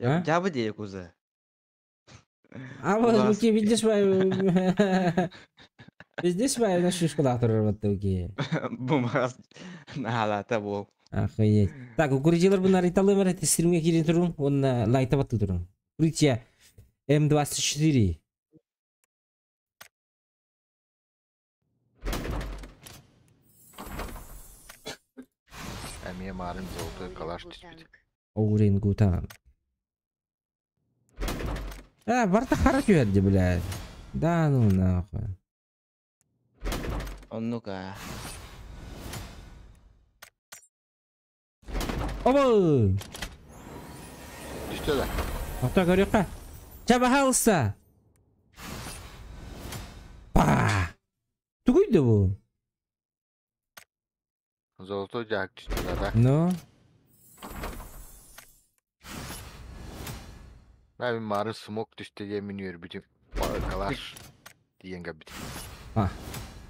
А? Жабы дейік өзі. А вот видишь Здесь моя на шишку лахтырыр батты уки. Бумағас наалата бол. Охуеть. Так, укурителер бұны риталы бар, это стримге кире тұрың, оны лайта батты тұрың. Укрытие М24. Әме марым золотой калаш түспеді. Оурен гутан. Барта хара күйерді, блядь. Да ну нахуй. Ну-ка. Оба! Düştü de. Ата көрекқа. Чаба алса. Па! Түгүйді бұл. Zolotoy jak düştü da. Но? Ben marım smoke düştü diye minyor bütün. Kalaş. Diyen gibi.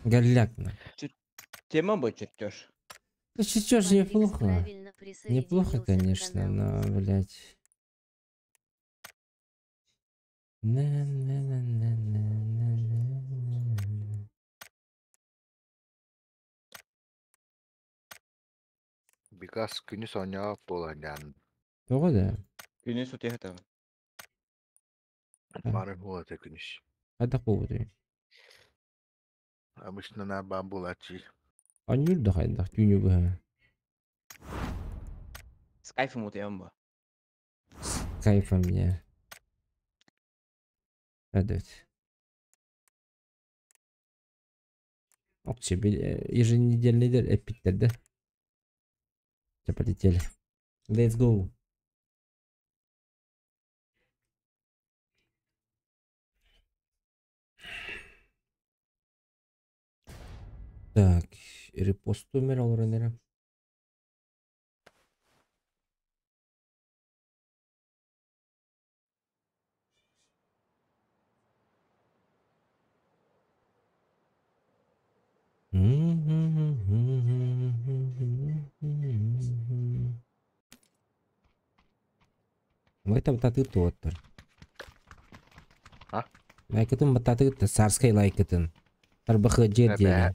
Галляк. Тема будет чертеж. Чертеж неплохо. Неплохо, конечно, но, блядь. Birkaç günü sonra olan yani. Doğru da. Günü sütü hata. Marım olacak güneş. Hadi kovdu. Обычно на бамбулачи. Анюр да хайда, тюню бы. С кайфом утаем бы. Кайфом мне. Радует. Окче, еженедельный эпиттер, да? Все полетели. Let's go. Так, репост умер, наверное. Мой там татыр туаттыр. А? Лайкытын бататы сарскай лайкытын. Тарбахы жер жер.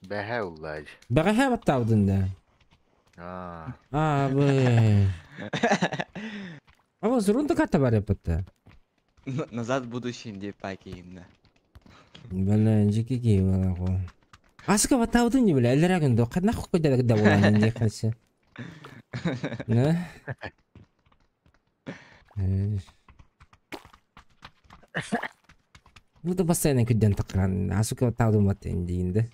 Behe ullaj. Бәғәһә баттаудын да. Абы. Абы зұрынды катта бар епітті. Назад в будущее деп пакеймді. Бәлі, жеке кейі бала қол. Асыка баттаудын не білі, әлірәгін до. Қадна құқ көйдәді күдді болан не қаншы. Бұды басайынан күдден тақыран. Асыка баттаудын баттайын дейінді.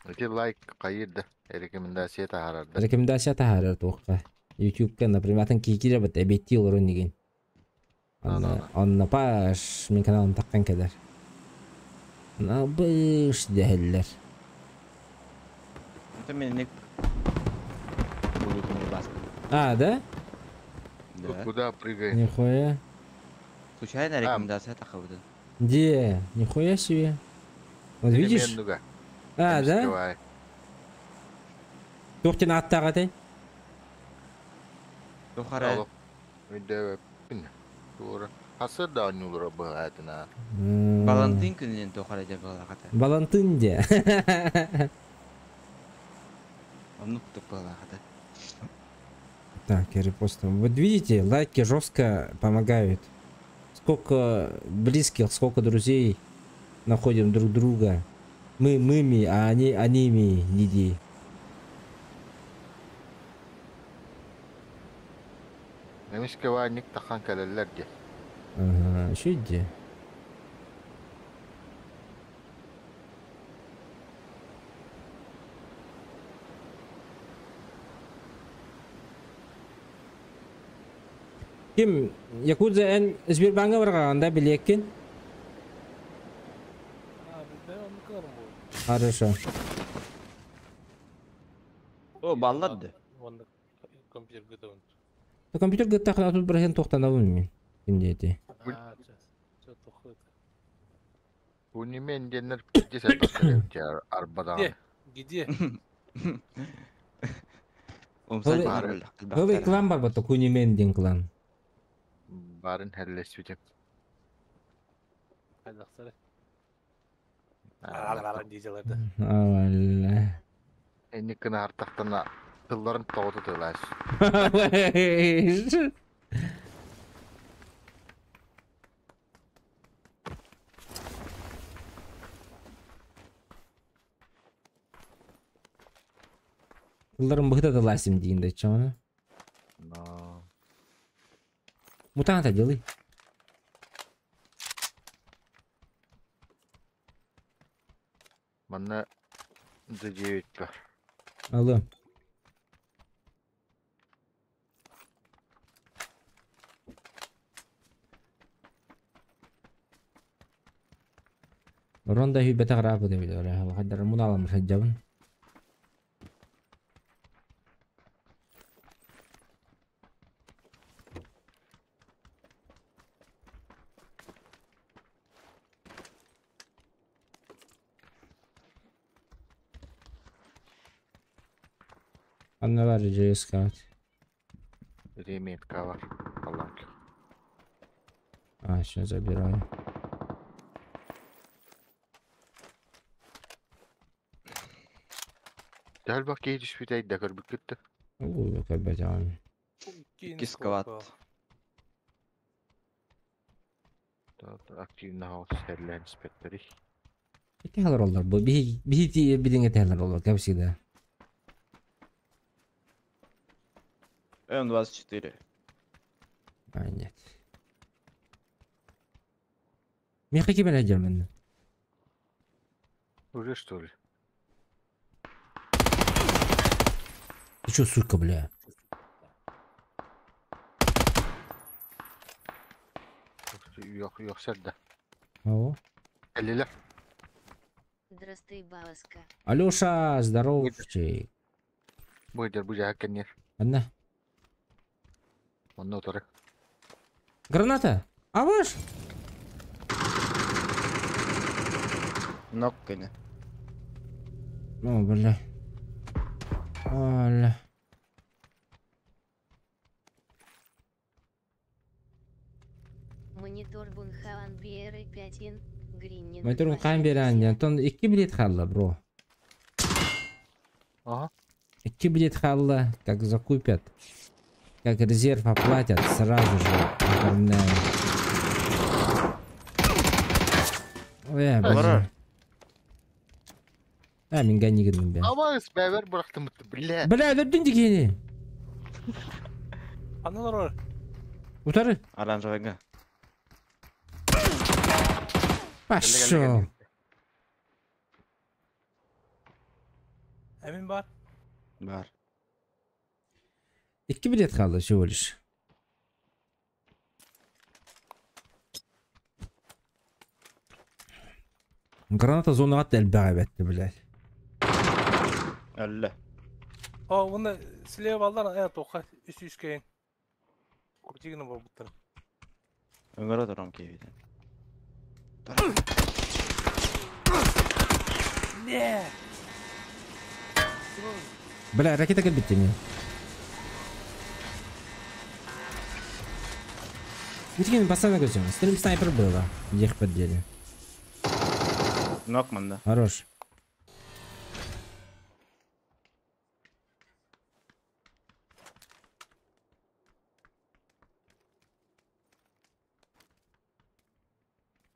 Öte like kayırdı. Rekomendasiya taharardı. Рекомендация тахарар тоққа. YouTube-ка, например, атын кейкере бат әбетті олырын деген. Онна паш, мен каналым таққан кәдер. Онна бұш дәхеллер. Это меня не... Будут мне баска. Да? Да. Куда прыгай? Нихуя. Случайно рекомендация тахавды. Где? Нихуя себе. Вот видишь? Да? Тоқтен аттаға тәй? Тухара. Видео пин. Тура. Hasır da anılır bu hayatına. Балантин күнінен тухара деп балақата. Балантин де. Онуктук балақата. Так, я репостом. Вот видите, лайки жестко помогают. Сколько близких, сколько друзей находим друг друга. Мы мыми, а они ми, людей. Demiş ki var nik takan kaleler diye. Ага, еще где? Ким, Якудза эн Сбербанка барғанда білеккен? Хорошо. О, балладды. Компьютер гытта қана тут бірген тоқтанауын мен. Кімде еті? Bu nimen denir pidesi tasarıyor arbadan. Где? Гылый клан бар бата, Кунимен ден клан. Барын хәлләс битем. Кайдаксары. Ара дизелерді. Авалла. Энни кына артактана тылларын тоғыты тылаш. Bunların bıhta da lazım diyeyim de çoğunu. Но Мутанта делай. мана D9 бар. Алло. Ронда hübete qarabı da öyle öyle. Kadar bunu alamış hacabın. Anne var CS kart. Реметка бар. Аллах. А, сейчас забираю. Дәл бак кейдиш бит әйдә көрбүк кетти. Ой, опять abi. Кисковат. Активна хаус хәллән спектри. Tehler olur bu. Bir dinge tehler olur. Как всегда. М24. А, нет. Меха кибер hacabın. Уже что ли? Ты чё, сука, бля? Yok сәддә. Ого. Әллеләр. Здравствуй, бабушка. Алёша, здоровчик. Бойдер буҗа кеннер. Анна. Онны утыры. Граната. А ваш? Нок кene. Ну, бля. Оля. Монитор Бунхаван Биеры 5 Гриннин. Моторun kan beren ton 2 bilet kaldı bro. Ага. 2 билет халла, как закупят, как резерв оплатят, сразу же оформляем. Алар. Мен гани girdim ben. Ama beraber bıraktım bile. Bля, öldürdün dikeni. Аналар бар. Utarı. Оранжевыйга. Пошел. Emin бар. Бар. 2 bilet kaldı всего лишь. Граната зона attı el berabetti блядь. Әллә. О, бунда слева алдан тоқа үс кейін. Көптегені бар бұттар. Өңгөрө турам кейде. Не. Бля, ракета как бить мне. Дикени пацаны көзөм. Стрим снайпер было. Их поддели. Нок мында. Хорош.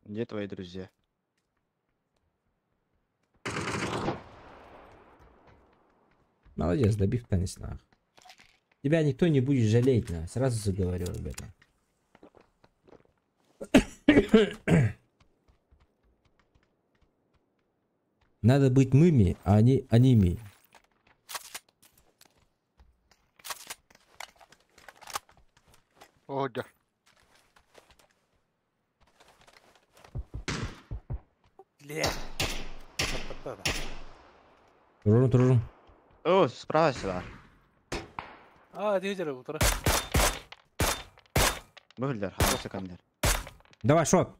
Где твои друзья? Молодец, добив танец нах. Тебя никто не будет жалеть, на. Сразу заговорю об этом. Надо быть мыми, а не аними. О, да. Ле. Турун. О, справа сюда. А, дивизия бұттар. Бөлдер, хасы кандер. Давай, шот.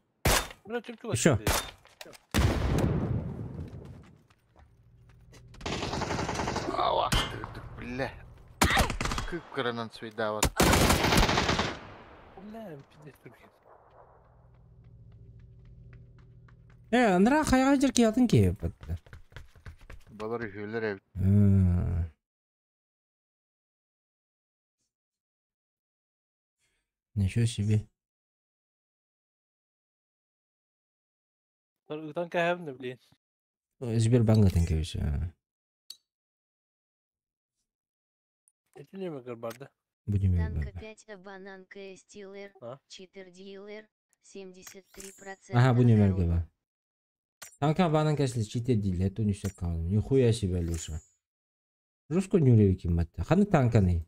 Еще. Ава. Бля. Кыпкырынан суйдават. Білем, пиздец түрген. Андыра қайға жер киятын кейіп бітті. Балар үйелер әбіт. Ничего себе. Ытан кәһәм не білейін. Сбербанк теңкебіз. Эти немегер барды. Будем Танка 5, бананка стилер, А? читер дилер, 73%. Ага, bu ne merge var. Tanka bana kesli çite değil. Eto nişte kalın. Nихуя себе, Люша. Rusko nюреви kimmatte. Hani tanka ne?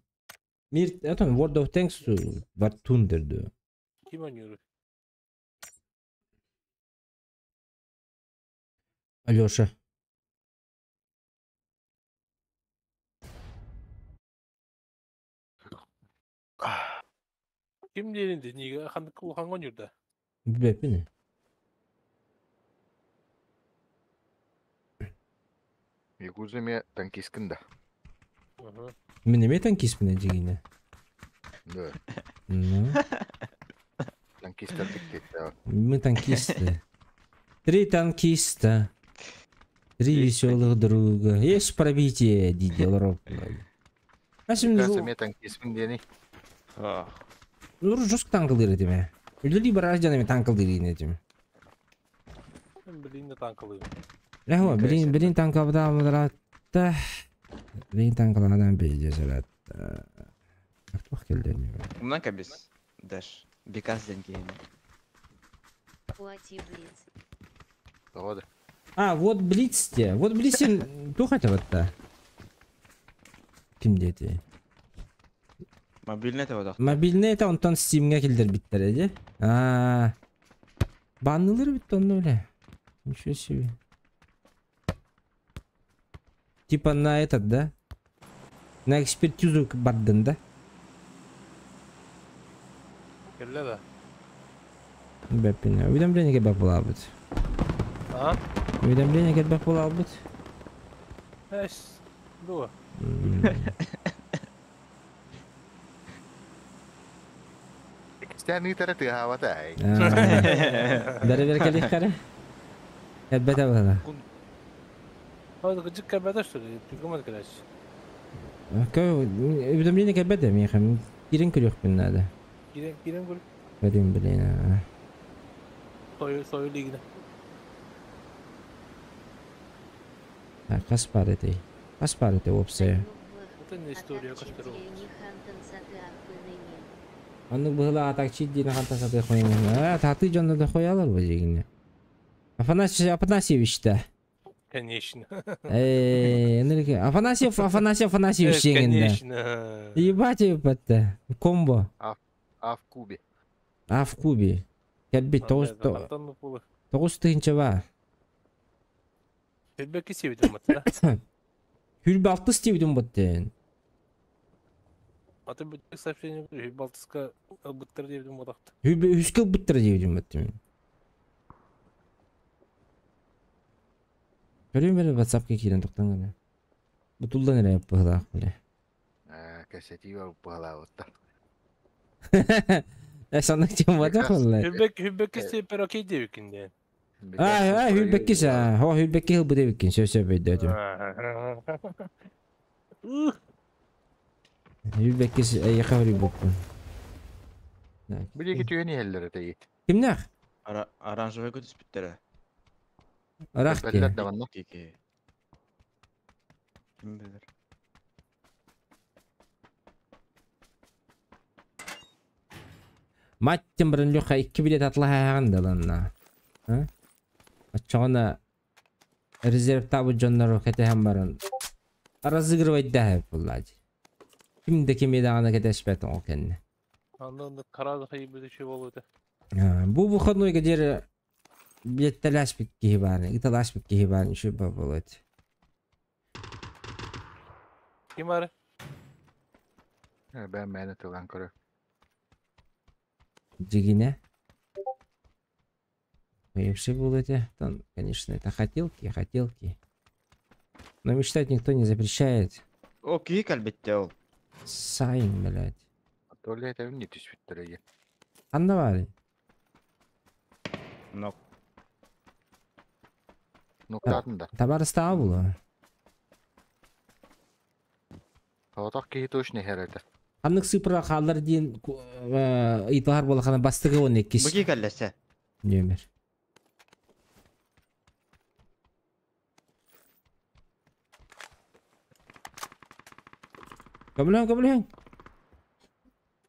Mir, eto World of Tanks var tunderdu. Kim oynuyor? Alёша. Kim diyeninde? Niye hangi oynuyordu? Bilmem ne. Ягузами танкискында. Менеме танкист міне дегені. Да. Ну, Танкистердік дейді. мы танкисты. 3 танкиста. 3 веселых друга. Есть пробитие, дейді Лорок. А şimdi Касаме танкисмін дені. Nur жестко танкылдыр етіме. Үлі бір ажданымен танкылдыр етіме. Ben bileyim de tankalıyım. Ләхуа, білін танкалыда мұдыратта. Білін танкаладан бейде жаратта. Ақтуақ келдеріне бар. Много без даш. Беказден кейін. Плати блиц. Погода. А, вот Блицте. Вот Блицин тухата ватта. Кім деті? Мобильный это вот. Мобильный это онтан Steam'ге келдер биттер еде. Баннылыр битті оны öyle. Ничего себе. Типа на этот, да? На экспертизу бардын, да? Kelle de. Бәппіне. Уведомление келбек бола бұд. Ha? Уведомление келбек бола бұд. Eş. Bu. Стәні тәрі тыхавата ай. Бәрі бәрі келек қары? Әббәті бұла. Hadi gıcık kabada şöyle. Tükümez kireç. Уведомление келбәді мейхем. Кирин көрек бін нады. Giren gol. Бәдім білейін. Soyu ligine. Қас бар еті. Қас бар еті опция. Это не история, кашпиров. Анның бұғыла атақ чиддені қантаса да қойыңыз. Таты жонда да қоялар бұл жегіне. Афанасьевичті. Конечно. Афанасьевич жегінде. Конечно. Ебать ебатты. Комбо. А в Кубе. А в Кубе. Кәлбет 9 тыгынча ба. Elbette sevdim hatta. Hülbe 60 стивдім бұттен. Ata bir сообщение говорю, Балтийска быттыр девдім одақты. Hülbe üskül бұттыр девдім бұттен. Көрем бәрі WhatsApp-ке кейден тоқтан ғана. Бұтылдан әрі бұғылақ біле. Кәсетива бұғыла отта. Сонық тем бата қолай. Hülbeki sefer okey devkinde. Hülbekis ha. Hülbeki hıl bu devkin. Söz beyde ödüm. Hülbekis yakavri bukun. Bir iki tüyeni hellere de git. Kimler? Оранжевый год спиттере. Arak Beller ki. de var. Kiki. Kim bilir? Маттен бірін лөқа 2 билет атылы хағанды ланна. Açığına rezerv tabu jonları ketehen barın. Разыгрывать да hep bulladı. Kimde kime dağına ketespet o kendine. Anında karar hayır bir şey oldu. Bu выходной kadar biletler bit ki var. İtalaş bit ki var. Şu babalat. Kim var? Ben beni tuğan kuru. Дигине. Вообще было там, конечно, это хотелки. Но мечтать никто не запрещает. О, кик әлбетте ол. Сайын, блядь. То ли это не ты свитере. Анда бар. Нок. Ну кадында. Табарыстағы бұл. Хаватақ кейі точно хереді. Аннык сыпыра қалар дейін итағар болақана бастығы оны еккеш. Бұги кәлләсі. Нөмір. Көмілен.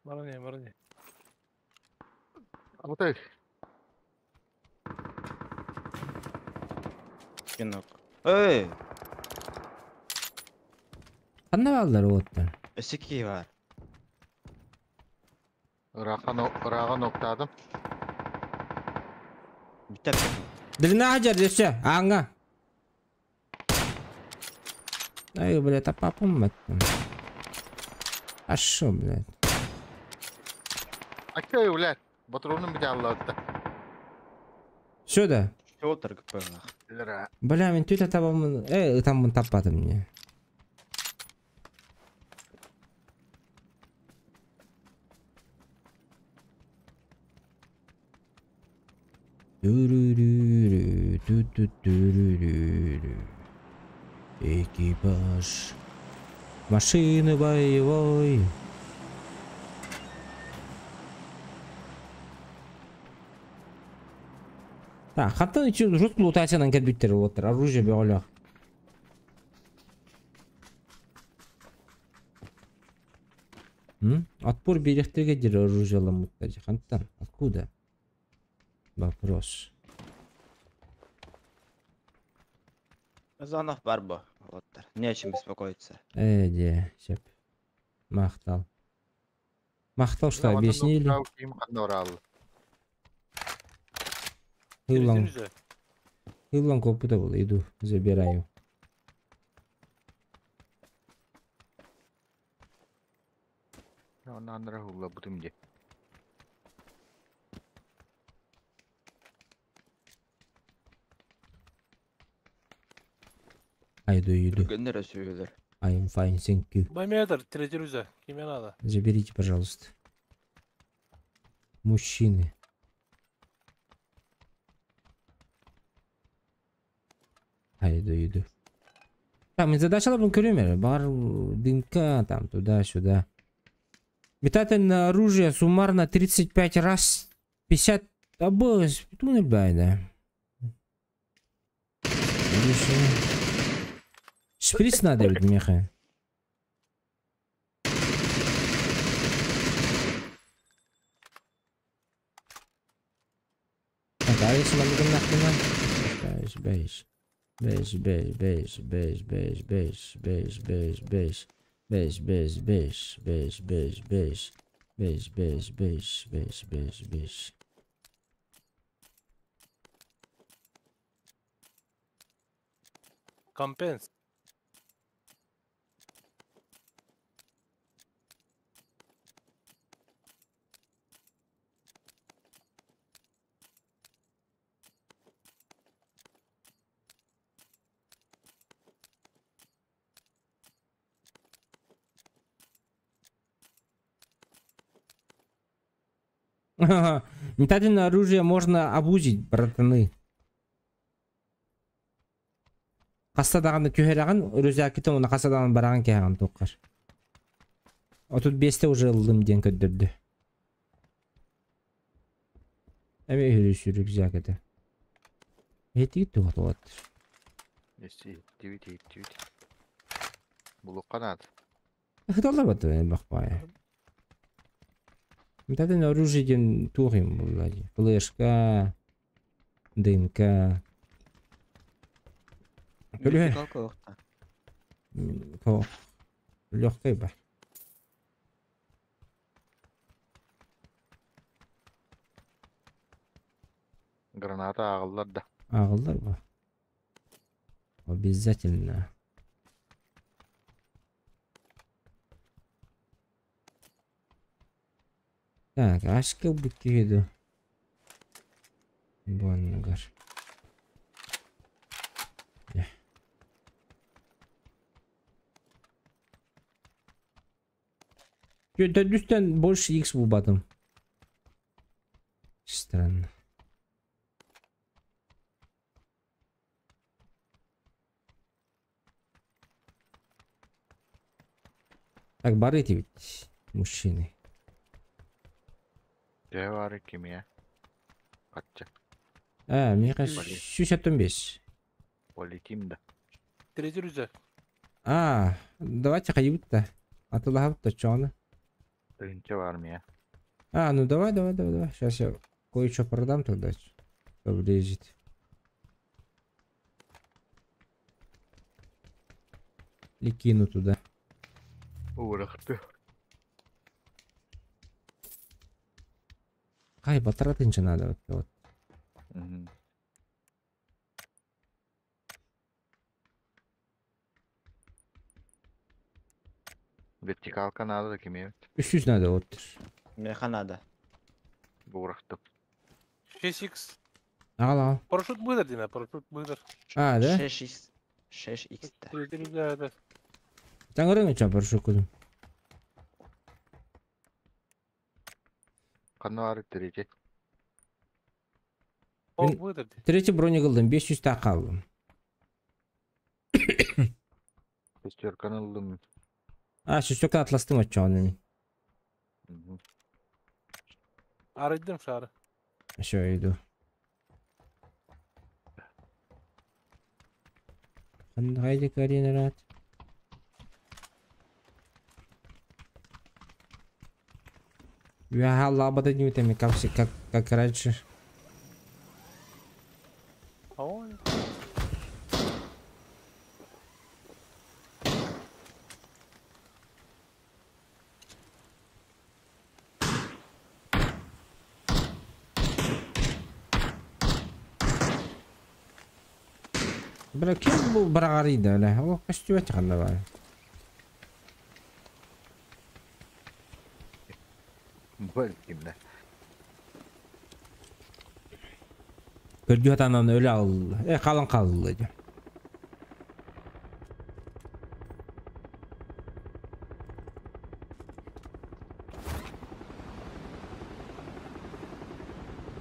Баране. Абытай. Нок. Ой, Қанда балдар оғытты? үсікі бар. Ыраға ноктадым. Бітіп. Діліна ажар десе, аңа. Ай, блядь, апапым бәттім. Ашу, блядь. Акай, блядь. Батронun bir de Allah'ta. Сюда. Шолтыр көпіңі. Lira. Бля, мен түйті табамын. Там таппадым не. Экипаж машины боевой. Так, хаттан еще жутко лутациядан кәдбиттер отыр. Оружие беғалақ. Отпор беректерге дер оружие ламыттар. Хаттан? Откуда? Вопрос. Занов бар бұ. Не үшін беспокоиться? Де, сеп. Мақтал. Мақтал, что объяснили? Хыллан копыта был, иду, забираю. Ondan rahula bu tümce. Иду. Гүндері сөйлер. I'm fine, thank you. Байметр, третий рюза. Кеме надо? Заберите, пожалуйста. Мужчины. Иду. Там из задачи кремер. Бар, дымка, там, туда-сюда. Метательное оружие суммарно 35 раз 50 обоз. Туннель байда. Шприц надо ведь, меха. Так, а если мы нахрена? Бейш. Компенс. Метательное оружие можно обузить, братаны. Қастадағанды күйераған, өрөзі әкеті оны қастадағын бараған кеған тоққар. Отут 5-те уже ылдым ден көддірді. Әме өрөсі әкеті. Еті кетті оғатыр. Ести. Бұлы қанат. Қыталар баты бақпай. Метательное оружие ден туғым бұлады. Флешка, дымка. Легкой ба. Граната ағылдар да. Ағылдар ба. Обязательно. Так, ашкел бüküydü. Bu anlar. Düsten больше X bulmadım. Странно. Так, бар эти ведь мужчины. Де var kim ya? Kaçacak. Мне кажется, 65. Полетим да. Третий рюкзак. Давайте ходить-то. А то лахав-то чё она? Тыгынча var mı ya? Ну давай. Сейчас я кое-что продам тогда. Что влезет. И кину туда. Uğraktı. Потратить надо. Вот. Hı. Vertikal kanalı da kim evet? 300 надо вот. Меха надо. Uğraktı. 6x. Al. Парашют выдор, Дина, парашют выдор. Да? 6x. 6x. Третий рюкзак, да. Тангырың için парашют кудum. Kanı derece. О, Мен- выдор. Третий броник aldım. 500 tak aldım. Şesterkan aldım. Şüştökte atlastım açacağım onu. Hı hı. Арайдым шары. Şöyle иду. Haydi Карина рад. Я лабада не утами, как раньше. Ой. Бля, kim bu bırakarıydı öyle? O kostüme çıkandı bari. Böyle kimde? Gördüğü adamdan öyle aldı. Kalın kaldı.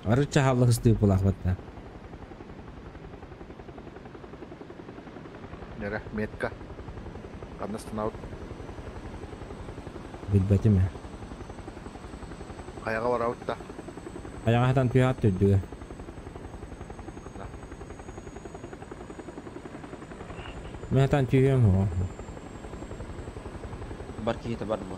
Arıca havlı hızlı bulak batta. Nere? Metka. Kanı sınav. Bilbeti mi? Ayağı var avutta. Ayağından tüy attı diyor. Mehtan tüyüyor mu? Барки это барба.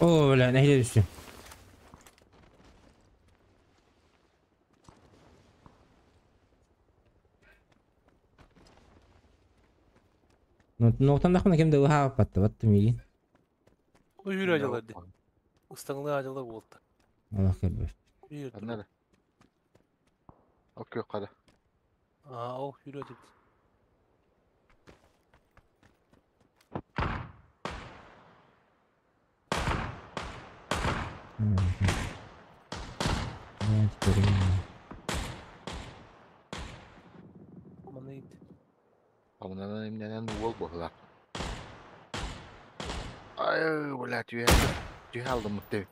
Oo lan neyle düştü? Ноқтан дахмана кемде уха патты баттым егин. Ой, yürü acılar de. Istanlı acılar oldu. Allah kerber. Yürü. Nere? Okey kada. Oh, yürü acılar. Aman neydi? Ondan emnenen bu ol bohlar. Ay, böyle tüy aldım muhtemelen.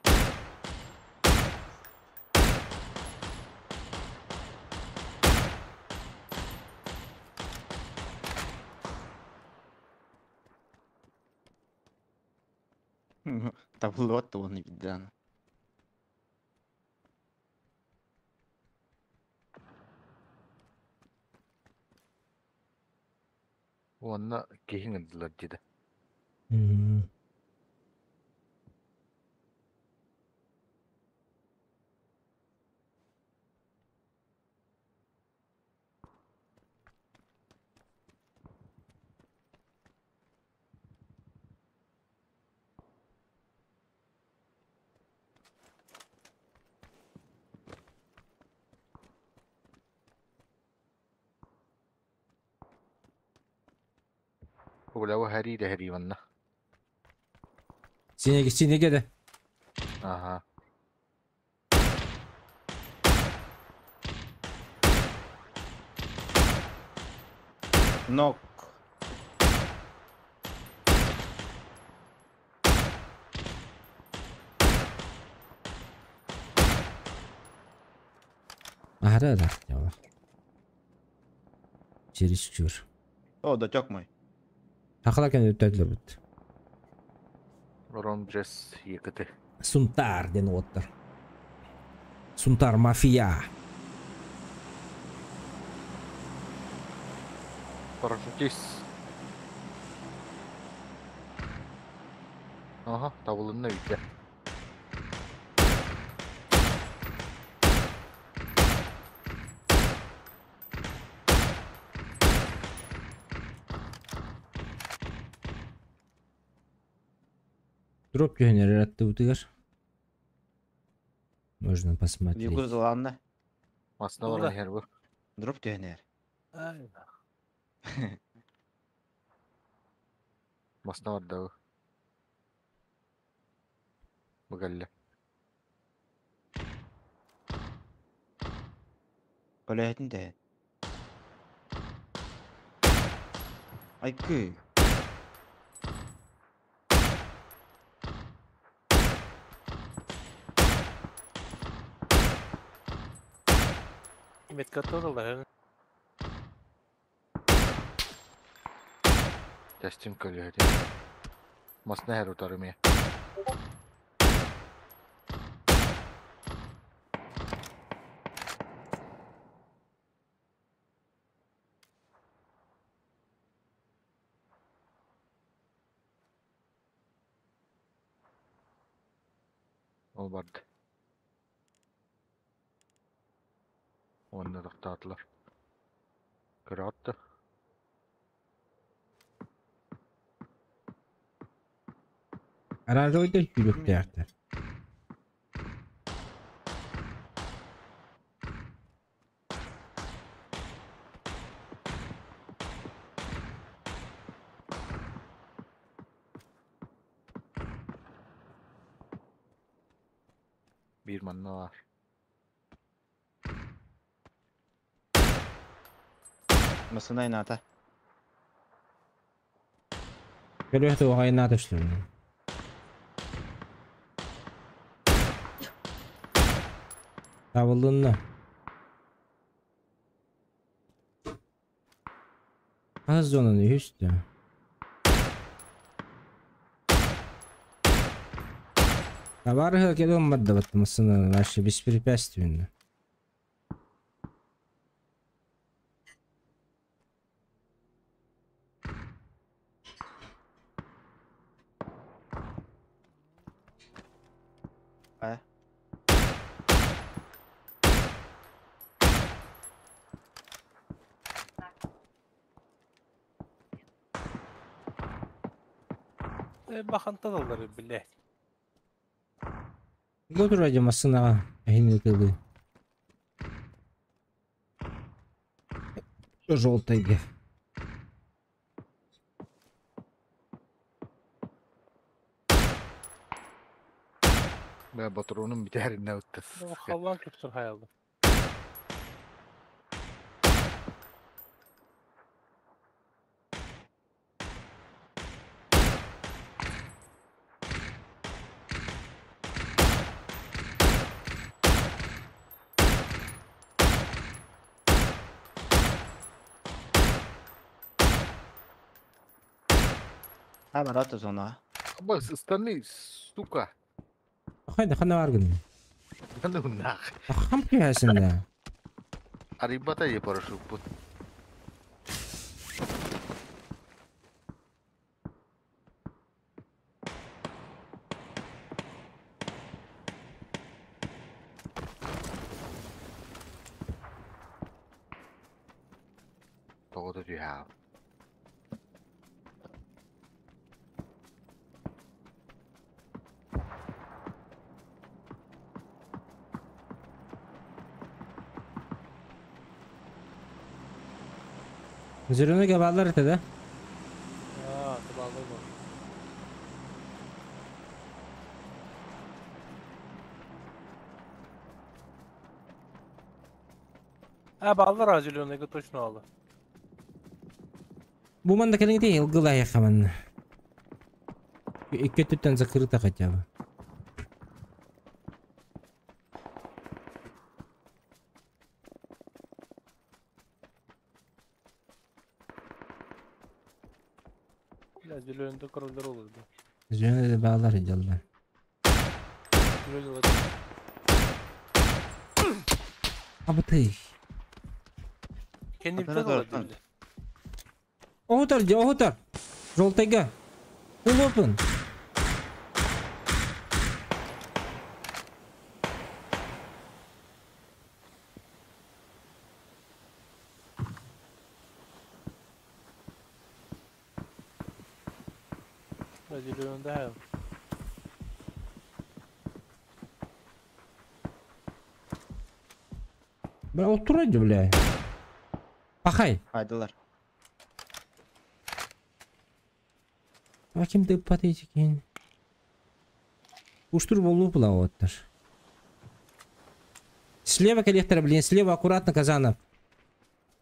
Там лот он не видно. Onunla kehin edilir dedi. Мгм. Ulan hari de hari vanna. Синеге де. Aha. Нок. Ара да. Яла. Чересчур. О, датек мой. Тахалакен өттөдүлөр бут. Ron dress yıkıtı. Сунтар ден оттар. Сунтар мафия. Paraşütist. Aha, davulun ne bitti. Дроп генератор оттыбытыгар. Можно посмотреть. Югу зеланда. Aslında var Ulan. her bu. Дроп дегенер. Ay, Aslında var da bu. Bu galle. Колейтин де. Айкы. Met katıldılar. Testim kalıyor hadi. Aslında her utarım ya. O vardı. Onları da attılar. Kırattı. Herhalde oyda yürüp derdi. Bir manna var. Масына ината. Келбетте огайына атыштыр. Табылдынна. Az zonunu üstü. Товары кеду мадда вот масына наши беспрепятственно. А? Bakıntıdalar bile. Буду ради масына ахины кылды. Желтый. Ben Batur'un bir derine öttüs. O hallan kötüsür hayalda. А, барата зона. Ama ıslanı suka. Haydi хана аргын. Ben de bunlar. Хам киясында. Aribata ya paraşüt bu. you have? Zirvene geballar etedi. Ha, tıbaldır bu. Ha, ballar zelenego точно aldı. Bu manda келеңде илгыла яхаман. Ике түттен закрыто хотя бы. Ya zelenego korollar olurdu. Zirvene de bağlar ediyorlar. Zelenego Абыты. kendi bir Оператор, olurdu. оператор. dedi. Огутар. Жолтайга. Улопын. Ya zelenego ha. Бля, отурайды, бля. Пахай. Haydılar. Аким деп патейт екен. Уштур болу плаваттыр. Слева коллектор, блин, слева аккуратно, Казанов.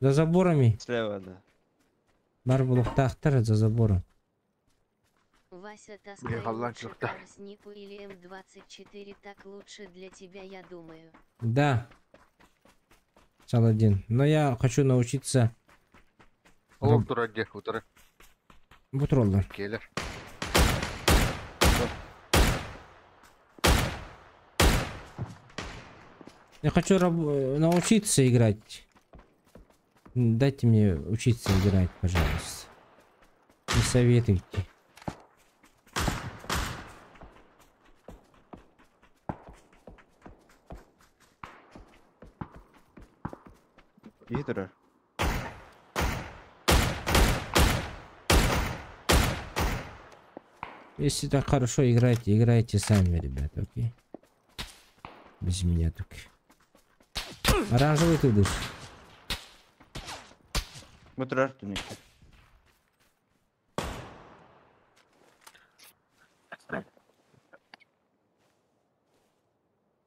За заборами. Слева, да. Бар булуктактар за забором. Вася, Блин, таскай голландцы лучше как-то. Карснику или М24, так лучше для тебя, я думаю. Да. Саладин. Но я хочу научиться Oğlum dur hadi otur. бутроллар. Gelir. Я хочу научиться играть. Дайте мне учиться играть, пожалуйста. Не советуйте. İyi durar. Если так хорошо играете, играйте сами, ребят, окей? Без меня только. Оранжевый ты дышь. Bu durar dönüşte.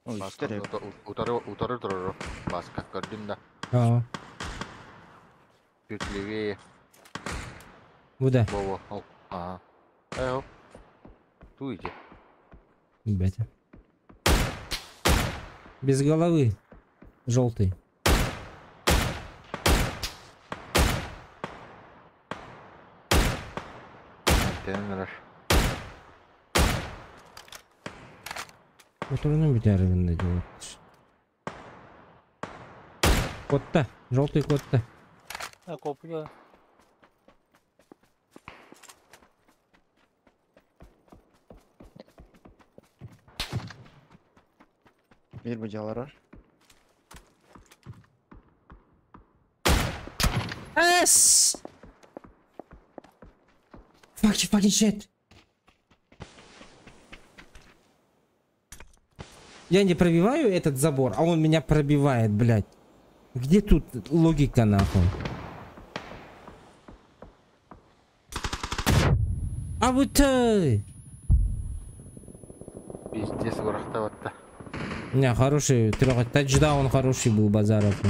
O işte rap. Utarı durur. Басқа gördün de. А, Чуть левее. куда? Вова. Ага. Эо. Ту иди. Ребята. Без головы. Желтый. Антеннер. Oturunun bir tarafında diyorlar. Kotta. Желтый kotta. Ha, kopya. Bir bıcalar var. Yes! Fucking shit. Я не пробиваю этот забор, а он меня пробивает, блядь. Где тут логика, нахуй? А вот Пиздец вырахтаватта. не, хороший тачдаун, хороший был Базаров.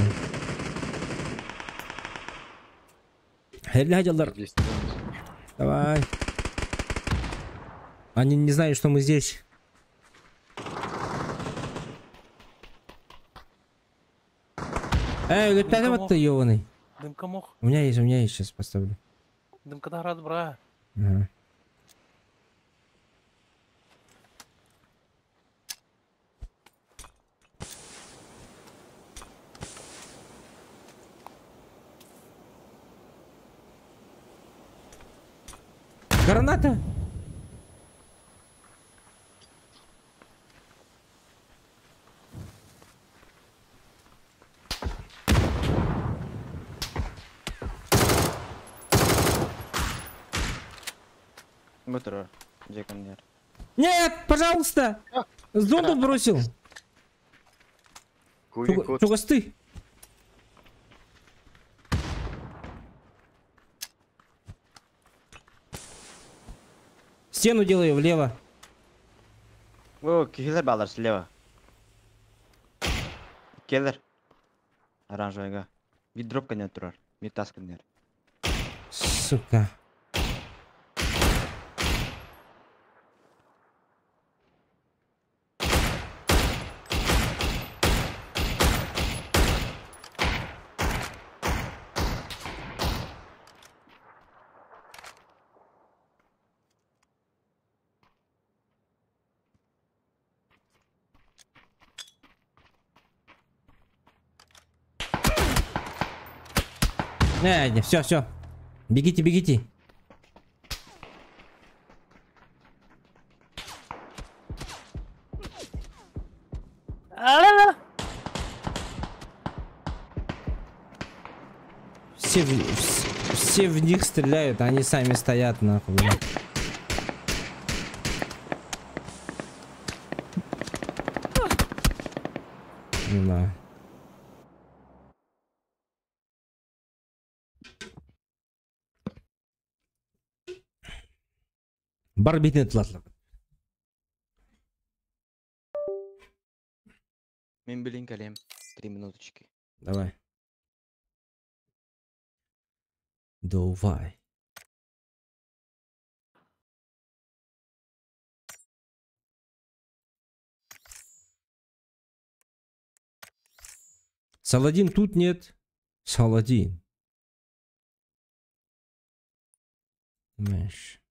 Хелядилар. Давай. Они не знают, что мы здесь. Эй, вот это вот ты, ёбаный. Дымка мох. У меня есть, сейчас поставлю. Дымка рад, бра. Ага. Граната! Бутро. Джеконер. Нет, пожалуйста! Зонду бросил. Куин-кот. Чугас ты. Стену делаю влево. О, киллер балар слева. Киллер. Оранжевыйга. Вид дроп кенер турар. Вид тас кенер. Сука. Не, все, все. Бегите, бегите. Все в них стреляют, а они сами стоят нахуй. Бля. Не знаю. Барбитный тлатлы. Мен билин калем. 3 минуточки. Давай. Давай. Саладин тут нет. Саладин. Понимаешь.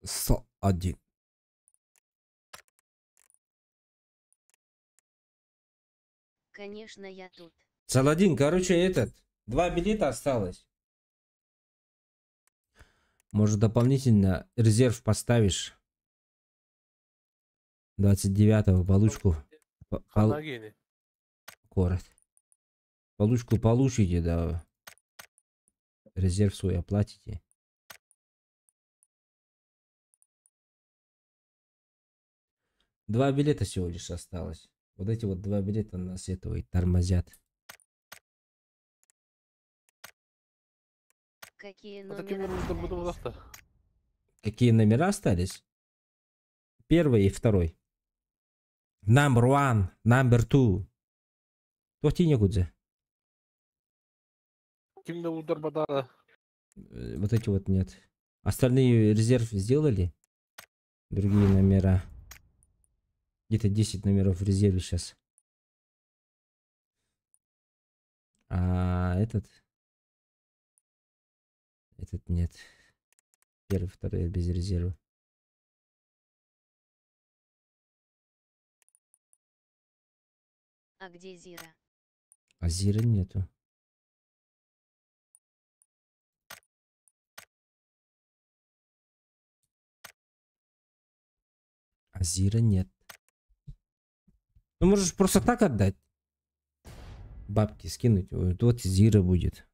Саладин. Конечно, я тут. Саладин, короче, этот. 2 билета осталось. Может, дополнительно резерв поставишь. 29-го получку. Ханагини. Город. Получку получите, да. Резерв свой оплатите. Два билета всего лишь осталось. Вот эти вот 2 билета нас этого и тормозят. Какие Ну, такие номера буду остались? удақты. Какие номера остались? Первый и второй. Number one, number two. Тохти не гудзе. Кимді ұлдар Вот эти вот нет. Остальные резерв сделали. Другие номера. Где-то 10 номеров в резерве сейчас. А этот нет. Первый, второй без резерва. А где Зира? А Зира нету. А Зира нет. Ну можешь просто так отдать. Бабки скинуть. Вот Зира будет.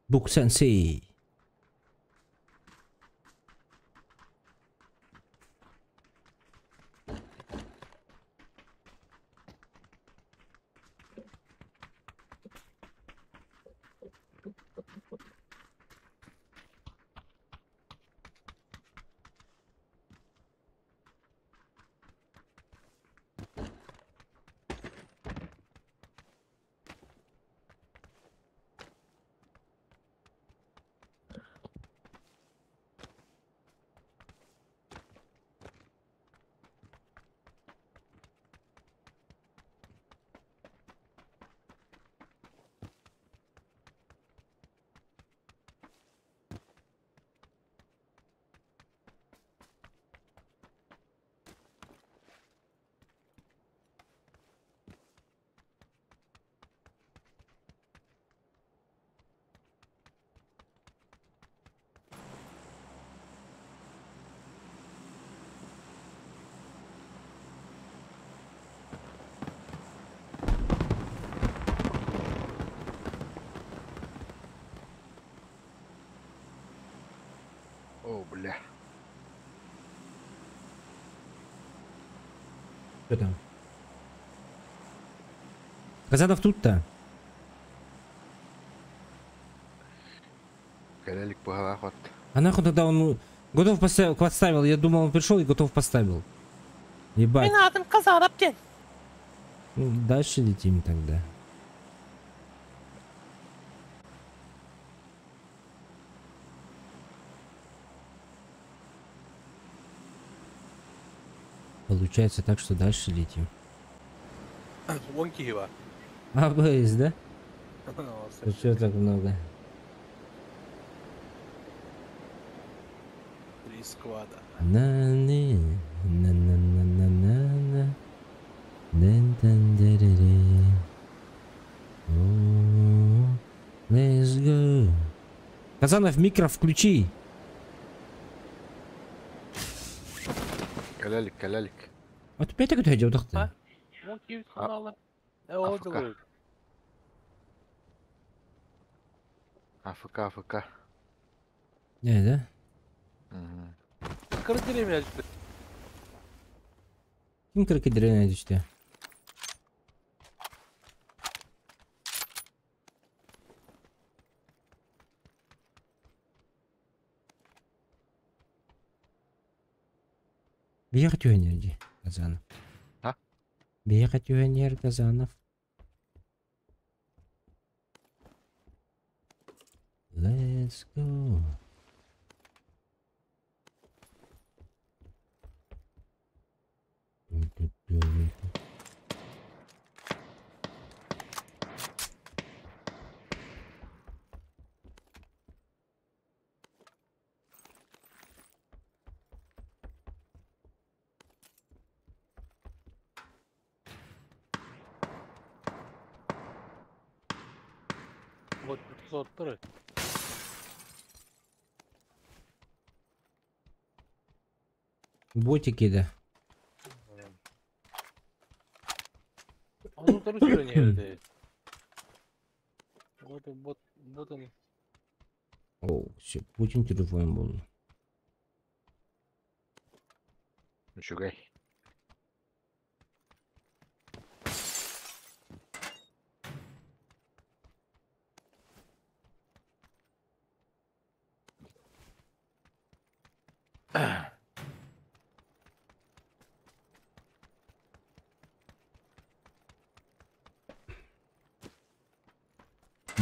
Бук-сенсей. Что там? Казанов тут-то. Келелик пугала хот. А нахуй тогда он готов поставил? Я думал, он пришел и готов поставил. Ебать. Мен адым Казанов кен. Ну, дальше летим тогда. Получается так, что дальше летим. 원기와. АБС, да? Что так много? Три сквада. На-ни, на-на-на-на-на-на. Дэн-дэн-дэ-дэ-дэ. О, let's go. Казанов, микро включи. Келелик. Вот опять так идет, А? да? 원기 каналы. Öldürür. АФК. Не, да? Мгм. Kırıkırım Kim крокодилина düştü? Бьердюнер Казанов. А? Бьердюнер Казанов. Let's go. Вот зоттыры. Ботики, да. Anahtarı söyleniyordu. Ботан. О, все, Путин телефон был. Шугай.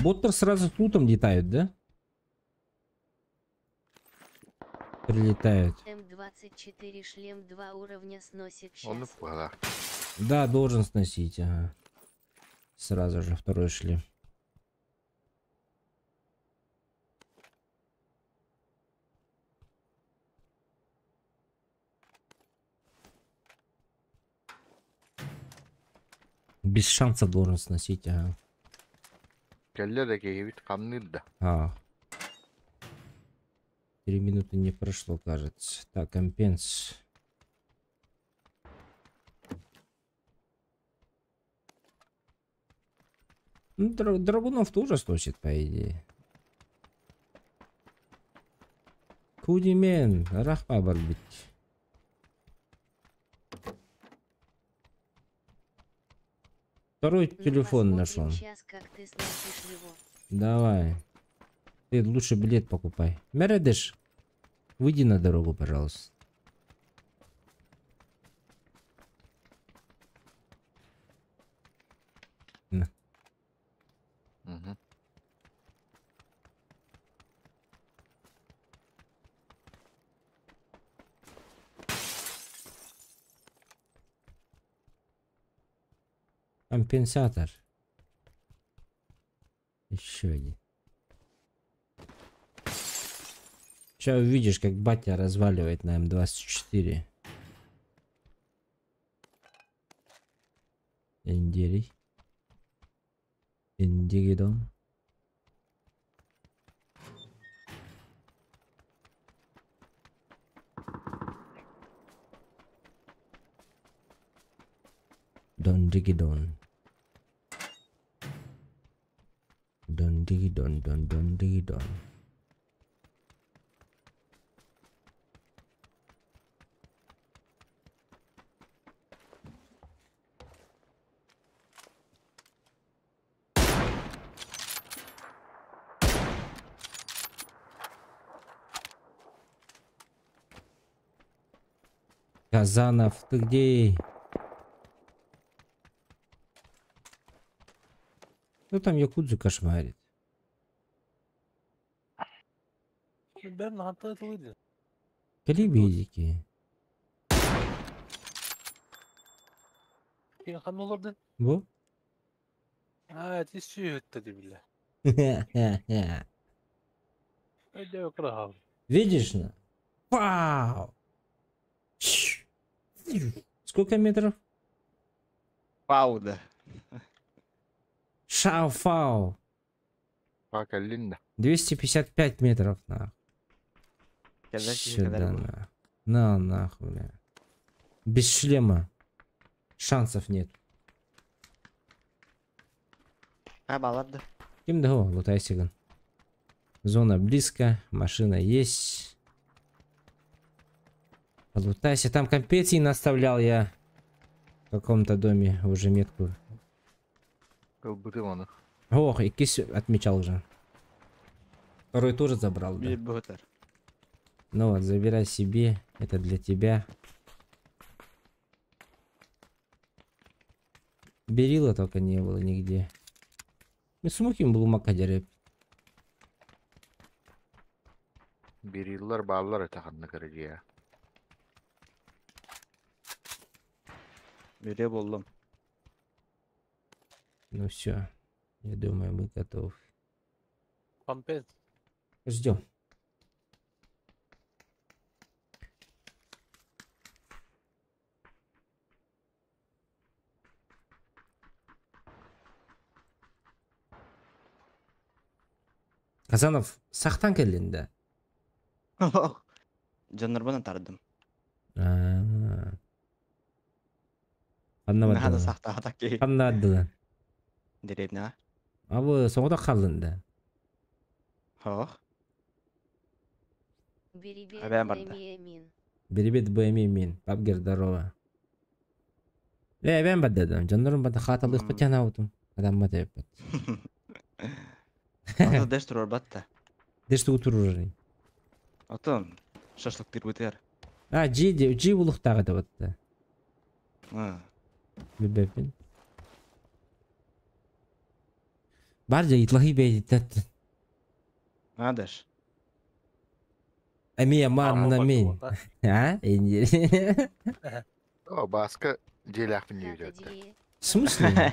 Боттер сразу с лутом летают, да? Прилетают. М24 шлем 2 уровня сносит Он час. пугала. Да, должен сносить, ага. Сразу же второй шлем. Без шансов должен сносить, ага. Келлердеги вид камнылда. А. 3 минуты не прошло, кажется. Так, компенс. Ну, драгунов тоже сносит, по идее. Кудимен, рахма бар бит. Второй Ну, телефон посмотрим нашел. щас, как ты сносишь его. Давай. Ты лучше билет покупай. Мередеш, выйди на дорогу, пожалуйста. На. Угу. Компенсатор. Еще один. Сейчас увидишь, как батя разваливает на М24. Индири. Индигидон. Don digidon. Don digidon, don digidon. Казанов, ты где? Ну там якудзу кошмарит. Ben hatırlatılıydı. Калибидики. Yine kan olurdu. Во. Ha, tişi dedi bile. Öyle yok rahat. Видишь, на? Вау! Сколько метров? Пауда. Шау-фау. Пока Линда. 255 метров, нахуй. Келесі Сюда, kadar bu. нахуй. На, нахуй, бля. Без шлема. Шансов нет. Ha bağlardı. Ким да лутайсиган. Зона близко, машина есть. Лутайся. Там компетии наставлял я. В каком-то доме уже метку. Кылбытым onu. Ох, и кис отмечал уже. Второй тоже забрал, да. Bir bu kadar. Ну вот, забирай себе. Это для тебя. Берила только не было нигде. Смухим был макадереп. Bir bağlar takımına kırıcı ya. Biri buldum. Ну все. Я думаю, мы готовы. Pampez. Ждем. Казанов сақтан келдің да. Жанарбан atardım. Қанна Ne hada баддылан. sakta hada ki. Қанна баддылан. Derevne. Абы соғда қалдың да. Hoh. Беребет Абиан барды. Эмин. Беребет БМИ мен. Папгер здорово. Ben baddadım. Canlarım badda hatalık patyan avudum. Adam badda yapad. Ata deş durur batta. Дешті отыру Atam. Şaşlık bir biter. Жи улықтағы да бадда. Ha. Бебепин. Бар жа итлахи бейді тәтті. Ha deş. Әмия манна мен. Энди. O başka celak mı diyor? Хатадие. В смысле?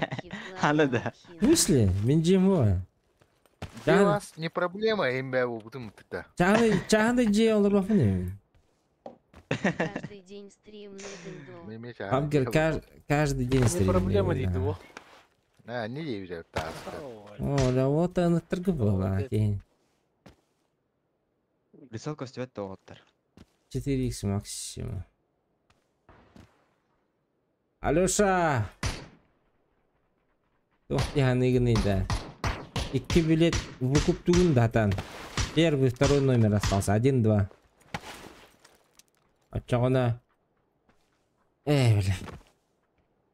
Hala da. В смысле? Мен жем Для вас не проблема, им бы будем тогда. Чағында же олар бақын емен. Каждый день стрим Недендо. Папгер каждый день Ne стримит. problema deydi bu. Ha, ne diyor tarzı? О, да вот она торговала. Рисовка стоит тоғыттар. 4х максимум. Алёша! Тоқтиханығыны да. 2 билет выкуп тугун датан. Первый, второй номер остался. 1-2. Отчағына... бля.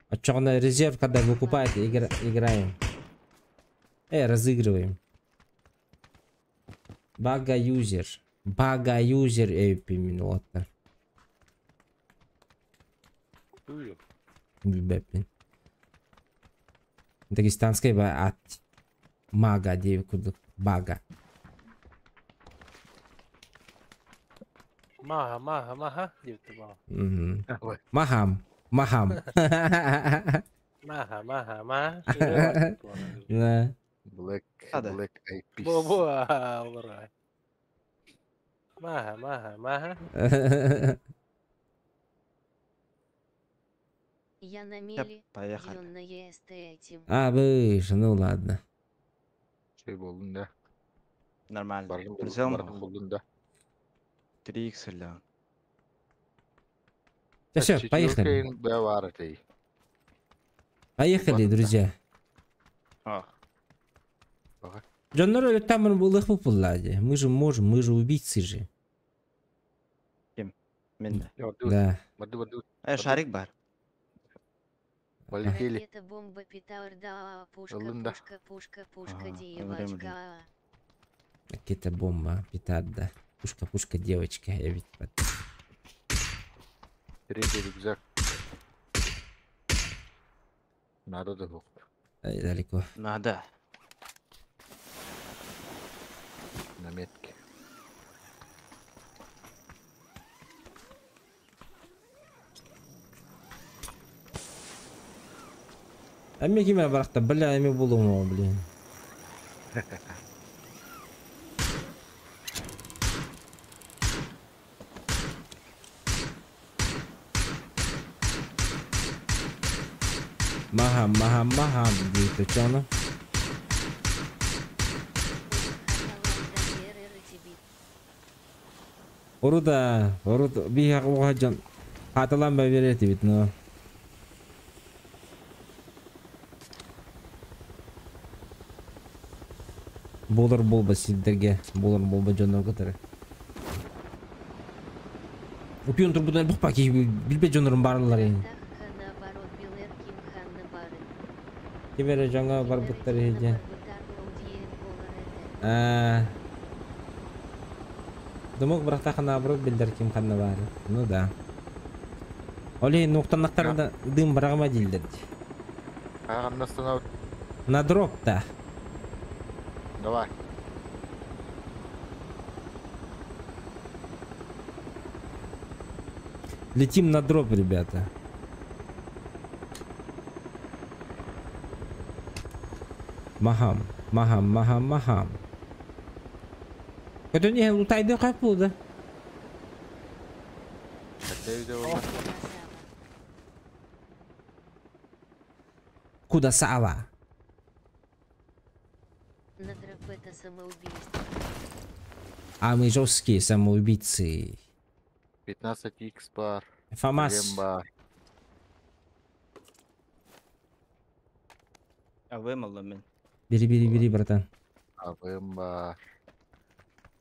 Отчағына резерв, когда выкупаете, играем. Разыгрываем. Бага юзер. Бага юзер минуттар. Duyuyor. Bilmem. Дагестанской от мага deyip kurduk. Baga. Maha deydi bana. Ой. Maham. Maha. Şöyle bak. Ne? Black Hadi. Eyed Peas. Bu olur ay. Maha. Я на мели. Поехали. Дённая с этим. Быш, ну ладно. Şey buldun da. Normal. Barın Rıza buldun da. 3x или. Все, поехали. Var şey. Поехали, друзья. Ах. Джоннор там был их популаде. Мы же можем, мы же убийцы же. Мен de. Да. Vardı. Şarik var. Полетели. Ракета, бомба, петарда, пушка, Лунда. пушка, Ага, девочка. Ракета, бомба, петарда. Пушка, девочка. Я ведь... Третий рюкзак. Надо да. Ай, далеко. Надо. На метке. Әме кеме барақта, бля, әме болуым о, блин. Махам, дейді, чоны. Оруда, бияқ оға жон. Қатылан ба береті бит, но. Болар болба сіздерге, болар болба жондар қатары. Өпион тұрбудан бұқпа кей, білбе жондарым барлар ең. Кебері жаңа бар бұттар еді. Дымық бірақта қана абырот білдер кем қанна бары. Ну да. Олей, ноқтанақтарында дым бірағыма дейілдер. Ағам настанау. На дроп-та. Давай. Летим на дроп, ребята. Махам. Это не лутайды қапыл да. Куда сава? На дроп это самоубийство. А мы жесткие самоубийцы. 15х бар. ФАМАС. АВМ алам мен. Бери, братан. АВМ бар.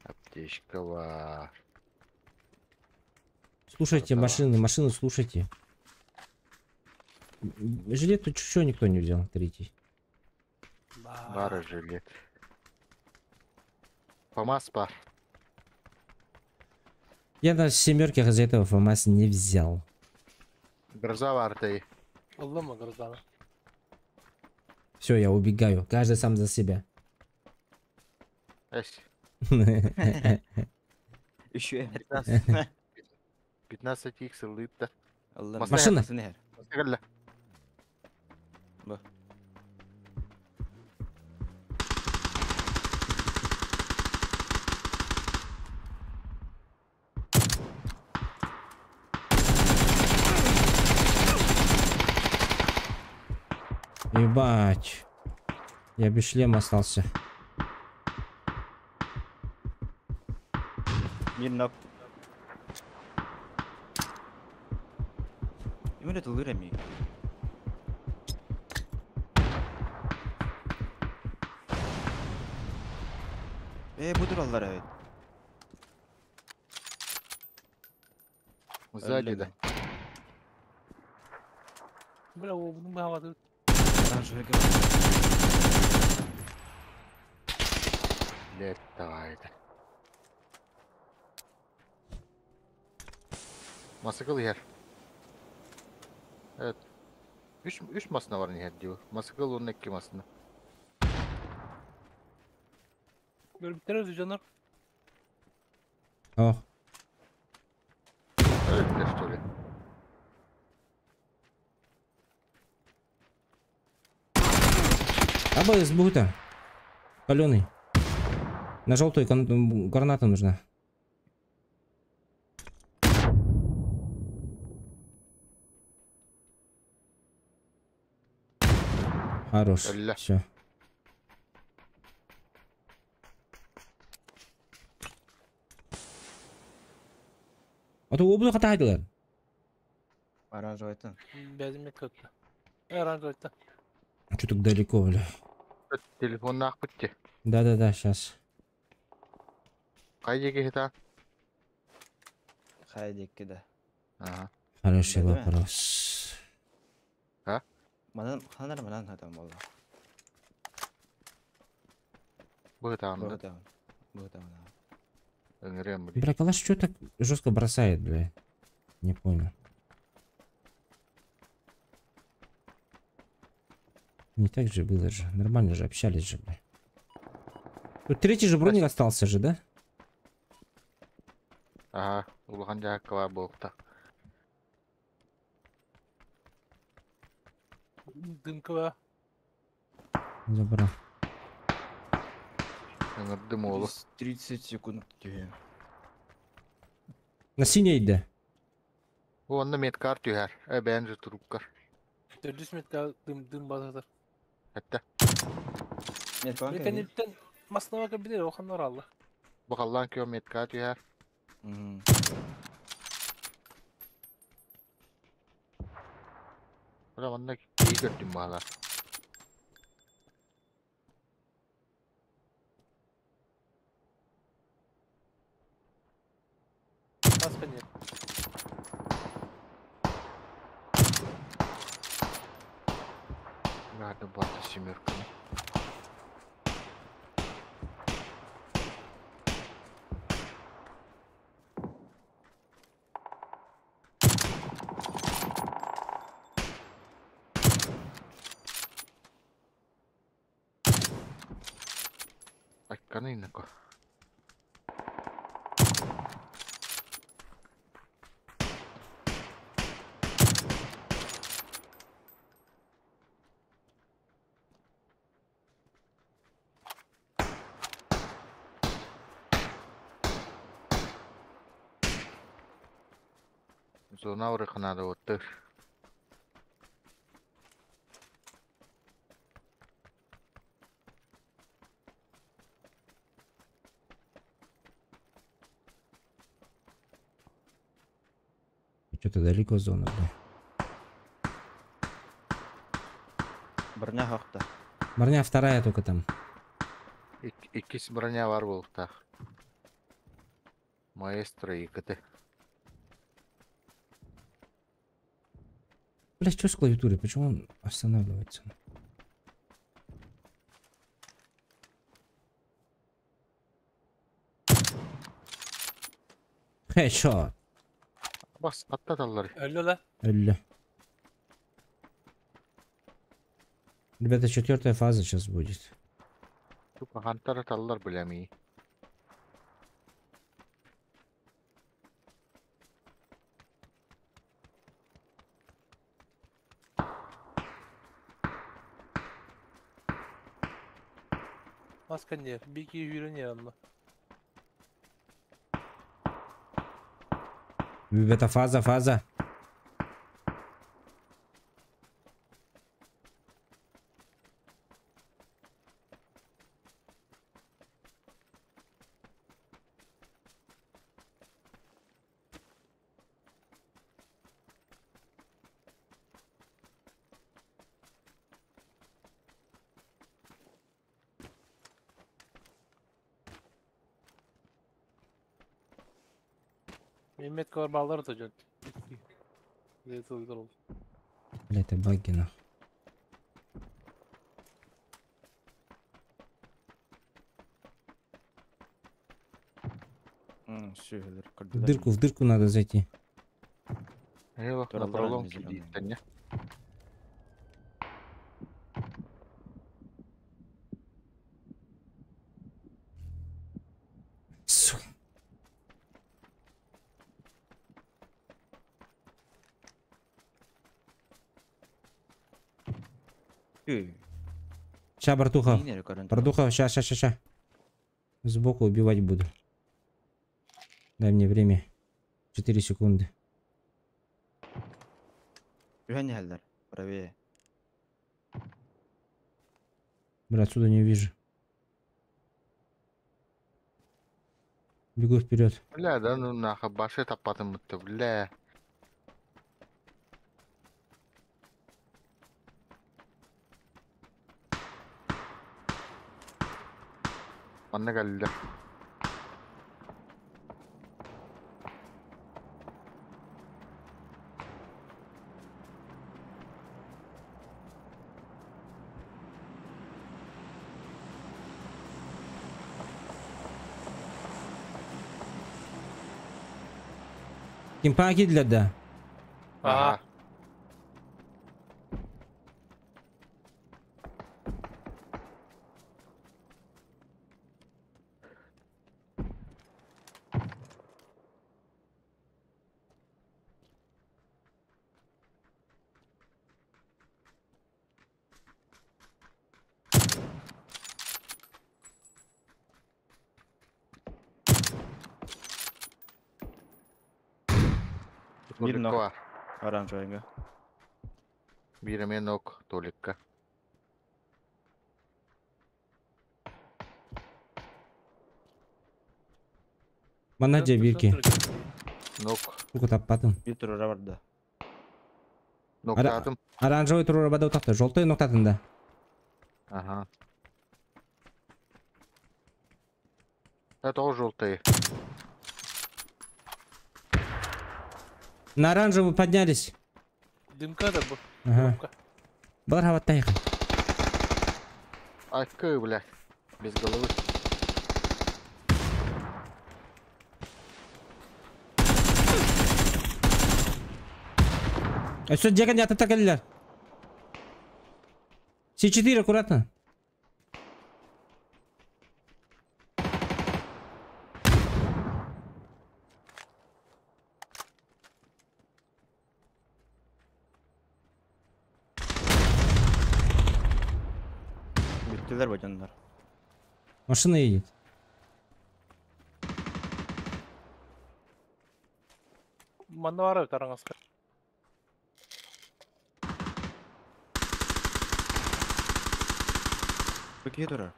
Аптечка бар. Слушайте, машины слушайте. Жилет тут чё никто не взял, третий. Бары жилет. ФАМАС бар. Я на семерке из-за этого ФАМАС не взял. Гроза бар ты. Аллама гроза. Все, я убегаю. Каждый сам за себя. Эс. Еще 15х лыпта. Машина. Гля. Ебать. Я без шлема остался. Миннок. Именно это лырами. Буду аллар. Сзади, да. Бля, bunun bu havada. Летает. Масыкыл yer. Evet. Üç masına var nihayet diyor. Masыкыл onun iki masına. Böyle bitiririz canlar. Oh. Öyle что ли? АБС будет-то. Паленый. На желтую граната нужна. Хорош. Все. А то облако тайдылар. Оранжевый это. Безимет kötü. Оранжевый это. Что-то далеко, бля. Телефон нахпытте. Да, сейчас. Қай жерге хита? Хайдик кида. Ага. Хороший Да, вопрос. А? Манан хатам болду. Бұл тағында. Бутам. Өңірем бұл. Бля, калаш что так жестко бросает, бля? Не понял. Не так же было же. Нормально же общались же, бля. Тут третий же броник остался же, да? Ага, улахан жакка бар болукта. Дымка ба. Забрал. Ыңырдым олу. 30 секунд түйе. На синей да. Онда меткар түйер. Бән же туруккар. 400 метр дым базарда. Хәтта. Мен туан Мен кенеттен маснава кабидер охан оралды. Бақаллан кео меткар түйер. Ora онда кей көрдім бағалар. Маска нет. Ладно, бата семерканы. Айтканы инако. Зона урыханады оттыр. Что-то далеко зона, бля. Броня хақта. Броня вторая только там. Иккис броня бар болукта. Маэстро икіті. Бля, что с клавиатурой? Почему он останавливается? Хэдшот. Бас, аттаталар. Öldü la. Ölü. Ребята, 4-я фаза сейчас будет. Тупа хантар таллар білемей. Маска нет. Бики yürü не yanına. Ребята, фаза. Mehmet kavur bağları da can. Neyse uygun oldu. Бля, это баги, нахуй. Сүйелер В дырку надо зайти. Ейлок, на Туралар пролом әңгіме кейді зелені. тәне. Сука. Ща, братуха. Братуха, ща. Сбоку убивать буду. Дай мне время. 4 секунды. Юхани хәлдер. Правее. Бля, отсюда не вижу. Бегу вперед. Бля, да ну наха, башы таппатым мұтты, бля. Манна кәлді. Кимпа кидледі. Ага. Bir Толикка ног. бар. Оранжевыйга. Биремен нок, Толикка. Мана же бирки. Нок. Сколько таппадым. Bir tur vardı. Ноктатым. Оранжевый тур арбада утакты. Желтый ноктатында. Ага. Это тоже желтые. На оранжевый поднялись. Дымка да был. Ага. Бар хаватта яқын. Айкы, блядь. Без головы. Все, деган не атакалилар. С4 аккуратно. Bittiler bacanlar. Машина едет. Мана бар тараңасқа. Bakıyor durar.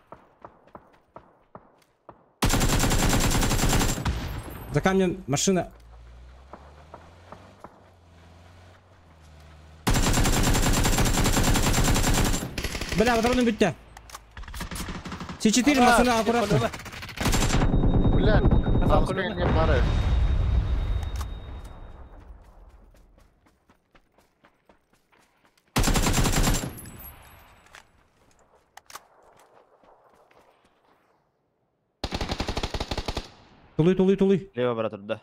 За камнем машина. Бля, патроны бітті. С4 машина аккуратно. Блядь, там колено. не пары. Тулый. Leva bara turda.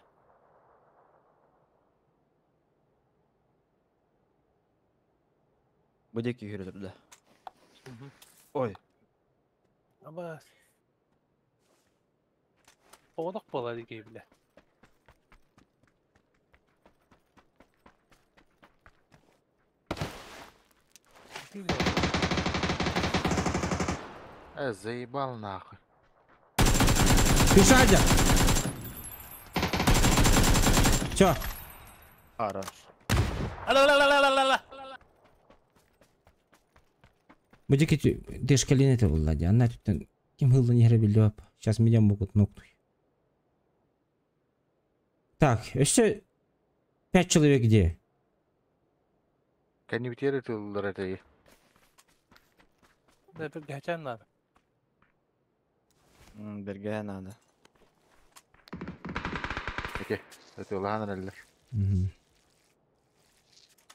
Budek yürü turda. Ой. Ама. Оғдық болады кей біле. Заебал нахуй. Пешадя. Все. Хорош. Ала. Будики дешкалин это Влади. Она тут кем хылы не грабили. Сейчас меня могут нокнуть. Так, еще 5 человек где? Канивтері тылдыр это. Да, bir geçen надо. Berge надо. Окей, это уланралар.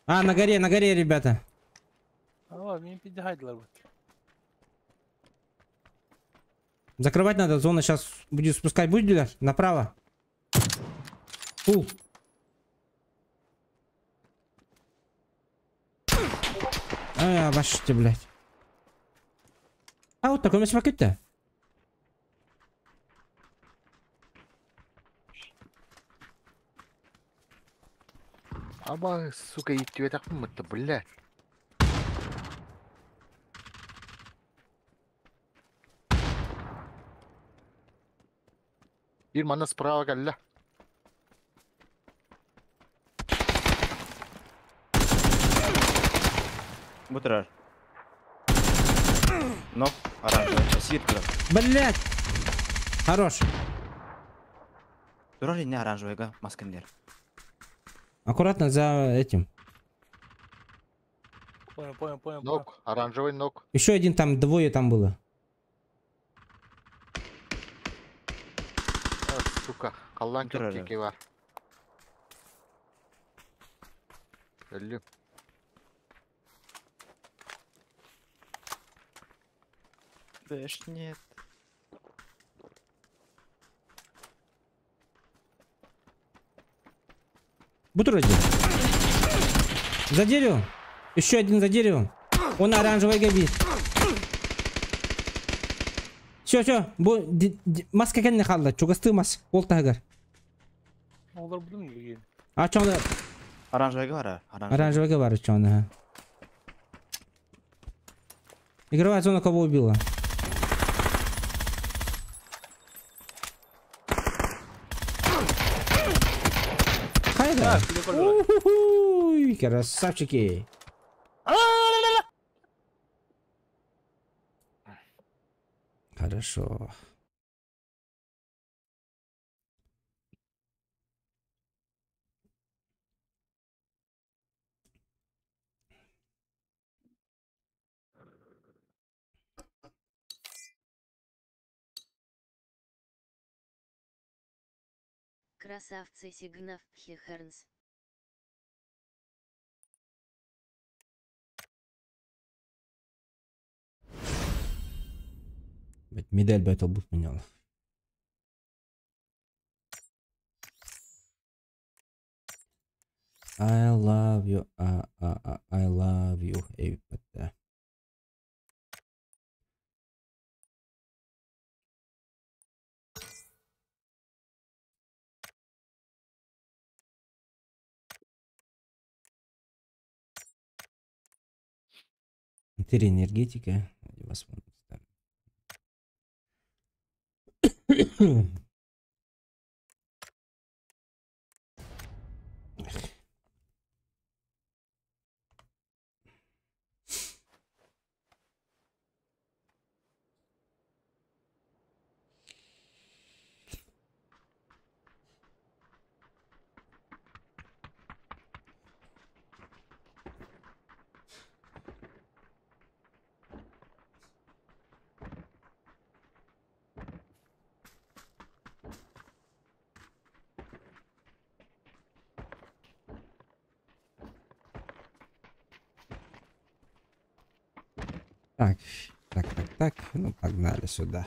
А, на горе, ребята. Ала, мен пиде хайдылар бұл. Закрывать надо, зона сейчас будет спускать. Будете направо. Фул. Башите, блядь. А вот такой пакет-то. Аба, сука, и тебе так это, блядь. Bir mana справа галля. Bu turar. Ног. Оранжевый. Сиркler. Блядь. Хорош. Turar yine оранжевыйга маскандер. Аккуратно за этим. Понял. Ног, оранжевый ног. Еще один там, двое там было. Сука, қаллан Тұр көп теке бар. Өлі. Дэш нет. Бутур один. За деревом. Еще один за деревом. Он оранжевый габит. Все. Маска кенне қалды. Чугасты мас. Ол тагар. Олар білдің бе? А чоңда Оранжевыйга var. оранжевый бар чоңда. Игровая зона кого убила? Хай Да, да. Уху-хуй, красавчики. Хорошо. Красавцы Сигнав Хихернс. Медаль Battle Boot менял. I love you, I love you, everybody. Интерия энергетика. Так. Ну, погнали сюда.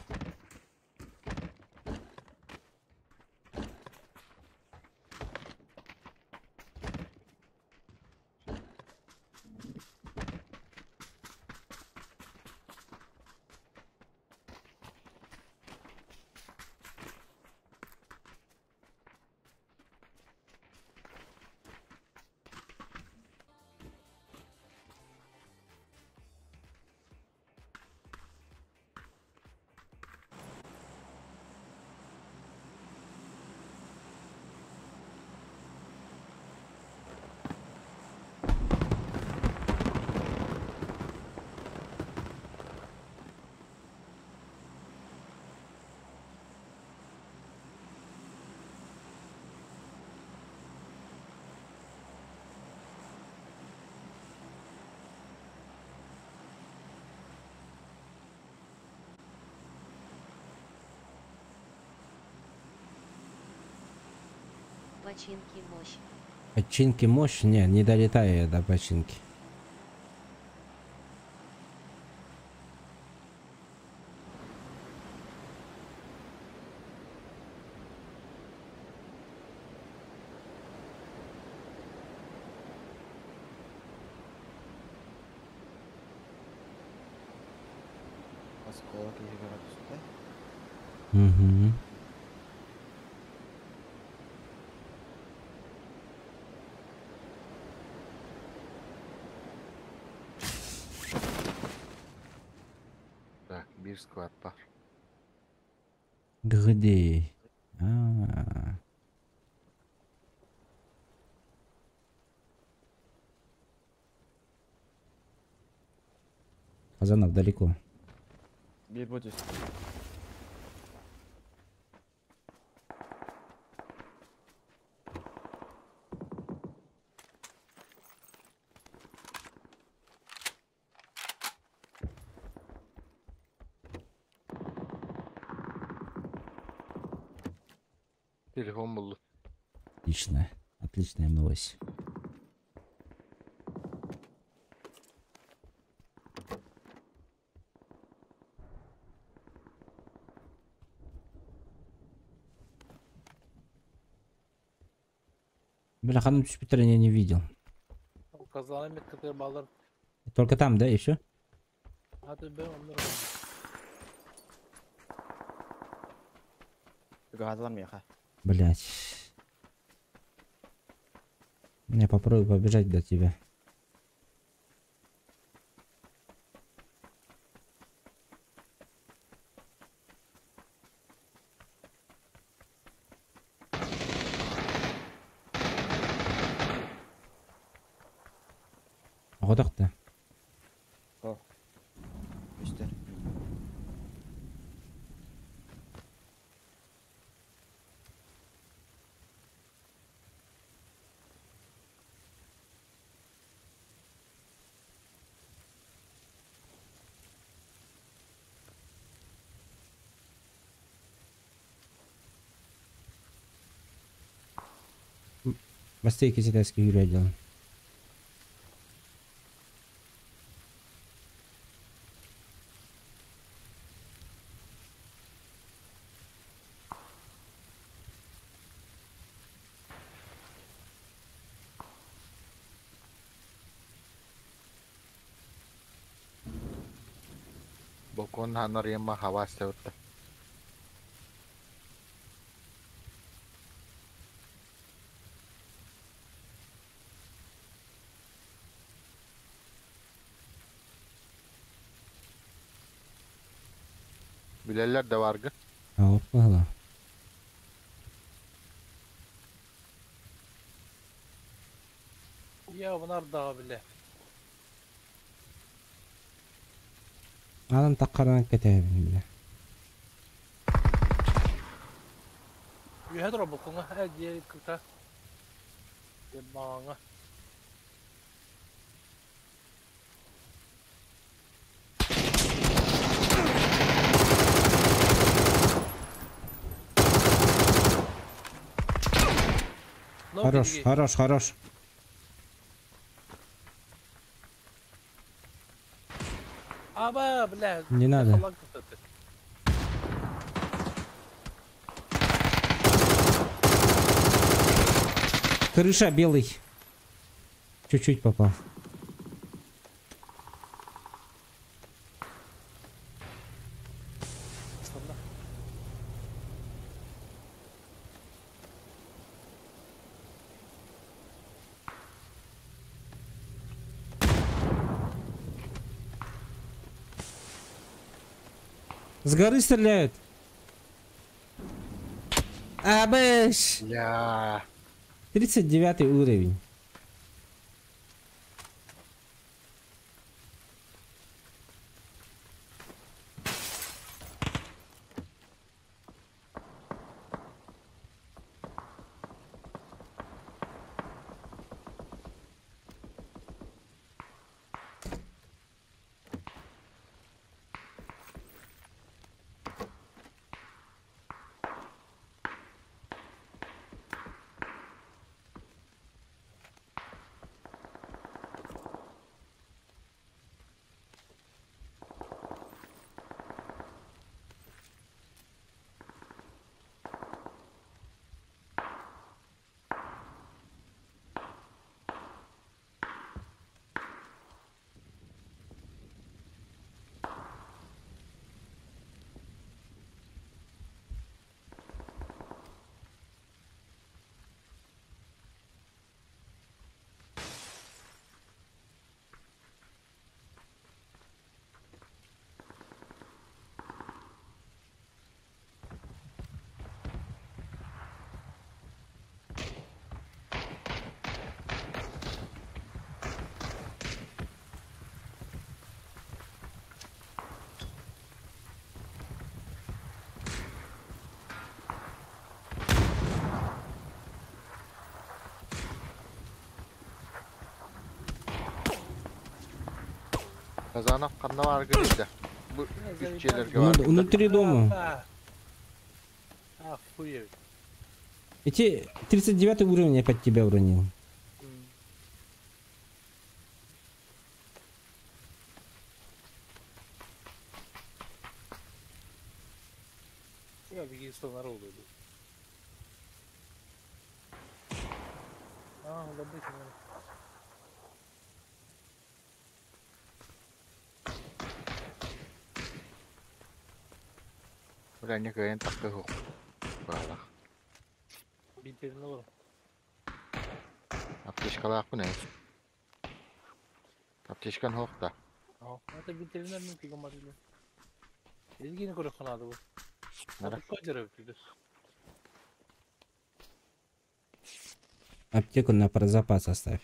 Починки мощь. Починки мощь? Не долетаю я до починки. Осколок или градус, да? Угу. Так, bir squad var. Где? Казанов далеко. Bir будет. Telefon buldum. Отлично. Отличная новость. Бля, ханым Юпитера я не видел. Kazanan metkede bağlar. Только там, да, и все? Hadi ben onları. Газлар меха. Блять. Я попробую побежать до тебя. Оғадақта. İşte. Бастай кесетәске үйрәді. Bokon hanor yema hawas tevta. Bileller de vargı. Ауып қала. Ya bunlar daha bile. Adam таққардан кетәбін біле. Yuhadro bukunga diye kırta. Yemağına. Хорош, хорош, хорош. Aba bile. Не надо. Allah kırtadı. Крыша белый. Чуть-чуть попал. Sonra. С горы стреляют. Абэш. Ya. 39 уровень. Kazanıp kanına vargı bizde. Bu üç şeylerge var. Внутри дома. Охуеть. Эти 39 уровень опять тебя уронил. Я беги 100 народу иду. Добыть надо. Ulan ne kayın takı hok. Bala. Biterini alırım. Apteşkalar bu ne? Apteşkan hok da. Это ветеринар не говорили. Ezgini koruyor bu. Nara? Koyacağım öpüldü. Аптеку на про запас оставь.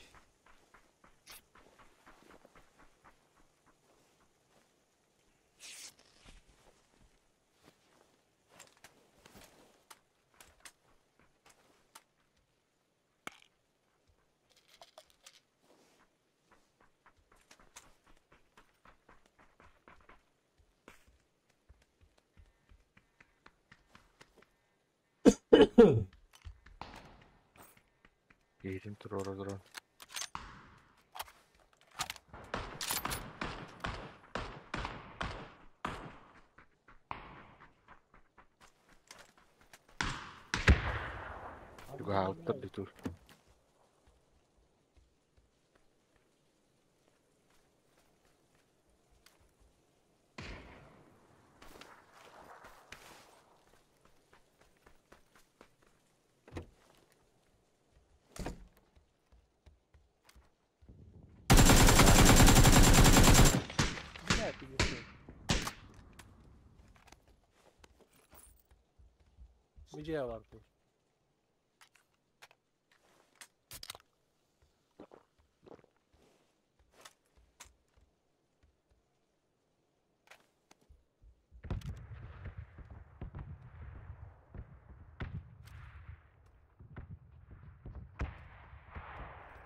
Eğitim tur orada. Juga halter di tur. Ne yapıyorsun? Müceye var bu.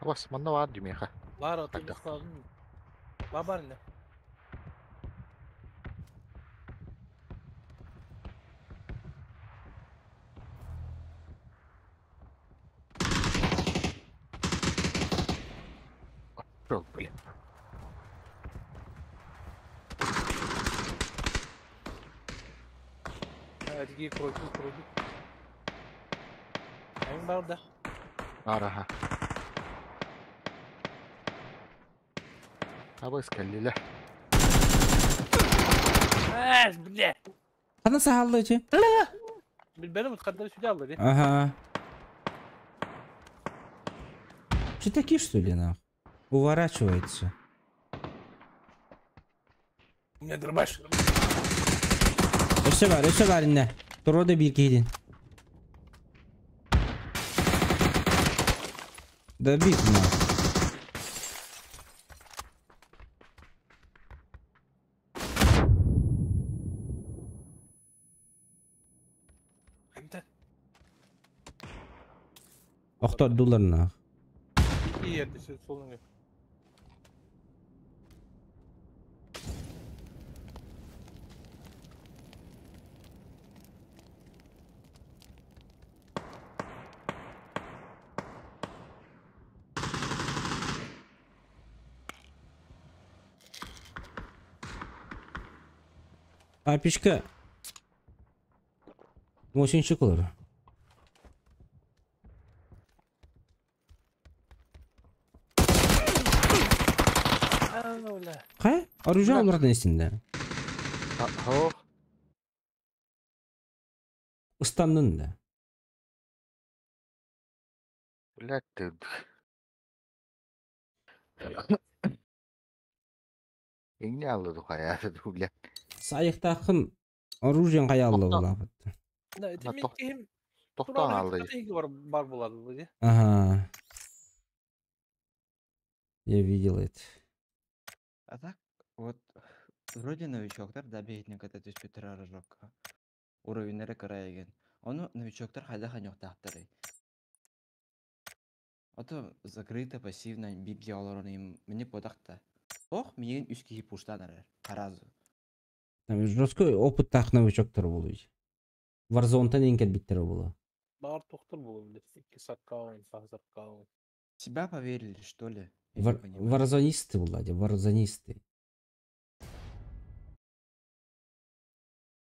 Awas, mana var di mereka? Var atılması lazım mı? Var ne? Bro, boleh. Hadi giy koyduk. Ayın var da. Arah. Ha. Awas kali lah. Bile. Ana sahallıcı. Benim tkadları şöyle aldı. Ага. Что такие, что ли, нахуй? Уворачивается. Ne durmuş? Öse var inne. Dur orada bir gidin. Da büyük mü? Hem de Oktar dolarına. iyi yerde siz solun yok. Папишка. Очень шоколад. Öyle. Kay? Arayacağım buradan içinde. Oh, Istandın da. lihat tuh. Ini aldı kayak tuh lihat. Sayıkta akın. Arayacağım kayallı Okta. ola. Ne demek Tok- ki hem Toktan aldı. var buladı diye. Ага. Я видел это. А так, вот вроде новичоктар добейтник это түс петра рожокка. Уровеньлері карайген. Оны новичоктар хайда ханёктақтары. Ото закрыто пассивно библия олорын мне подақта. Ох, мен үш киһи пуштанар. Таразу. Там жесткий опыт новичоктар болуй. Warzone-тан ең биттер болу. Бар тоқтар болды. 2 саққа ойын, саққа ойын. Себя поверили, что ли? Я не понимаю. Варзонисты, Влади, варзонисты.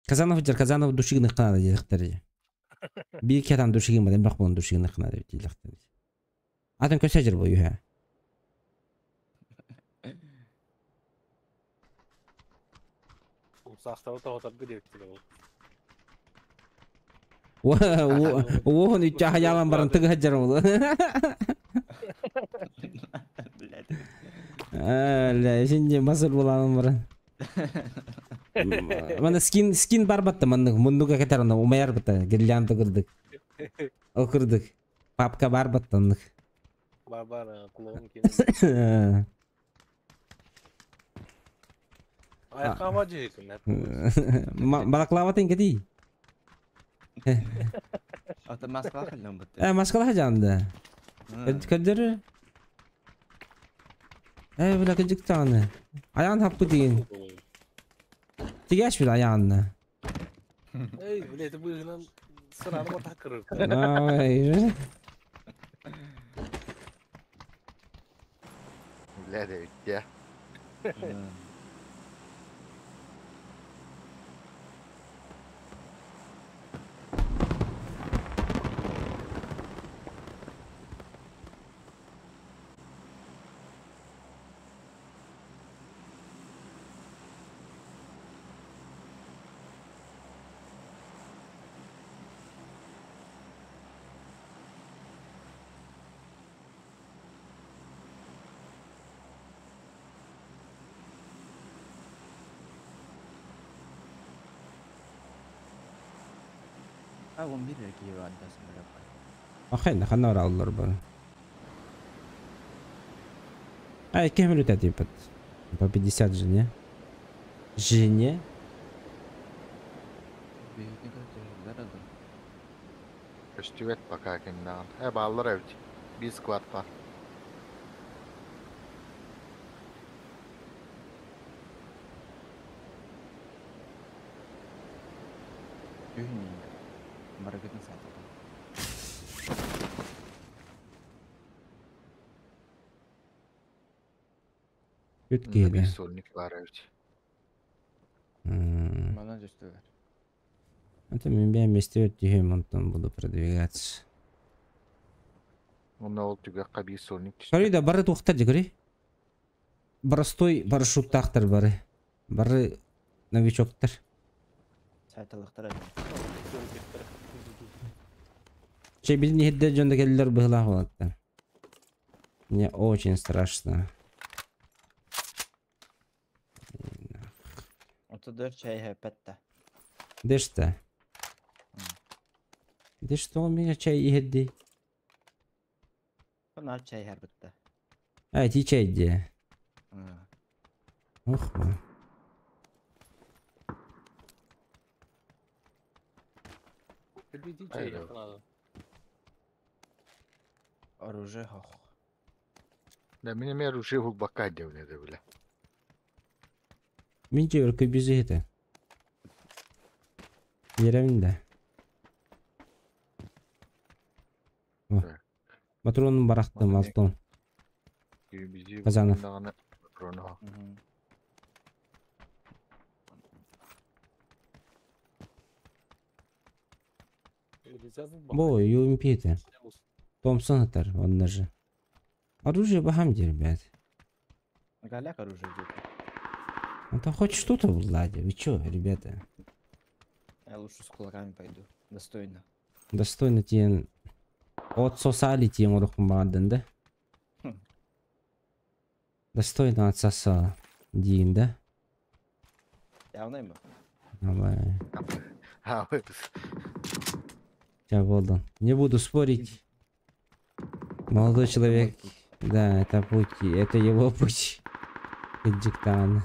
Казанов душигных канада дедіктер. Bir iki adam duşigin badem bak bunun duşigin kanada diyecekler. Adam köşecir bu yuha. Сақтау тоқтар гідектігі ол. Оғын үтчі хаялан барын тігі хаджар болу. Әлі, şimdi масыр боланын барын. Мана скин бар батты, мұндуға кетарында умаяр бітті, гирлянды кірдік. О кірдік. Папка бар баттындық. Бар, құлығын кейін. Ayakka amacı yıkın hep. Balaklava teng kedi. Ото Москва хальнам бітті. Maskala hajandı. Kadir. Bula kıcık tane. Ayağın hakkı deyin. Tigaş bir ayağını. Ey bileti bu yüzden Сыраны бота кырыр. Ай, Бля, да ведь я. А 11 киев андасың бирок. Ахайна хана аллар бар. Ай, кем летать типа? По 50 жене. Жене? Бейетне кырдыр. Östüvet baka kimden. Bağlar evde. Bir squad var. Үйүнүн маракетін сатылды. Ötkeydi. Bir solnik var evde. Мана жүстүлөр. Это мы вместе ötüyorum ondan буду продвигаться. Onda ol tügakka bir solnik düştü. Sorry да бары туктар жигри. Простой парашюттактар бары. Бары новичоктар. Сайтылыктар экен. Че бирини хедде жонда келдер быгла болот. Мне очень страшно. 34 чай хэпетте. Дешта. Дешта у меня чай хедди. Bunlar çay her bitti. Evet hiç çaydı. Oh be. Bildiğin Hayır, şey yok. yakın adam. Оружие хох. Да меня меру живу бака девледі бля. Mince ırkı bizi hedi. Yerimde. Oh. Evet. Patronun bıraktım altın. Bizi Kazanır. bundan Krono. Бо, UMP-то. Томпсон атар, он даже. Оружие бахамди, ребят. Галяк оружие где-то. Это хоть что-то в ладе. Вы чё, ребята? Я лучше с кулаками пойду. Достойно. Достойно тиен. Отсосали тиен урухун багандан, да? Достойно отсоса дейін, да? Явно мı? Давай. Ha evet. Сейчас болдон. Не буду спорить. Молодой человек. Да, это путь. Это его путь. Таджикистан.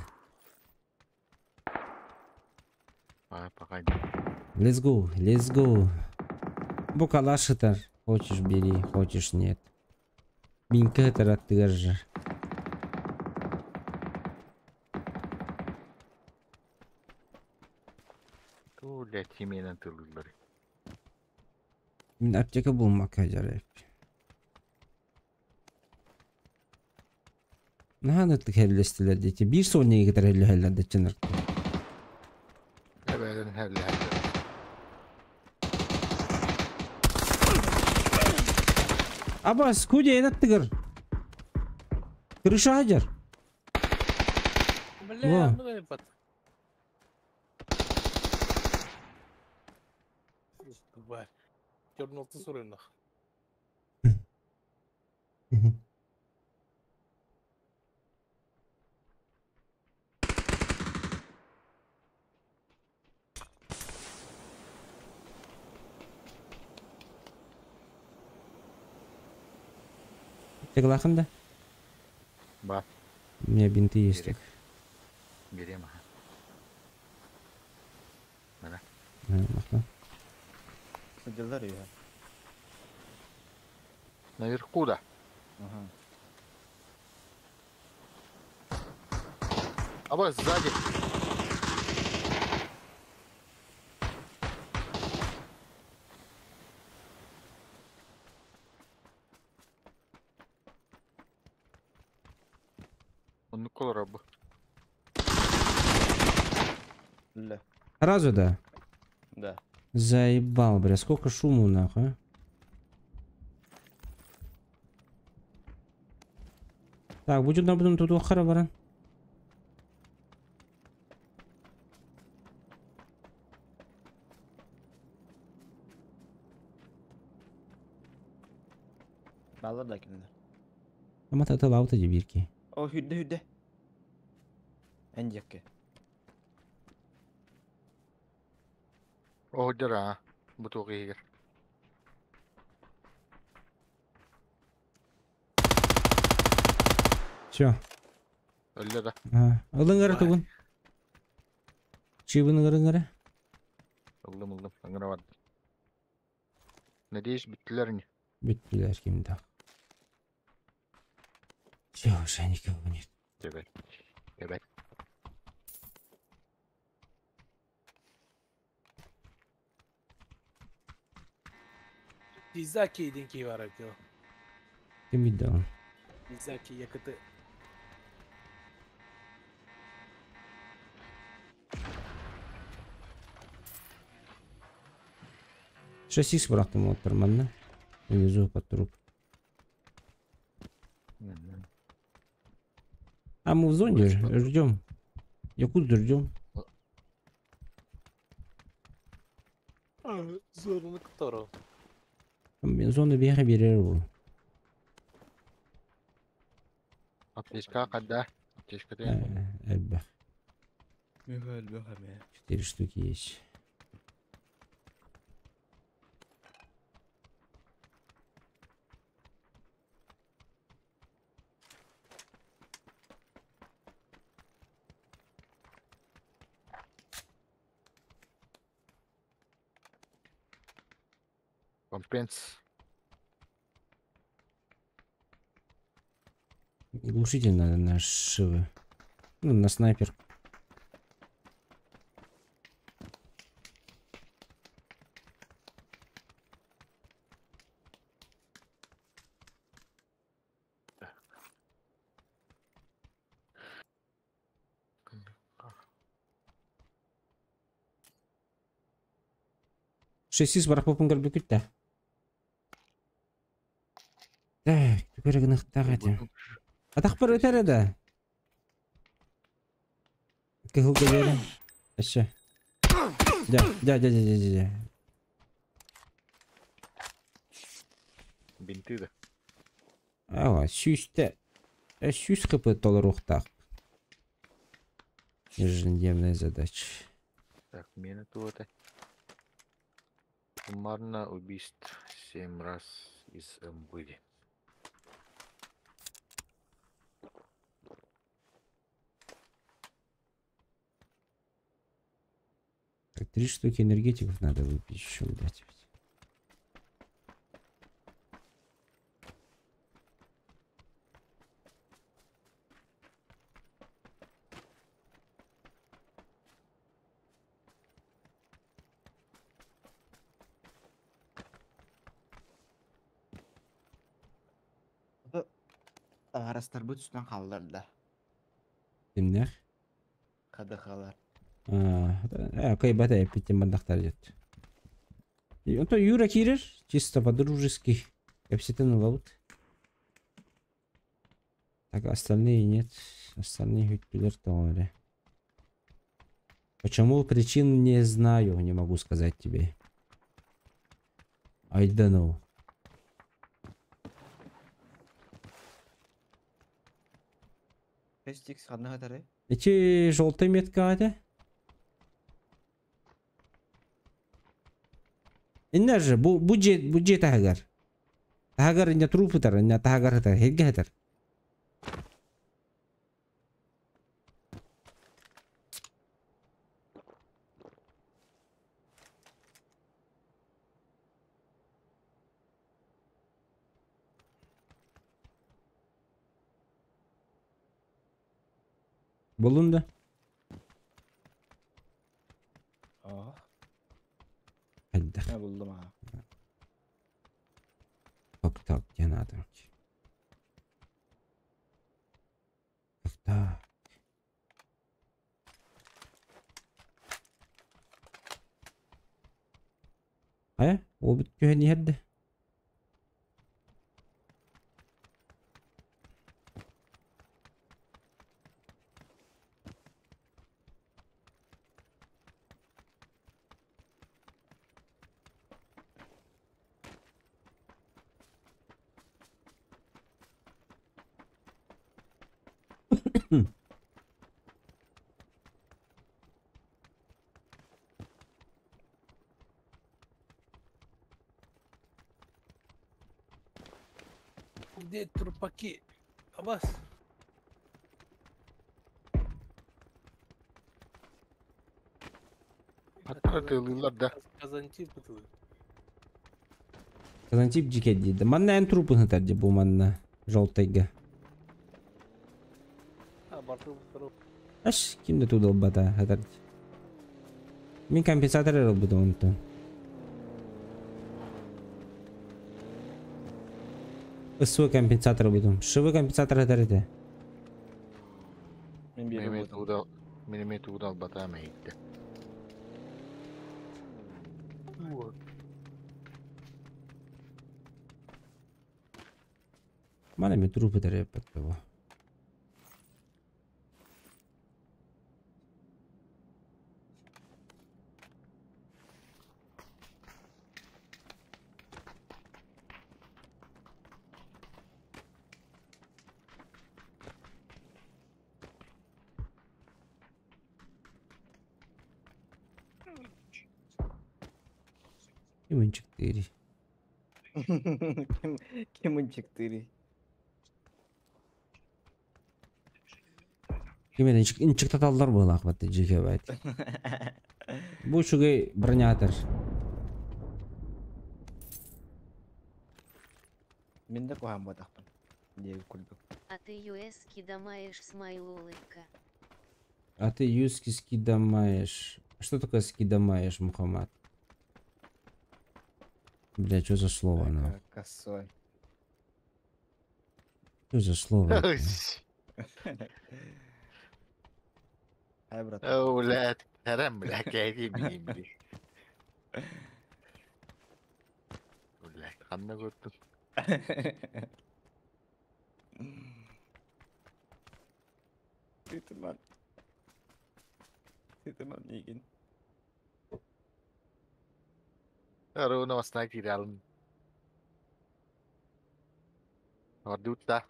Ay baka. Let's go, let's go. Bu калашытар. Хочешь бери, хочешь нет. Минка тараттыгар. Tuğla timinin tırlıları. Min аптека bulmak acayip. Nahanetlik hellestiler diye. Bir sonraya kadar heller de çınır. Evet helle. Abbas kuca enattıgır. Kırışı hacar. Бля, Во. ну и под. Тварь. Дернулся с рынок. Согласен, да? Bak У меня бинты есть. Gerek. vereyim ha. Махна. Садилар ее. Наверху да. Ага. А вот сзади. Onu kolor abi. Ля. Сразу да? Да. Заебал, бля, сколько шуму нахуй, а? Так, будем на тут охара баран. Балар да кимдер. Ama tatı lavta birki. О, hüdde. Энжекке. Oh jara. Bu tuh kihir. Все. Öyle de. Alın gara tugun. Çivini gara. Aldım. Angara var. Ne diyiş bittiler mi? Bittiler kimde. Все, уже никого нет. Evet. Дизаки кей бар екен. Kim bildi onu? Дизаки yakıtı. Шасси бıraktım o tırmanına. Внизу под труп. А мы в зоне ждем. Якут ждем. Zorunu kuturu. Ben zona bir yere birer bu. Ateşka kadar. Ateşka değil. Elbette. Михаил Бехаме. 4 штуки есть. Компенс. Глушитель надо на шивы. Ну, на снайпер. Шестис барах попын кірбі күтті. Так, түкірі гынықтақ әті. Атақ бір өтер еді. Кығылды бері. Әші. Да. Binti de. Ала, сүйісті. Сүйіс қыпы толыр ұқтақ. Ежедневная задача. Так, мені тут. Суммарно убийств 7 раз из были. Так, 3 штуки энергетиков надо выпить еще, блядь. Ағарастар бұт үстінен қалдырды. Kimler? Қадықалар. Кайбата япитен бандақтар жет. И он то Юра кирер, чисто по-дружески. Капситен лаут. Так, остальные нет. Остальные хитпилер тоже. Почему причин не знаю, не могу сказать тебе. I don't know. Пестикс қадына қатары? Эти желтая метка ады? Иннер же, бу же тагар. Тагар инде трупы тар, инде тагар тар, хелге тар. Bulundu. Hadi. Ne buldum ha. Так, где надо? Так. Ол бүткөһө ниһерде. Где трупаки? Абас. Hatta tığlılar da. Казантип бутылы. Казантип жеке дейді. Манна ән трупын хытар бұл манна. Жолтайга. Барту бутыру. Аш, кимді тудыл бата хытар. Мен компенсатор әрі бұды онты. Ысвы компенсатор бұдым. Шывы компенсатор хытар еді. Мен бері болдым. Minime tuğdal bata meyikti. Мана мен трупы тәрі бәтті бұл. Кемін 4. Кемін 4. Кемеден инчіктаталдар бұл ақбатты жеке бәйт. Бұл шүгей бронятор. Мен де қоғам бодақпын. Дегі күлбік. А ты US кидамаешь смайл улыбка. А ты юски скидамаешь. Что такое скидамаешь, Мухаммад? Бля, что за слово оно? Косой. Что за слово? Ай, брат. Öğlet. Herem bile keyfi bileyim bile. Öyle kanına gördüm. Sütüman. Sütüman igen. Aruna basına girelim. Orada uçta.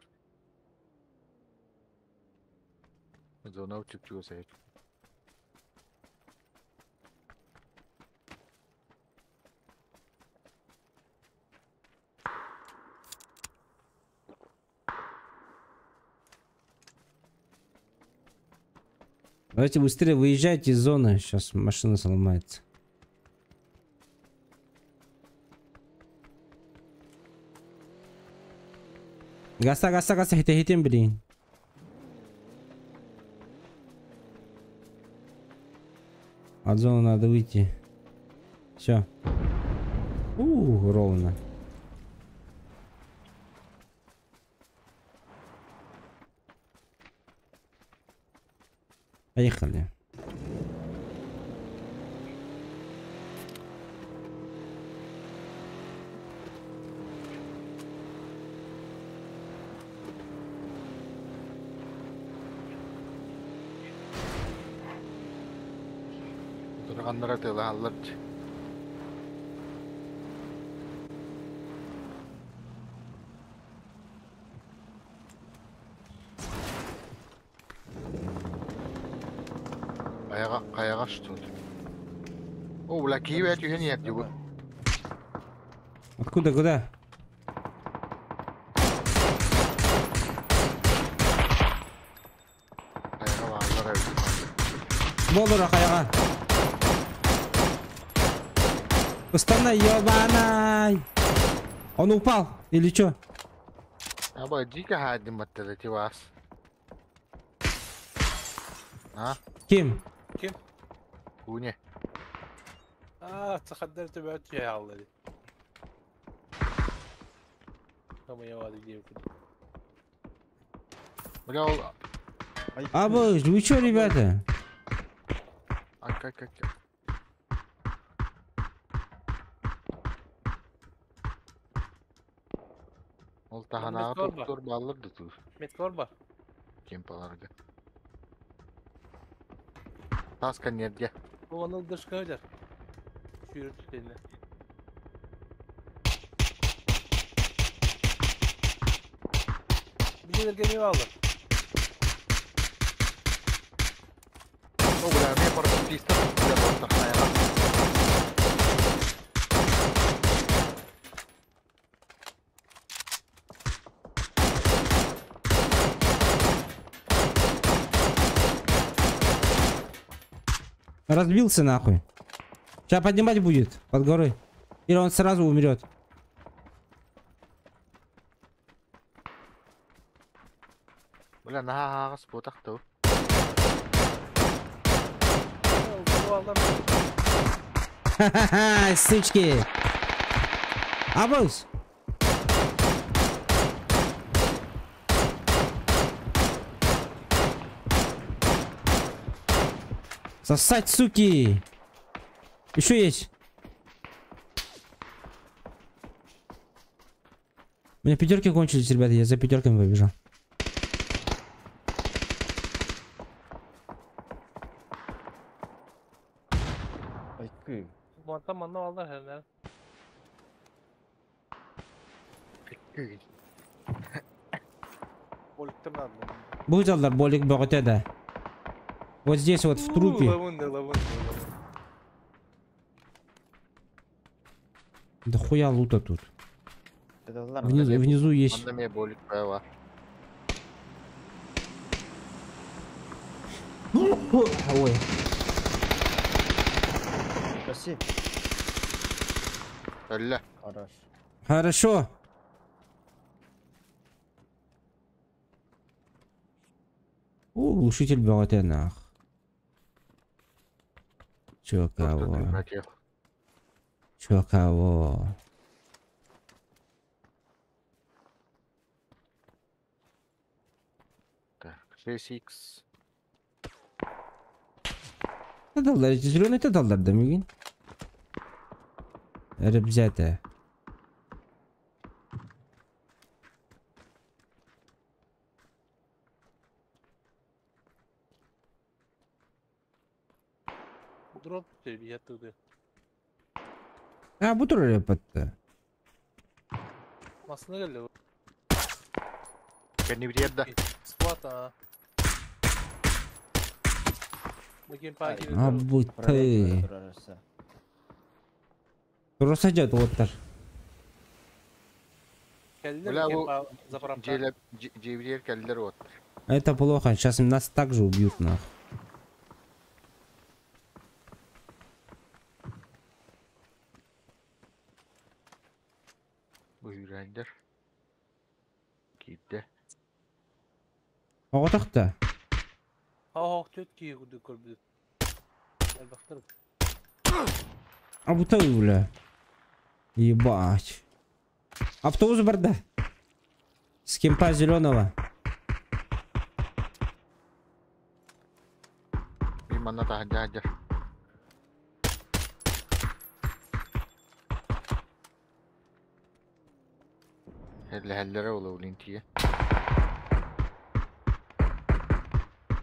Zona uçup çıkıyorsa. Давайте быстрее выезжайте из зоны. Сейчас машина сломается. Гаса, хитем, блин. От зоны надо выйти. Все. Ровно. Поехали. Durganlara tığlarlar. Kayağa что ли? О, бля, Киеве я тебе нет, его. Откуда, куда? Kayağa bağlar evde. Болдура каяга. Устанай, ёбаный. Он упал или чё? Я бы дико хадим от эти вас. А? Ким? Ким? Хуйня. تخدرت بعت يا الله دي. كم يا وادي جيب كده. Бля, Абыз, вы чё, ребята? Ак. Ол таханағы Мектор бар. тоқтор балырды тұр. Меткор бар. Кемпаларға. Таска нерге. Оны дышқа өдер. Шүйір түтеліне. Білелерге не алды? О, бля, мен барып тиістім. Бля, бостар қайға. Разбился нахуй. Сейчас поднимать будет под горы. Или он сразу умрет. Бля, нағағыз ботақ тұр. Бұл алдан Ха-ха-ха, сучки. Абыз. Сосать, суки. Еще есть. У меня пятерки кончились, ребята. Я за пятерками побежал. Айкы. Монтан манна алдар хәрнәр. Боликтер надо. Будет алдар болик богатеда. Вот здесь вот в трупе. Лавын. Да хуя лута тут. Педаллар. Внизу есть. Анда мен болик бәуа. Ой. Спасибо. Өлі. Хорош. Хорошо. Глушитель богатый нах. Чё кого? Чё кого? Так, 6х. Тадалдар, эти зеленые тадалдар, да, мигин? Ребята. Дроп түтел, я туды. А, бутур репатта. Масына келді. Кәні бір ерді. Склад, а. Бөкен паки. А, буты. Росадят оттар. Бля, бұл Заправка. жебірер кәлдер от. Это плохо, сейчас нас также убьют нах. Бүйрәндер. Кейді. Оғытақта. Ах, төт кей күді көрбеді. Әлбақтыр. А буты, бля. Ебать. Автобус барда. С кемпа зеленого. Мен мана тағын. Хәлләре олы улинтие.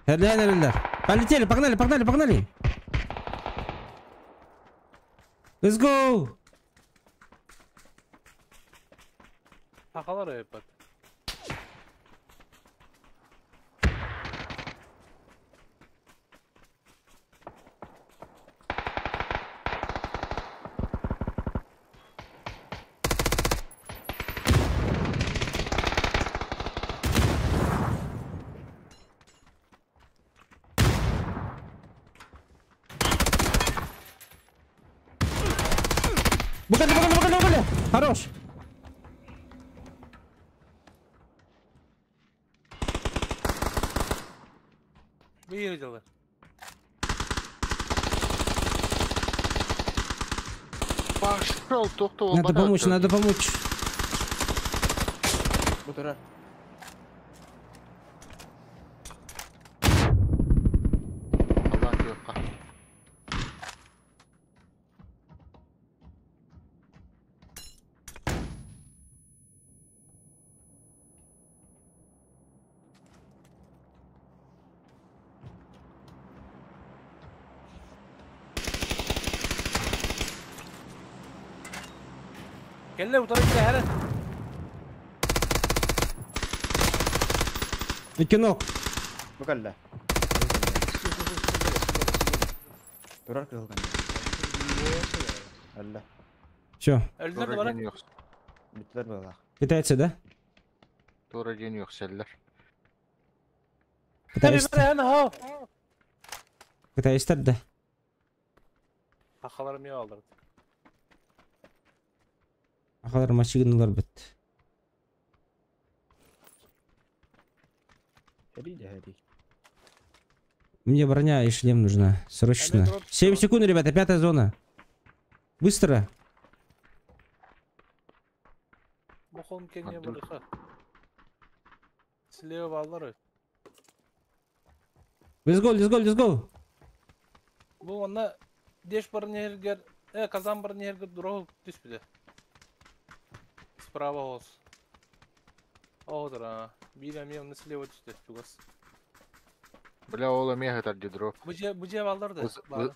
Херлер. Полетели, погнали. Let's go. Тақалар өйпат. Букали. Хорош. Выезжали. Пошел, тоқты Надо помочь. Бутура. Kelle bu tarafa hele. İki nok. Bu kalla. Durar kılgan. Allah. Все. Öldüler de Doğru bana. geni yok. Bitler böyle. Китайцы, да? Doğru geni yok seller. Tabii Китайцы. ben ha. Китайцтар да. Akalarım iyi aldırdı. Ахалар машиналар бит. Hadi. Мне броня и шлем нужна. Срочно. 7 секунд, ребята, 5-я зона. Быстро. Bu kolum kendine Attım. bırakır. Silahı bağları. Let's go, let's go, let's go. Bu onda deş barın yerger. Kazan barın yerger duru düşmedi. Справа olsun. Odur ha. Bilemiyorum nasıl silahı düştü. Çugas. Бля, ола мега тарди дроп. Bu cevallar da.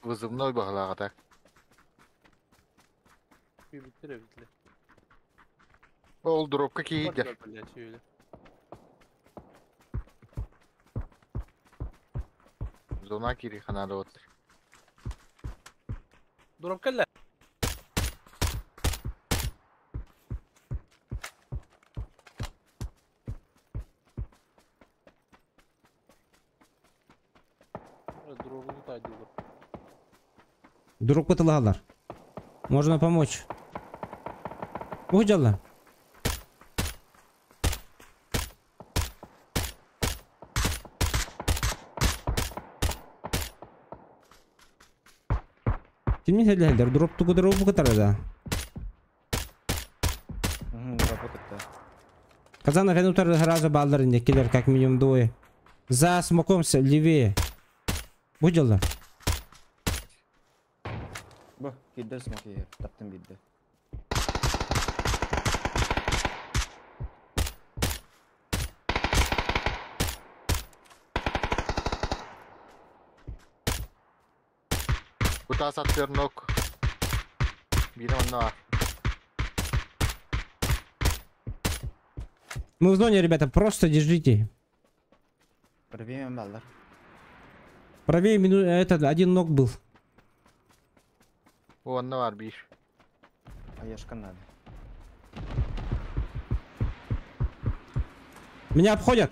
Вызывной бағалаға так. Bir bitir bitir. Ол дропқа кейдер. Şöyle. Зона кири ханада отыр. Drop kelle. Drop'u taydı olur. Дурак кытылагалар. Можно помочь. Уходяла. Тим не хәлләр. Дроп тугы дроп кытарада. Работает. Казан фенутар сразу балдарын киллер как минимум двое. За смоком левее. Уходяла. Bu gider smoke yer. Taptım gitti. Бұта саттыр нок. Бері онна бар. Мы в зоне, ребята, просто держите. Пробеем балдар. Правее этот один ног был. Онна бар бір. Аяшкан надо. Меня обходят.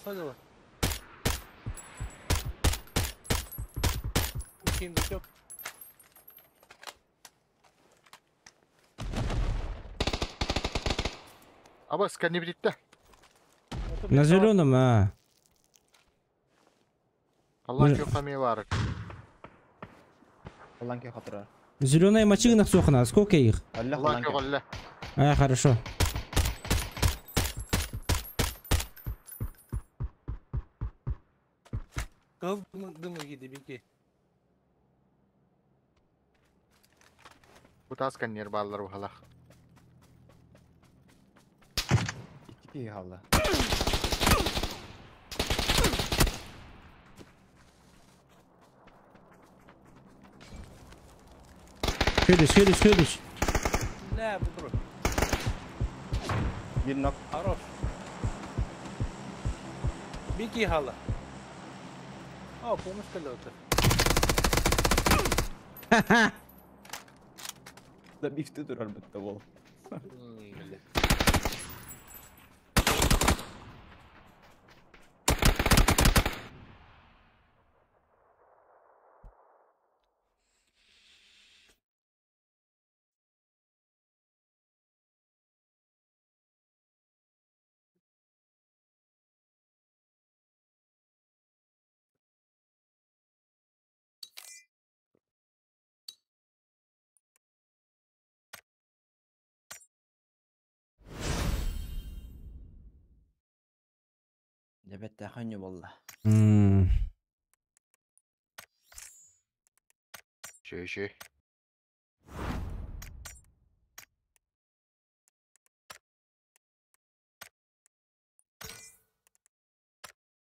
Hadi lan. Kim yok. Аба, скани бітті. На зеленом, а. Аллах Мы- көпаме бар. Холланки хатыра. Зеленая машина сохна. Сколько их? Allah Аллах холланки. көғалла. А, хорошо. Kız dımı gidi bir ki. Бұта сканер баллар бұғалақ. İki halla. Хедиш. Ne bu dur. Bir knock. Haroş. Bir ki hala. Pomos kelle otur. Da bifte durar bitti bol. Cebette hanyo valla. Şey.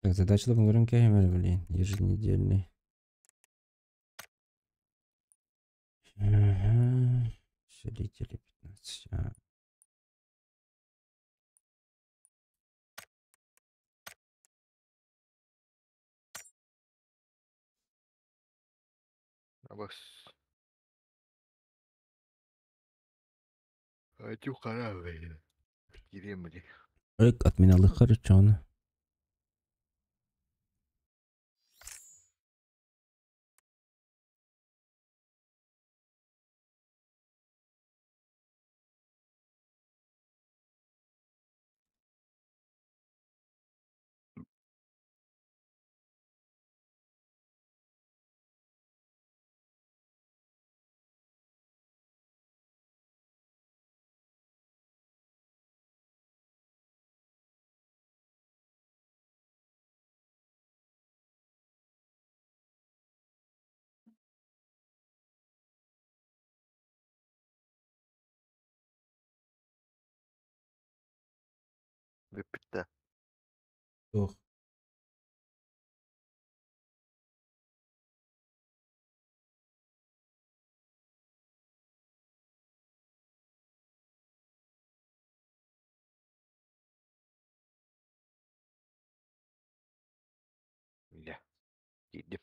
Так, задача мы говорим, блин, еженедельный. Ага. Усилители 15. Бос. Тюхара бейді. Кирем бі. От меня лыхары, чё она? Випітті. Ох. Ля. Кидем.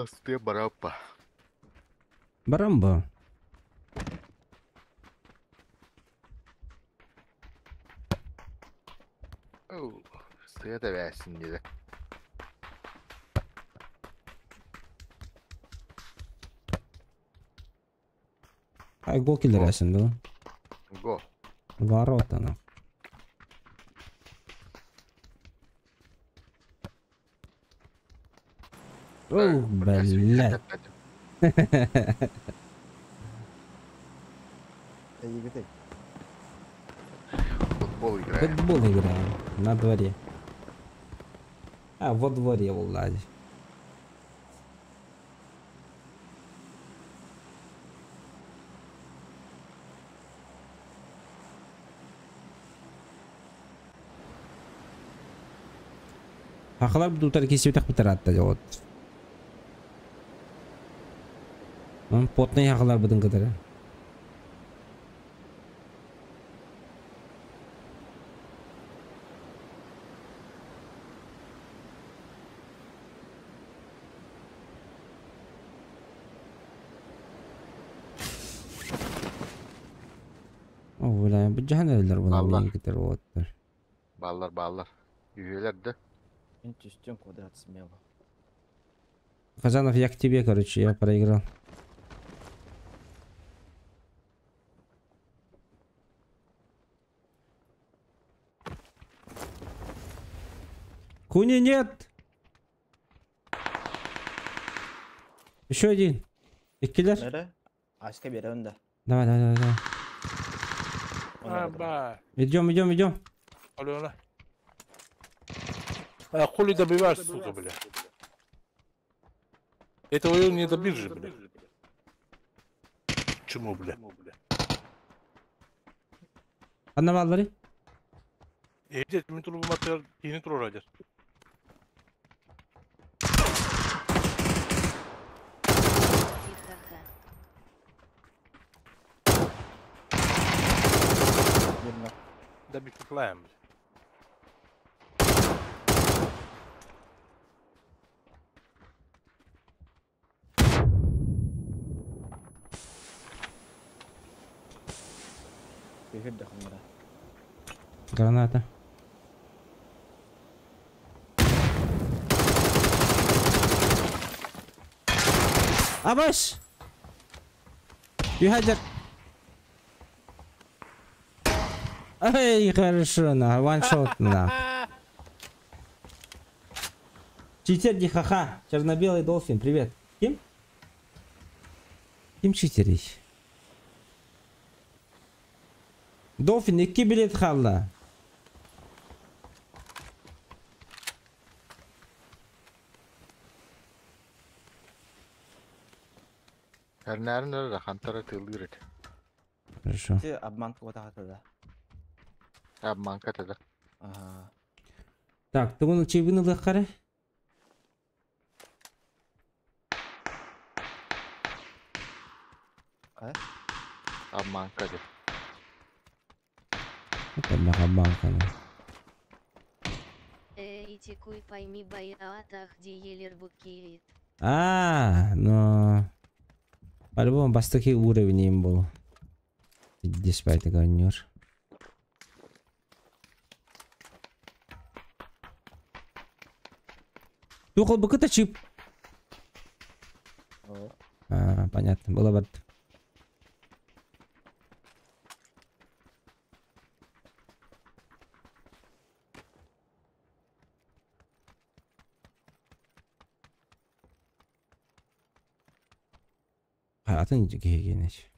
Спе бараппа. Барамба. Suya da versin dedi. Ай, гол киллер ясен, да? Го. Ворота, ну. О, блядь. Египет. Футбол играет. Футбол играем на дворе. А, во дворе, Влади. Хахалар буду таркиси так битаратта вот. Он потный хахалар будун кадары. Oğlan bu cahaneler buna Allah. niye gider o otlar. Ballar. Üyeler de. Мен түстен квадрат смело. Казанов, я к тебе, короче, я проиграл. Куни нет! Еще один. Иккилер? Нere? Açka bir önde. Давай. Ба. Идем. Алена. Хули добиваешь, сука, бля. Этого ее не добить же, бля. Чему, бля? Anlamaları. Evde kimin turu bu materyal yeni tur olacak. Тихо-ха. Birine. Да bir kutlayayım, bля. Bir de kumara. Граната. Абаш! Юхаджар. Ай, хорошо, на, ваншот, на. Читер дихаха, черно-белый долфин, привет. Ким? Ким читериш? Долфин 2 билет қалды. Әрнәрін өрі қантары тылғыр еді. Хорошо. Те обманка вот так да. Әбман кәтеді. Ага. Так, ты вон чебины лаққары? Әбман кәтеді. Это махабанка. Итикуй пойми баяатах диелер букиет. Ну... По-любому бастаки уровень им был. Диспай ты гонёшь. Тухал бы это чип. Понятно, было бы. Атын кегенеш.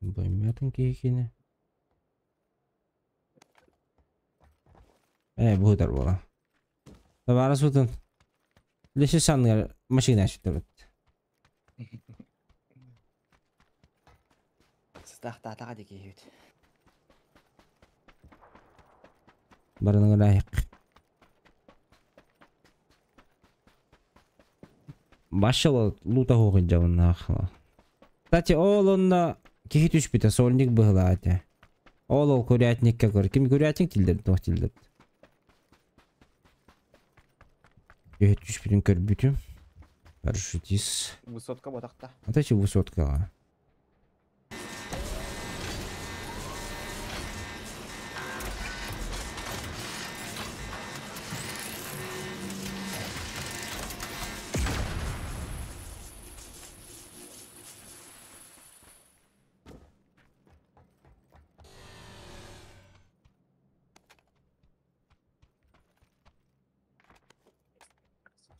Боймятын кегене. Bu kadar bola. Tabi arası tutun. Leşe sandığı maşina çıktı. Стахта атаға деке ет. Барының layık. Başlalı luta hoğunca bunun akla. Kстати, oğlunda kehit 3 bite solnik bığıla ate. Oğlol kurятникке kör. Kim kurятник tildirdi, toh tildirdi. Kehit 3 bitin kör bütüm. Парашютист. Высотка вот так-то. Это че высотка?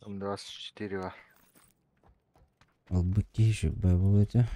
Там 24 var. Албыки еще был это.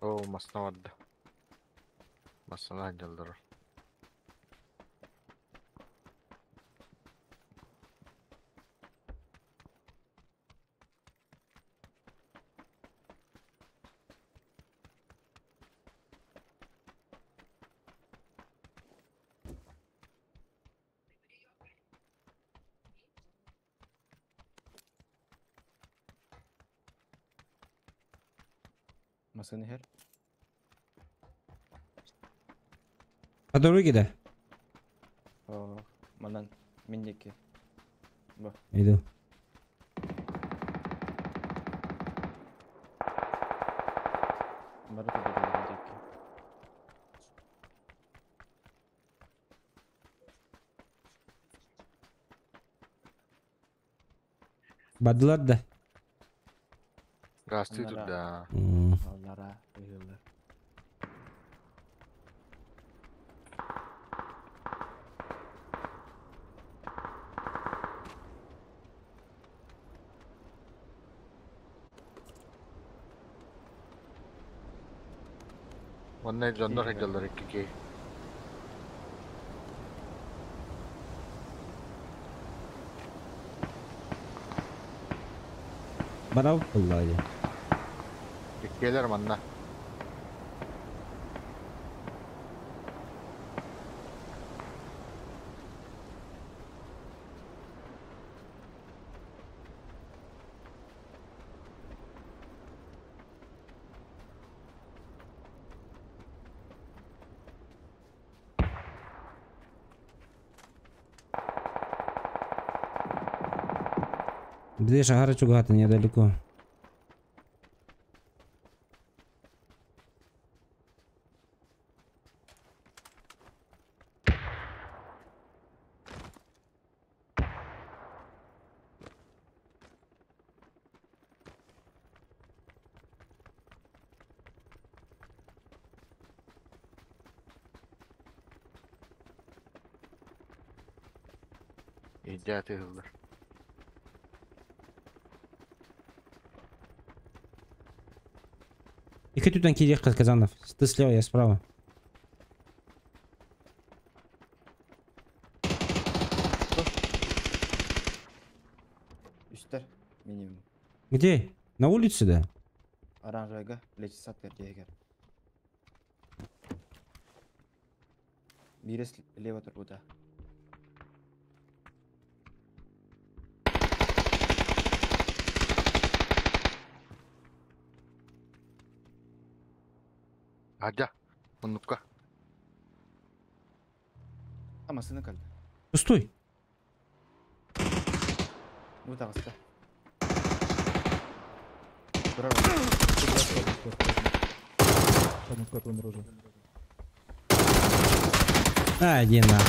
O masna vardı. Masna geldiler. Masını her. По дороге, да? О, манан миндеке. Ба. Иду. Бары да миндеке. Бадылар да. Gazete da. Аллара, ыйлар. Ondan zonlar hediyorlar iki. Bravo vallahi. İkiler manna. Две шагары чугата недалеко. İyice hızlı. И туда кидешь, Казанов. Ты слева, я справа. Üstler minimum. Где? На улице, да? Оранжевыйга лечит саттар жегер. Бири слева турбуда. Hadi. Unutma. Амасыны калды. Пустой. Bu tağısta. А, иди на.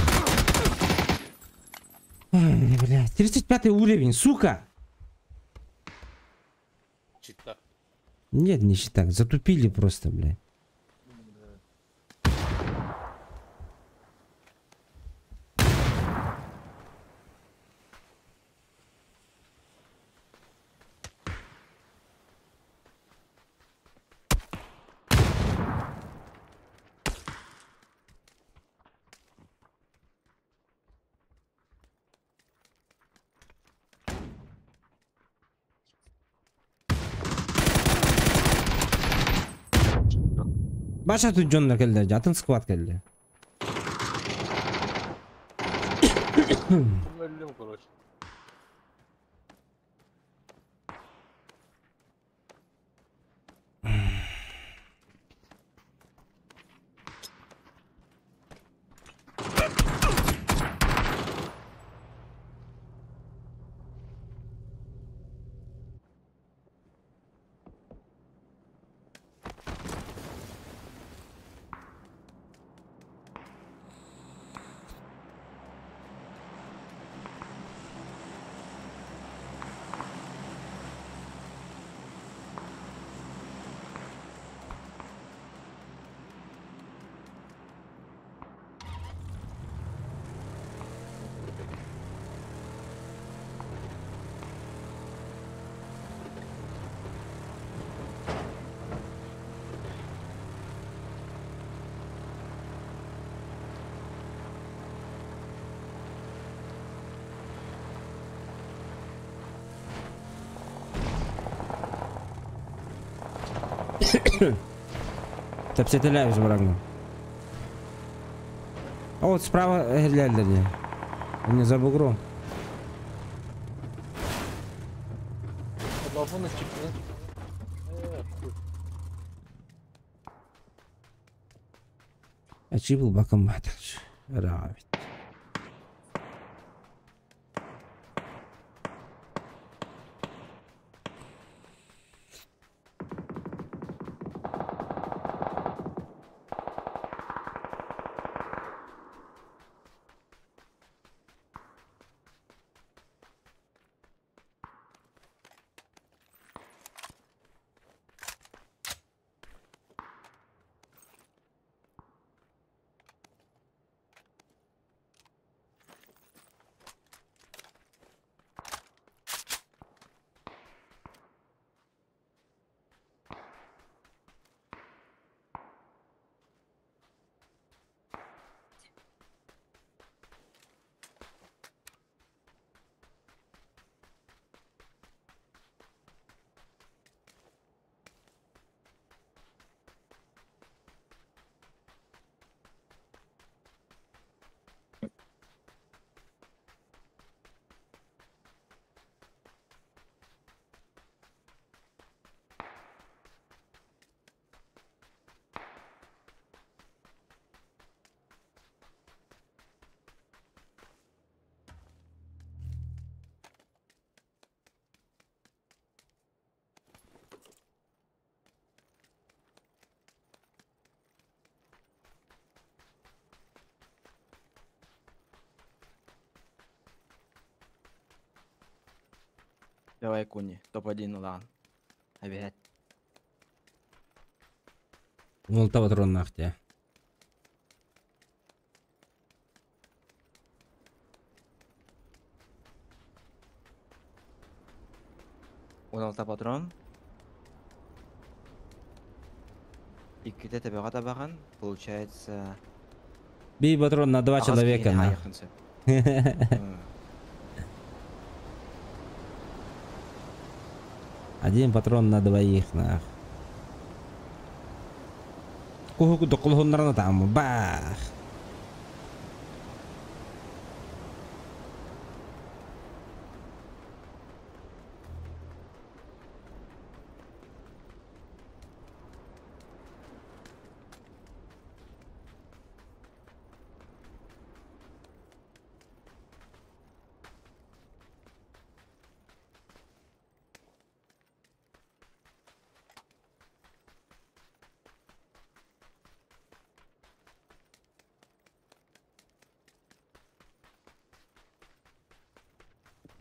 Ой, блядь. 35 уровень, сука! Чита. Нет, не так. Затупили просто, блядь. Баша тут жонна келди, жатын сквад келди. Öldüm короче. Тепсетеляюсь, врагом. А вот справа глянь, не за бугром. Лавуна чипна. Хуй. أجيب الباقم ما تحش رابط. Давай, Куни, топ-1 лан. Опять. Волта патрон нахте. Он алта патрон. И ките тебе табаган, получается... Бей патрон на 2 человека, на. Один патрон на 2, нах. Куху доклхоннарна там. Бах.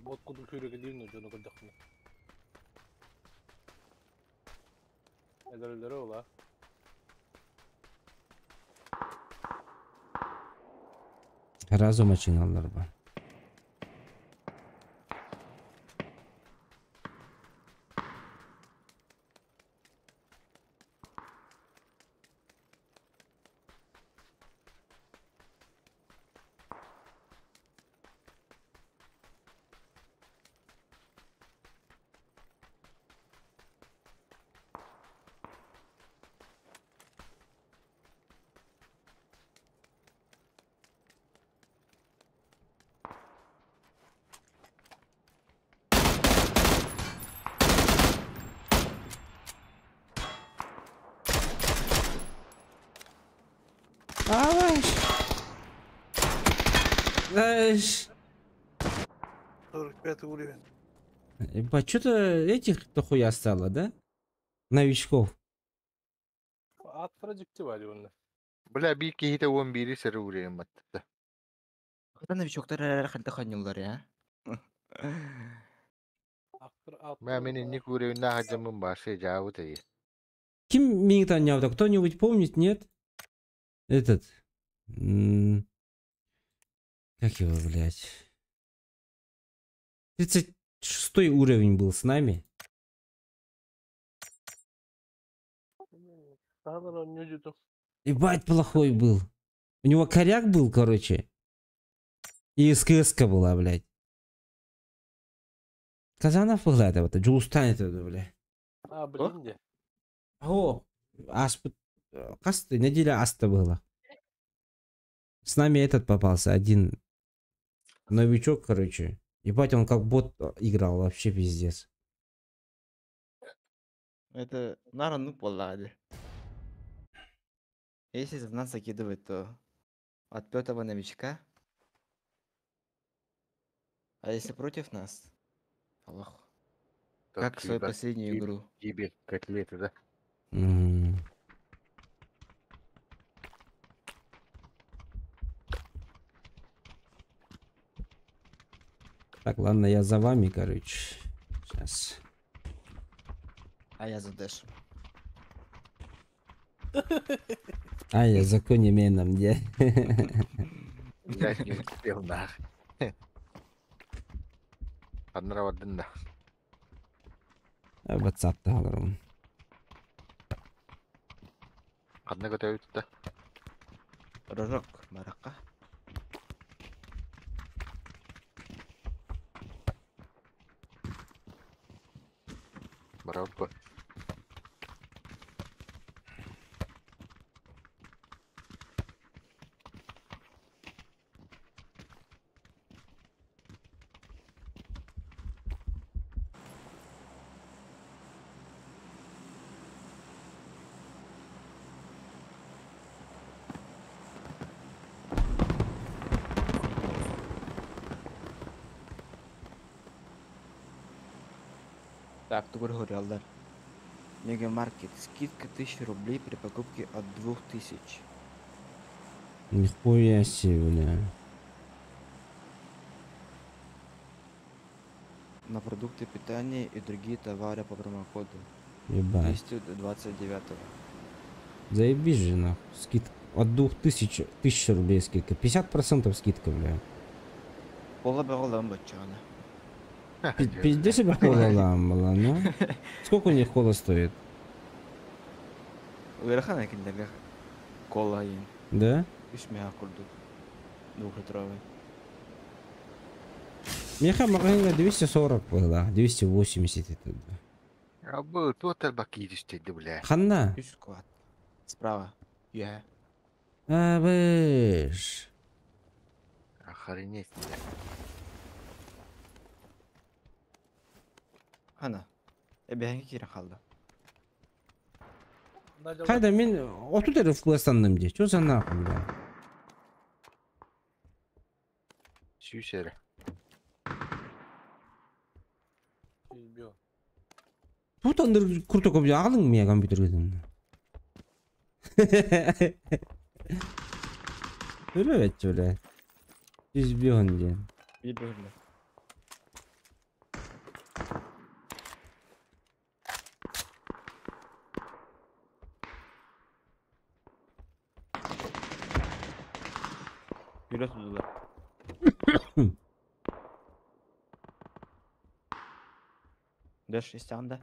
Вот куда күйрегі дейін жоны көрдіқпін. Әдірілері ола. Разу машиналар бар. Знаешь, 45 уровень. ебать, что-то этих дохуя стало, да? Новичков. Аттыра жүктебали оны. Бля, bir kehite 11'i sarı uğrayayım battı. Когда новичоктар әрі қанты қанылар, я? Ben benim nik uğrayayım ne hacamın başı cevabı değil. Ким меня танял-то? Кто-нибудь помнит, нет? Этот... Как его, блядь? 36 уровень был с нами. Ебать, плохой был. У него коряк был, короче. И СКС-ка была, блядь. Казанов была это, Джулстан это, блядь. А, блин, де. О, Касты, неделя Аста была. С нами этот попался, один новичок, короче. Ебать, он как бот играл, вообще пиздец. Это, наверное, ну полади. Если за нас закидывать, то от 5-го новичка. А если против нас? Аллах. Как свою последнюю игру. Gibi котлеты, да? Так, ладно, я за вами, короче. Сейчас. А я за Дэшем. А я за конеменом, где? Я не успел нах. Одна да. WhatsApp аларым. Одна готовит, да? Рожок, марака. Барабба. Так, тугур горелдар. Мегамаркет. Скидка 1000 рублей при покупке от 2000. Нихуя себе, бля. На продукты питания и другие товары по промокоду Ебать. 229. Заебись же, нахуй. Скидка. От 2000 1000 рублей скидка. 50% скидка, бля. Пола бағалан бачана. Пизде себе кола ламала, ну? Сколько у них кола стоит? Уйрахан әкіндегі кола ең. Да? 3 мега курдук. 2-литровый. Меха магазинга 240 была, 280 это. А был тот албаки түстеді, бля. Ханна? 3 квад. Справа. Я. Абыш. Охренеть, бля. Хана. Әбәңге керен қалды. Хайда мен 30 әрі флэстанным де. Чё за нахуй, бля? Сүйсері. Тут андыр курта көп ағылың мен компьютерге. Öyle evet öyle. 101 önce. Bir böyle. Yürü tutdular. Döş istihanda.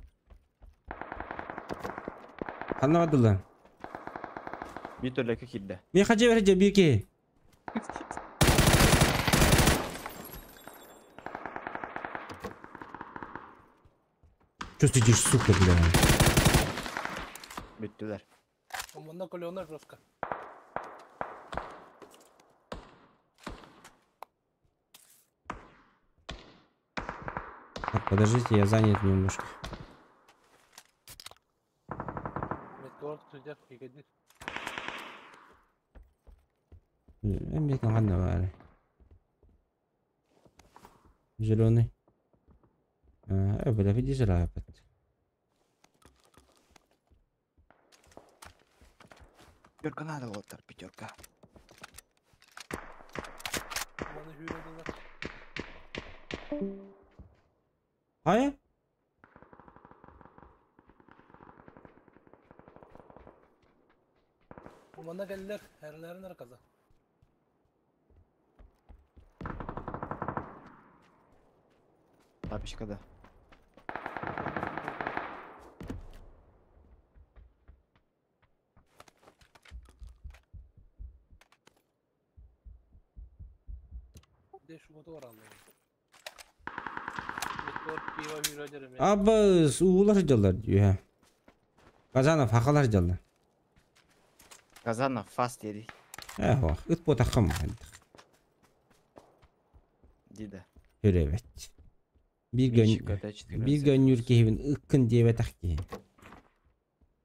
Anlamadı lan. Bir türlü kilde. Ben kaça vereceğim bir ki? Что сидишь, сука, бля? Bittiler. Бunda колёна жестко. Так, подождите, я занят немножко. Метеор сидят егодит. Мне там ладно, вали. Зеленый. Бля, видишь, рапот. Пятерка надо, Лотар, пятерка. Bana hürediler. Hayır. Bana geldiler. Herlerin arkası. Лапочка, да. Bir de şu modu var Allah'ım. Метеор пиво hüredirim ya. Абыз, уылар жалар, юя. Казанов, хақалар жалар. Казанов, фаст ери. Вах, ыт по тақым. Дида. Evet. Bir gün yürkehivin ıkkın diye takki.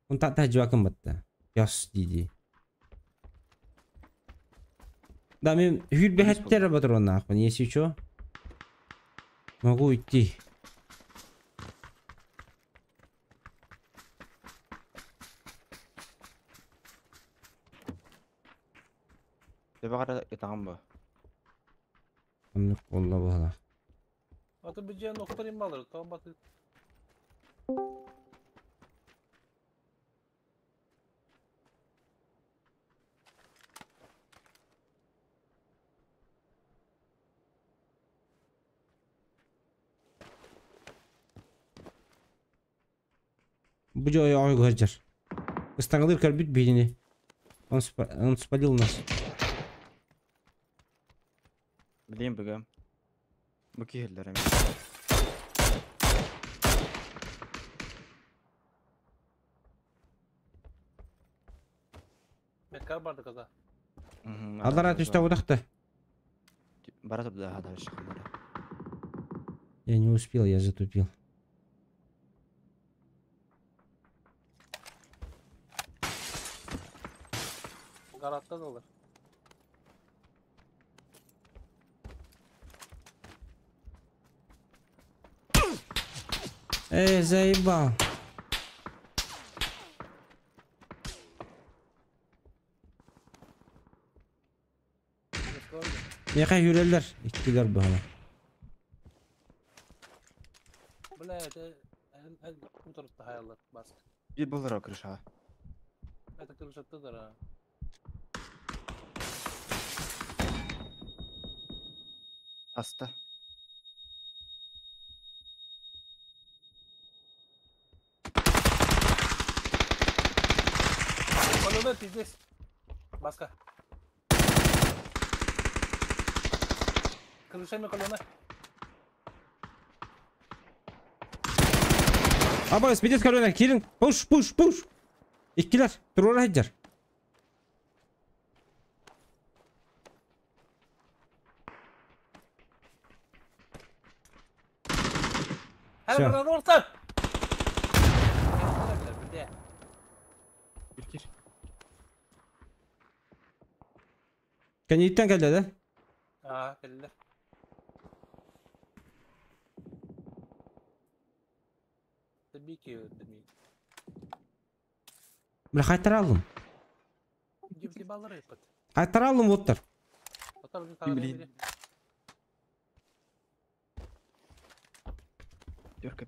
Он так жуакын батта. Яс диди. Да мен хүлбэхаттер работар нахуй, если что. Могу идти. Тебе кара итаган ба. Аннык болла бала. Atı bir cihan noktarayım mı alır? Tamam bak. Bu joya ой гожар. Ыстаңылыр карбит бейни. Он спалил нас. Bileyim bugün. Bu kihirler emin. Metkar vardı kaza. Алдар атышта удахта. Бара туда хадar шахмара. Я не успел, я затупил. Garatta da olur. Заебал. Metkar vardı. Меха юрелер. İktiler bu hala. Блядь, утырып тахаялар бас. Bir bulur o kırışa. Это крышатты дара. Hasta. Колонна ты здесь. Баска. Крышами колонна. Абай, спидет колонна, келin. Push. İkkiler. Durur hajar. Her Всё. bir orta. Bir gir. Kaniyitten geldi de. Aa, geldiler. Tabii ki öldürmeyin. Bile kaytar aldım. Cipli balları yapıt. Kaytar aldım otlar. Otur bir tane Bileyim. biri.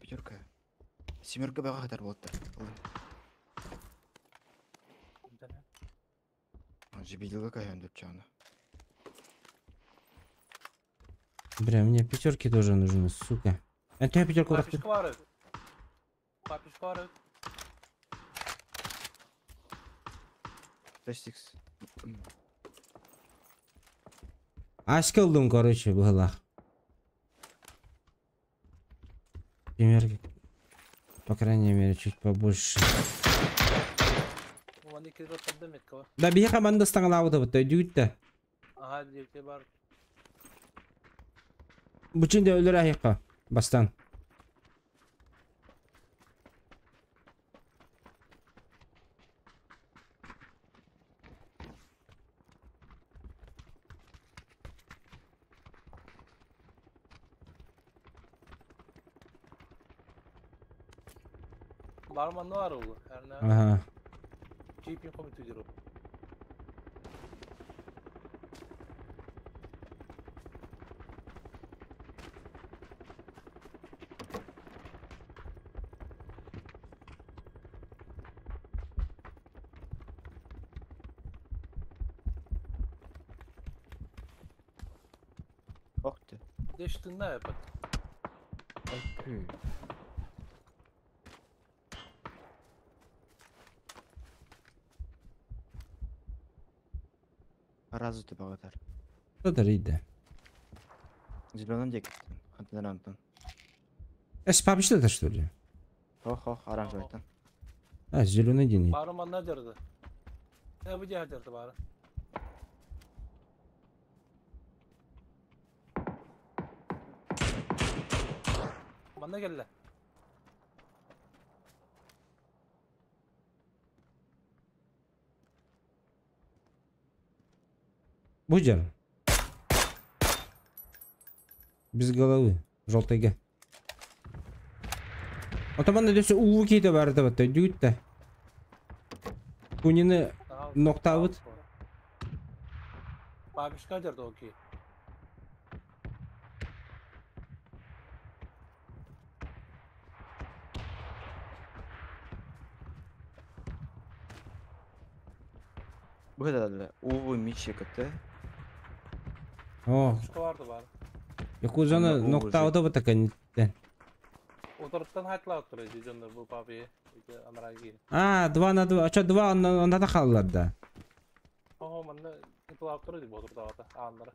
Пятерка. Семерка бага kadar болду. Bir tane. Жибилге каян деп чана. Бля, мне пятерки тоже нужны, сука. А ты пятерку бırak. Papişka var. Papişka var. 5-6. Aşk oldum короче, была. Пример, по крайней мере, чуть побольше. Bu bana 2 rot demek ki var. Да bir командасынан алды вот дүйт та. Aha diyekte var. Bütün de ölür ayıqa bastan. Barman ne var oğlu? Her ne? Aha. Keeping committee diyor. Oktu. Deştin ne yapıt? Разу ты багатар. Что-то рейда. Зеленым дек. Антон. Эш побежда что ли? Хох, оранжевый. А, зеленый день. Barman ne derdi? Ne bu cihaz derdi bari? Bana gel lan. Будем. Без головы. Желтый. Отаман десе уу кейде барды вот дүйт та. Кунины Daha- nokta daha avut. sonra. Babişka derdi o ki. Bu kadar da. Мичи кыты. О, Babişka vardı bari. Якузаны Аны nokta уу avda вот такая. Oturuptan hayatla oturuyor canlar bu babiye. İşte Amerika'ya. А, 2 на 2. А что 2 onda da kalırlar da. Oho bana ipla oturuyor gibi oturdu havada anları.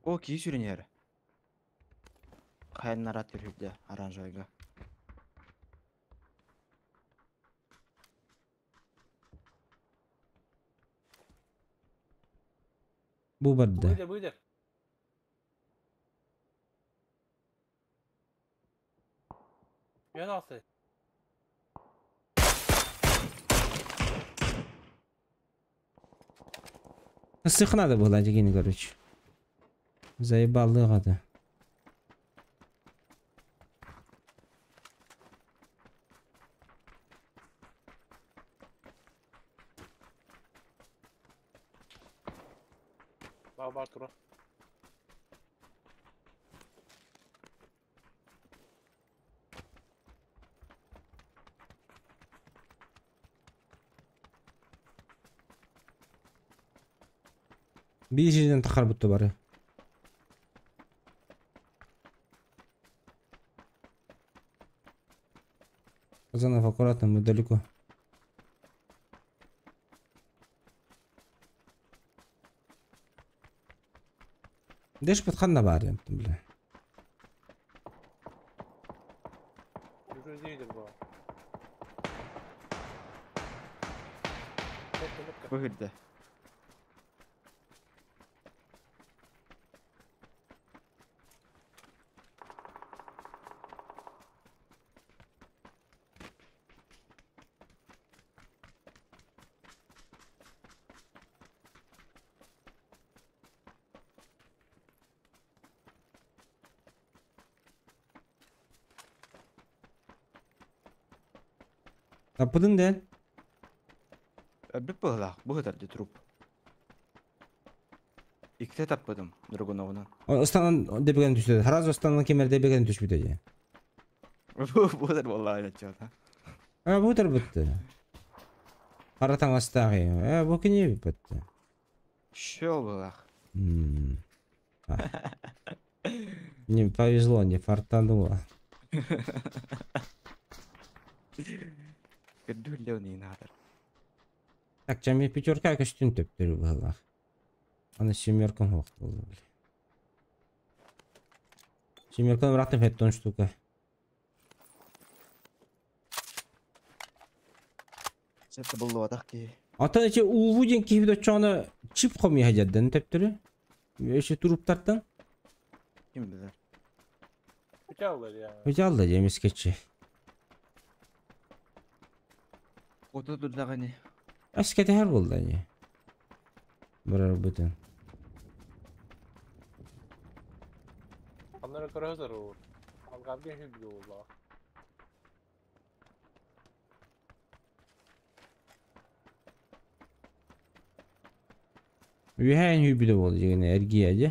О, кий сүренер. Каян нарат берилди оранжевыйга. Bu barda. Buydu. Ya nasıl? Ссых надо было один, короче. Заебал лыгады. Var tura. Bir жерден тақар бұтты бары. Казанов, аккуратно, мы далеко. Деш подханна бар емтім, бля. Yürü değildir bu. Bekle. Bu hürde. Tapıdın den. Bir bıhlaq, bu kadardı trup. İkide tapmadım Dragunov'dan. Останан дебеген түшті. Хараз останан кемер дебеген түшпейді же. Bu kadar vallahi aytacağım. Бұл тұр бұтты. Қаратан астағы. Бұл кіне бұтты. Şöyle bıhlaq. Не повезло, не фартануло. Gıddüllev neyin hadar. Так, чами пятерка көштін төптері бұлақ. Аны семеркам хоқ болды. Семеркам бұрақтым феттон штука. Sette buldu adak ki. Ата эче уувуден кийбит очоны чип комия жаддан төптері. Эше туруп тарттан. Kim bilir. Bıçaklar yani. Өте жемес кетчи. Oda durdağı ne? Аскете хер болды не. Бірар бүтін. Onlara göre hazır olur. Algam bir hübdü oldu. Үйәйін үйбілі болды жегіне әргей әже.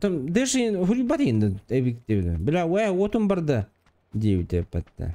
Там дешін хулибат енді әбіктебілі. Біля отын барды дейбіті әппәтті.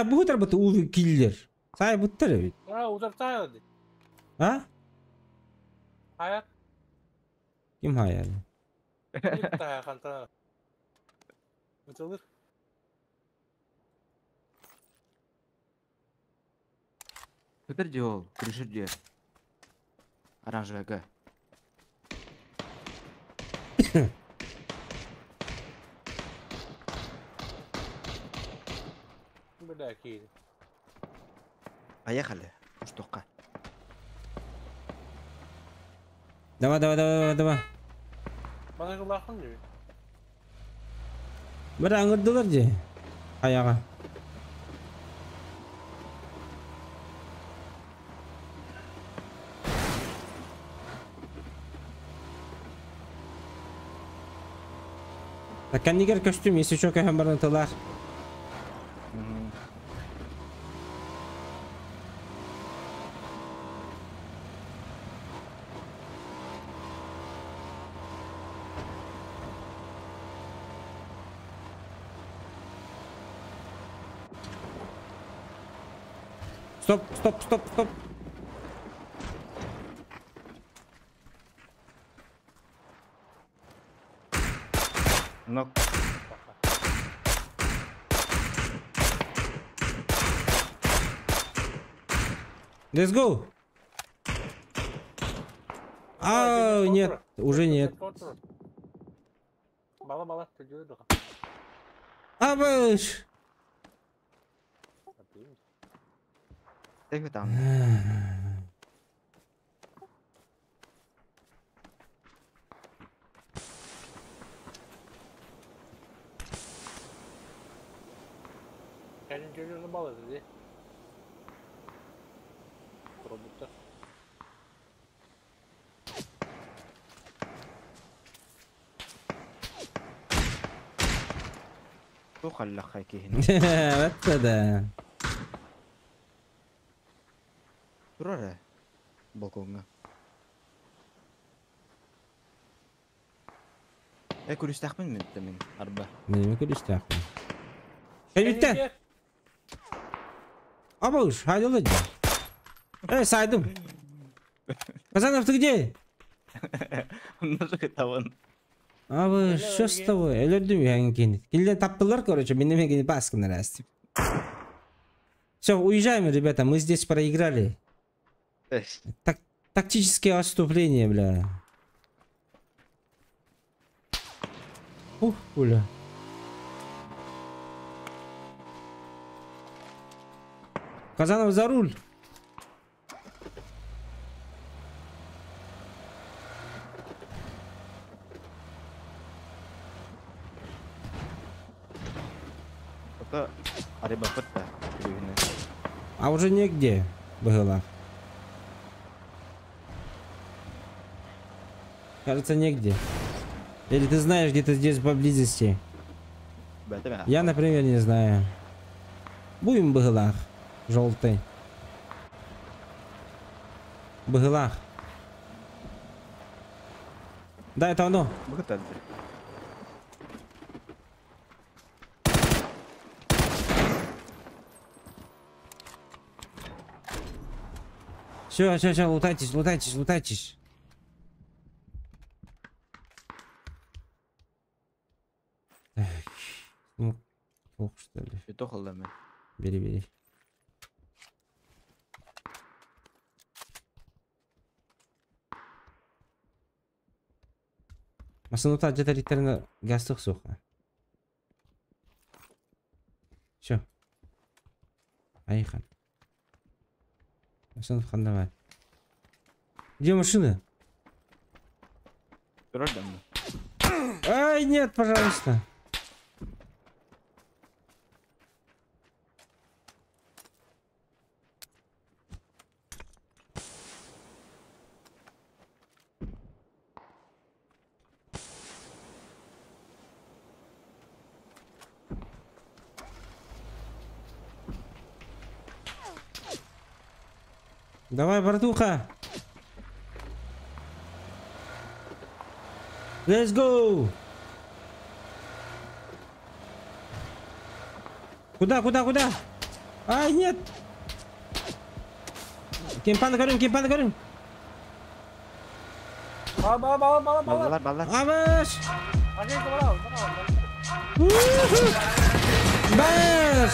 Bu kadar batı uğur killer. Say bıttır evet. Ha uzakta hadi. Ha? Hayat. Kim hayal? İlk daha kanta. Bıçılır. Петр делал, крыши оранжевая Г. Bir dahaki. Поехали. Штука. Давай. Bana kulakın diyor. Bir angırdılar je. Ayağa. Takkan nigar kostüm esi çok hem barıntılar. Stop. Nok. Let's go. Нет, уже нет. Bala çocuğu da. Абыш. Tek tam. Kendin çocuğunu bağladı dedi. Robotlar. Şu hallak hakehin. Hatta da. Dur ara. Balkonga. Kulis takmin mi demin? Arba. Neyime kuliste aklı. Elbitten. Абуш, haydi olacak. Evet saydım. Казановты где? Nasıl ketavan? Абуш, что с тобой? Өлөрдүм я кенет. Келден таптылар, короче, мен неме кенет баскын раз. Все, уезжаем, ребята, мы здесь проиграли. Тактические отступления, бля. Ух, бля. Казанов за руль. Это Ариба Фетта. А уже негде было. Кажется, негде. Или ты знаешь где-то здесь поблизости? Я, например, не знаю. Будем в Быгылах. Желтый. Быгылах. Да, это оно. Все, лутайтесь. Так. Ну, плохо, что ли? Бери. Масынута деталиттерine гастық соқа. Все. Поехали. Масынут қандавай. Где машина? Ай, нет, пожалуйста. Давай, братуха. Let's go. Куда? Ай, нет. Кемпаны көрім. Балар. Абаш. Баш.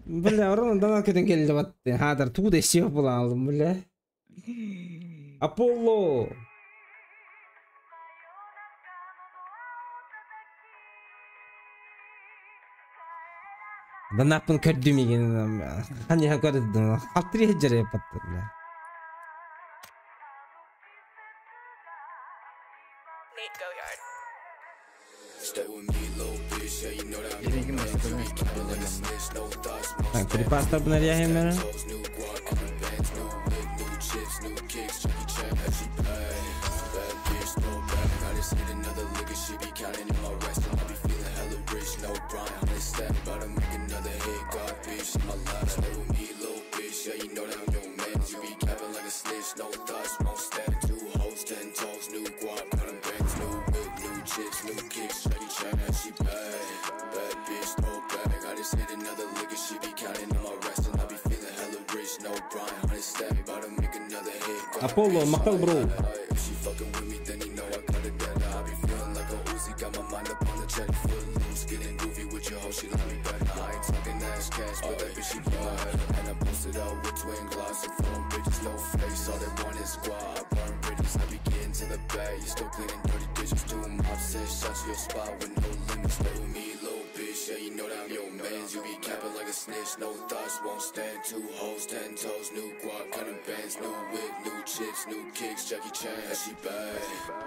Бля, ұрын данал көтен келді батты. Хадыр туды сеу бұла алдым, бля. Аполло. Данапын көрдім еген. Қанеға көрдім. Қалтыры ежірі батты, бля. Так, припаста обнаряем, наверное. Apollo, makaw bro. chips, new kicks, Jackie Chan. And she bad,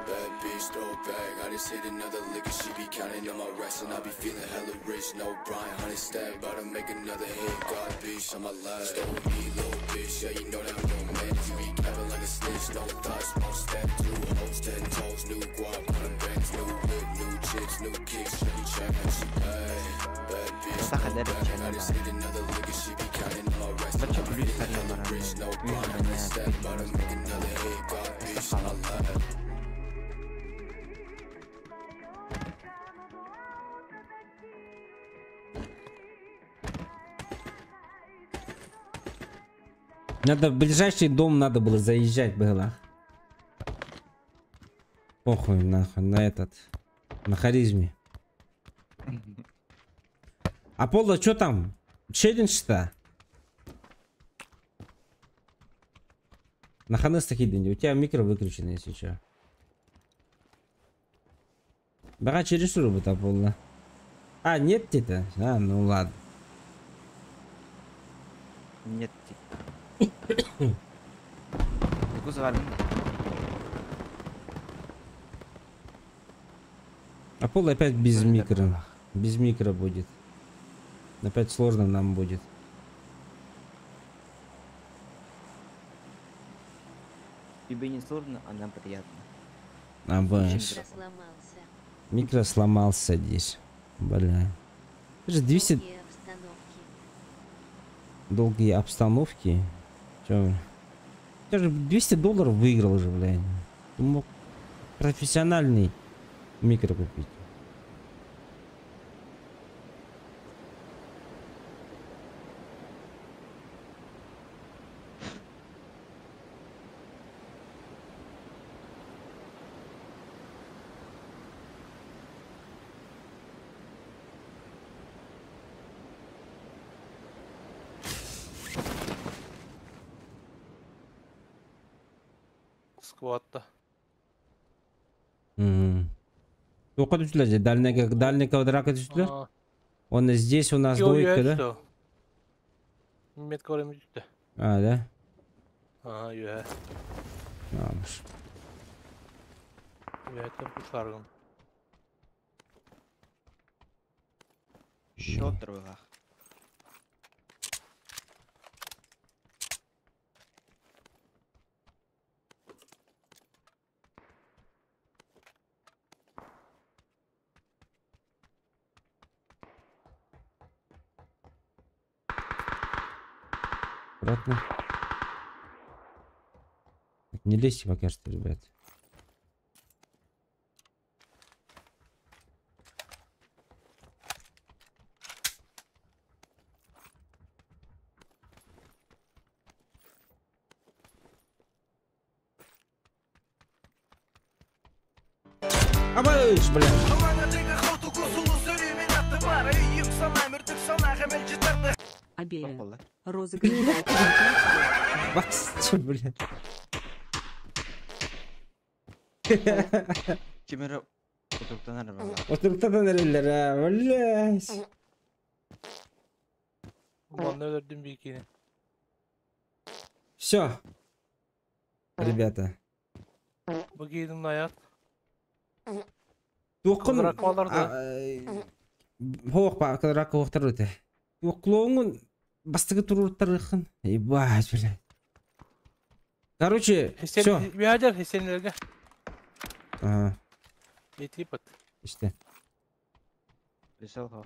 bad bitch, throw it back. I just hit another lick and she be counting on my racks. And I be feeling hella rich, no Brian, 100 stack. About to make another hit, God bitch, on my life. Stay with me, little bitch, yeah, you know that I'm gon' manage. You be capping like a snitch, no thoughts, won't step. 2 hoes, 10 toes, new guap, on the bands, new whip, new chips, new kicks, Jackie Chan. And she bad, bad bitch, Так, throw а it дальше back. чё I just hit another lick and she be counting on my racks. Короче, плюс карьера No Brian, 100 stack. About to make another hit, God bitch, on my life. Надо в ближайший дом надо было заезжать было. Похуй нахуй на этот. На харизме. Аполло, что там? Челлендж-то? На ханес такие деньги. У тебя микро выключен, если что. Бага через робот, Аполло. А, нет тебя? А, ну ладно. Нет. Кузовали. Аполло опять без микро. Без микро будет. Опять сложно нам будет. Тебе не сложно, а нам приятно. А, баш. Микро сломался. Микро сломался здесь. Бля. Это же 200 Долгие обстановки. долгие обстановки. Чё? Я же $200 выиграл уже, блядь. Ты мог профессиональный микро купить. Скватта. Только düştüler. Дальний квадрат düştüler. А, Он здесь у нас Yo, двойка, да? что? Метка время düştü. А, да? Ага, yo. Almış. Yo, кушарган. Счет другах. Аккуратно. Не лезьте пока что, ребят. Абайш, бля. Абея. Попало. Розыгрыш. Бакс, чё, бля. Кемері отырықтанар бала. Oturtadan eller ha, блядь. Bana öldürdüm bir ikini. Все. Ребята. Bu giydim hayat. Туқын. Квадрат баларды. Хоқ па, квадрат хоқтар өте. Туқлоңын бастығы тұруттарықын. Ебать, блядь. Короче, все. Bir hacer Hüseyinlerge. Ага, Yetip at. işte. Лисел хо.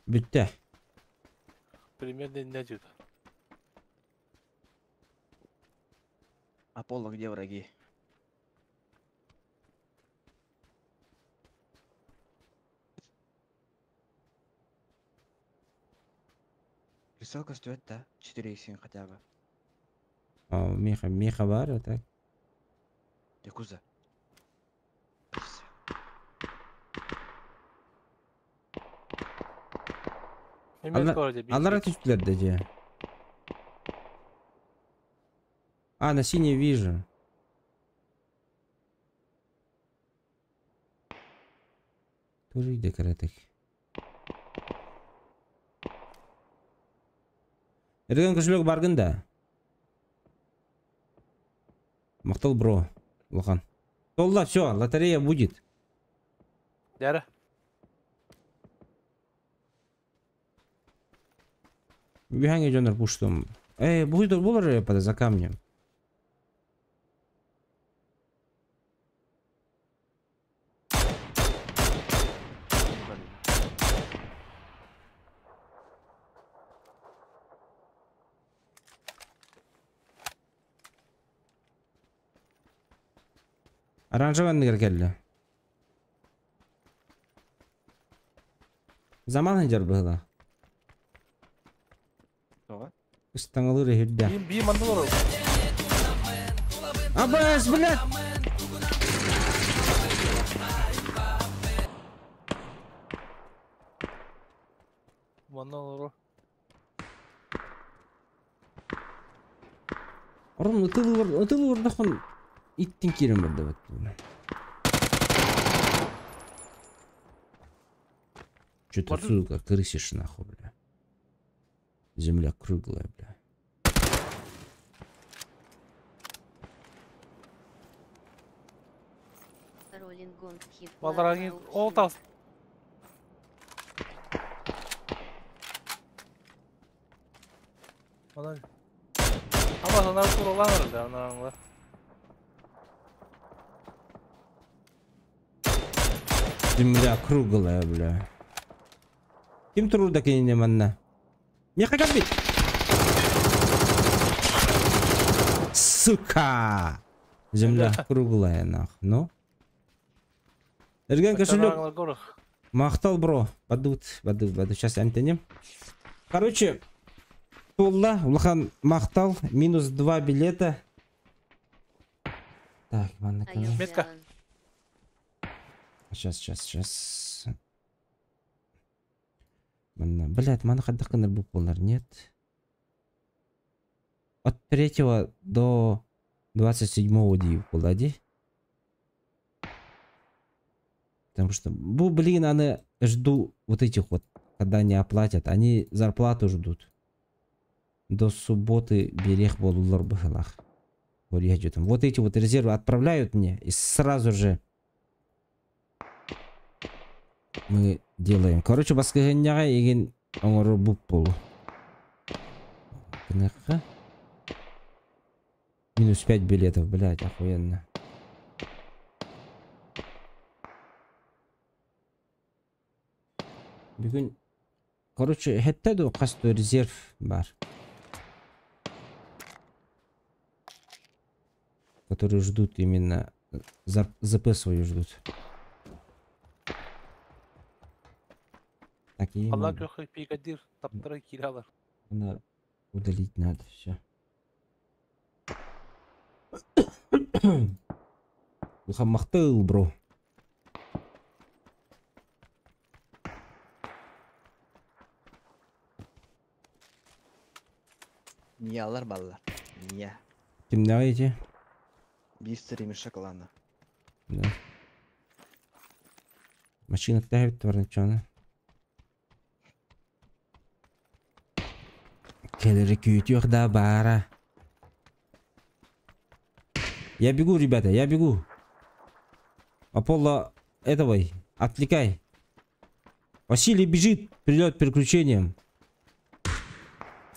Bitti. Примерно не дают. Аполло, где враги? Рисовка стоит, да? 4 хотя бы. А, Миха бар, так? Якуза. Mehmet Koray'da bir Алар түстілер де. А, на синий вижу. Турик декоратик. Эрген көшілігі баргын да. Мақтал, бро. Лохан. Толла, все, лотерея будет. Дәрі. Биханге жонар пуштум. Будет боларpada за камнем. Оранжевый келді. Заман жар было. Тоға? Стаңылыр ехерді. Бейім мандылар. Абас, блядь! Мандылар. Орын ұтылы ордақын иттің керім бірді бәтті. Что-то, сука, крысишь нахуй, бля. Земля круглая, бля. Балдарағын ол тас. Ama sana kurulanır da onlarla. Земля круглая, бля. Ким труда кинем манна? Не хотят бить. Сука! Земля круглая, нах. Ну? Эрген кошелек. Махтал, бро. Баду. Сейчас антенем. Короче, Тулла, Улахан махтал. Минус 2 билета. Так, манна. Метка. Сейчас. Манна. Блядь, мана хаддах канар буполар, нет? От 3 до 27 див полади. Потому что, блин, они жду вот этих вот, когда они оплатят, они зарплату ждут. До субботы берег болулар бахалах. Вот эти вот резервы отправляют мне, и сразу же мы делаем. Короче, баскаганяга еген оңору буппол. Минус 5 билетов, блядь, охуенно. Бүгін, короче, хеттеду қасты резерв бар. Которые ждут именно ЗП свою ждут. Такие. Allah kökü pikadir taptıra kiralar. Надо удалить надо все. Махтыл, бро. Niye alır ballar? Niye? Kim ne ayıcı? Bir sürü şokolada. Да. Машина тягивает творничана. Келери кютюх да бара. Я бегу, ребята, я бегу. Аполло, этого, отвлекай. Василий бежит, прилет переключением.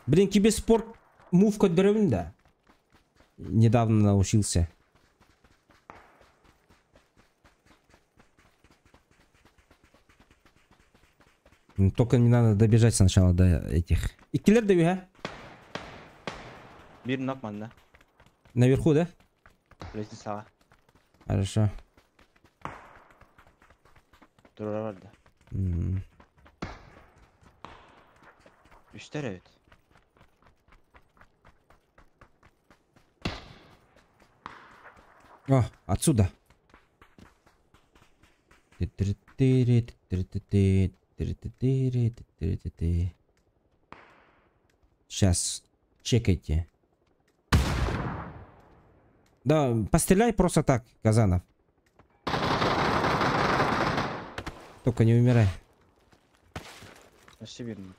Блин, киберспорт мув код берем, да? Недавно научился. Только не надо добежать сначала до этих. И киллер даю, а? Bir nok manda. Наверху, да? Burası sağa. Хорошо. Durura vardı. Üstler evet. О, отсюда. Сейчас, чекайте. Да, постреляй просто так, Казанов. Только не умирай. Очевидно.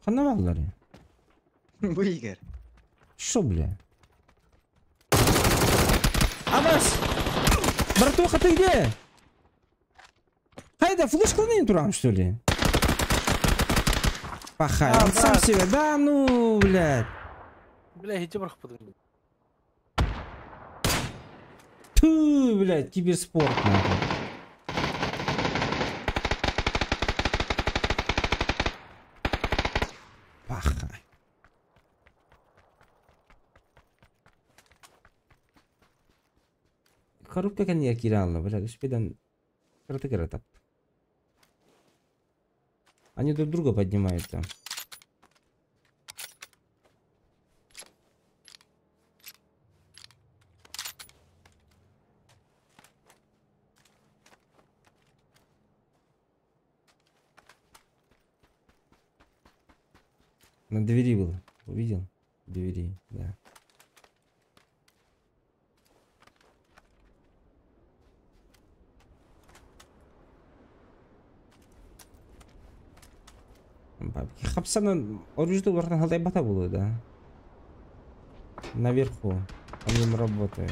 Ханаваллар. Выигр. Шо, бля? Абас! Братуха, ты где? Хайда, флешку не турам, что ли? Пахай, он сам себя, да ну, блядь. Бля, иди брах подумай. Ту, блядь, киберспорт, нахуй. Пахай. Коробка коньяк реально, блядь, успедан кротыгратап. Они друг друга поднимают там. На двери был. Увидел? Двери, да. Бабки. Хапсана оружие варна халдай бата было, да? Наверху. По ним работает.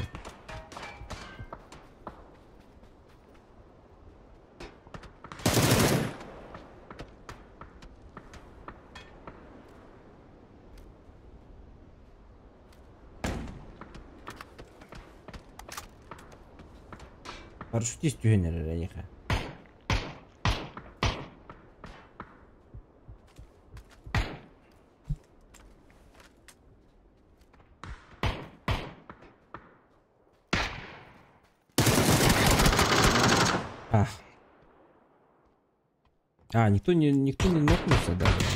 Парашютист түйенер рейха. Никто не нокнулся даже.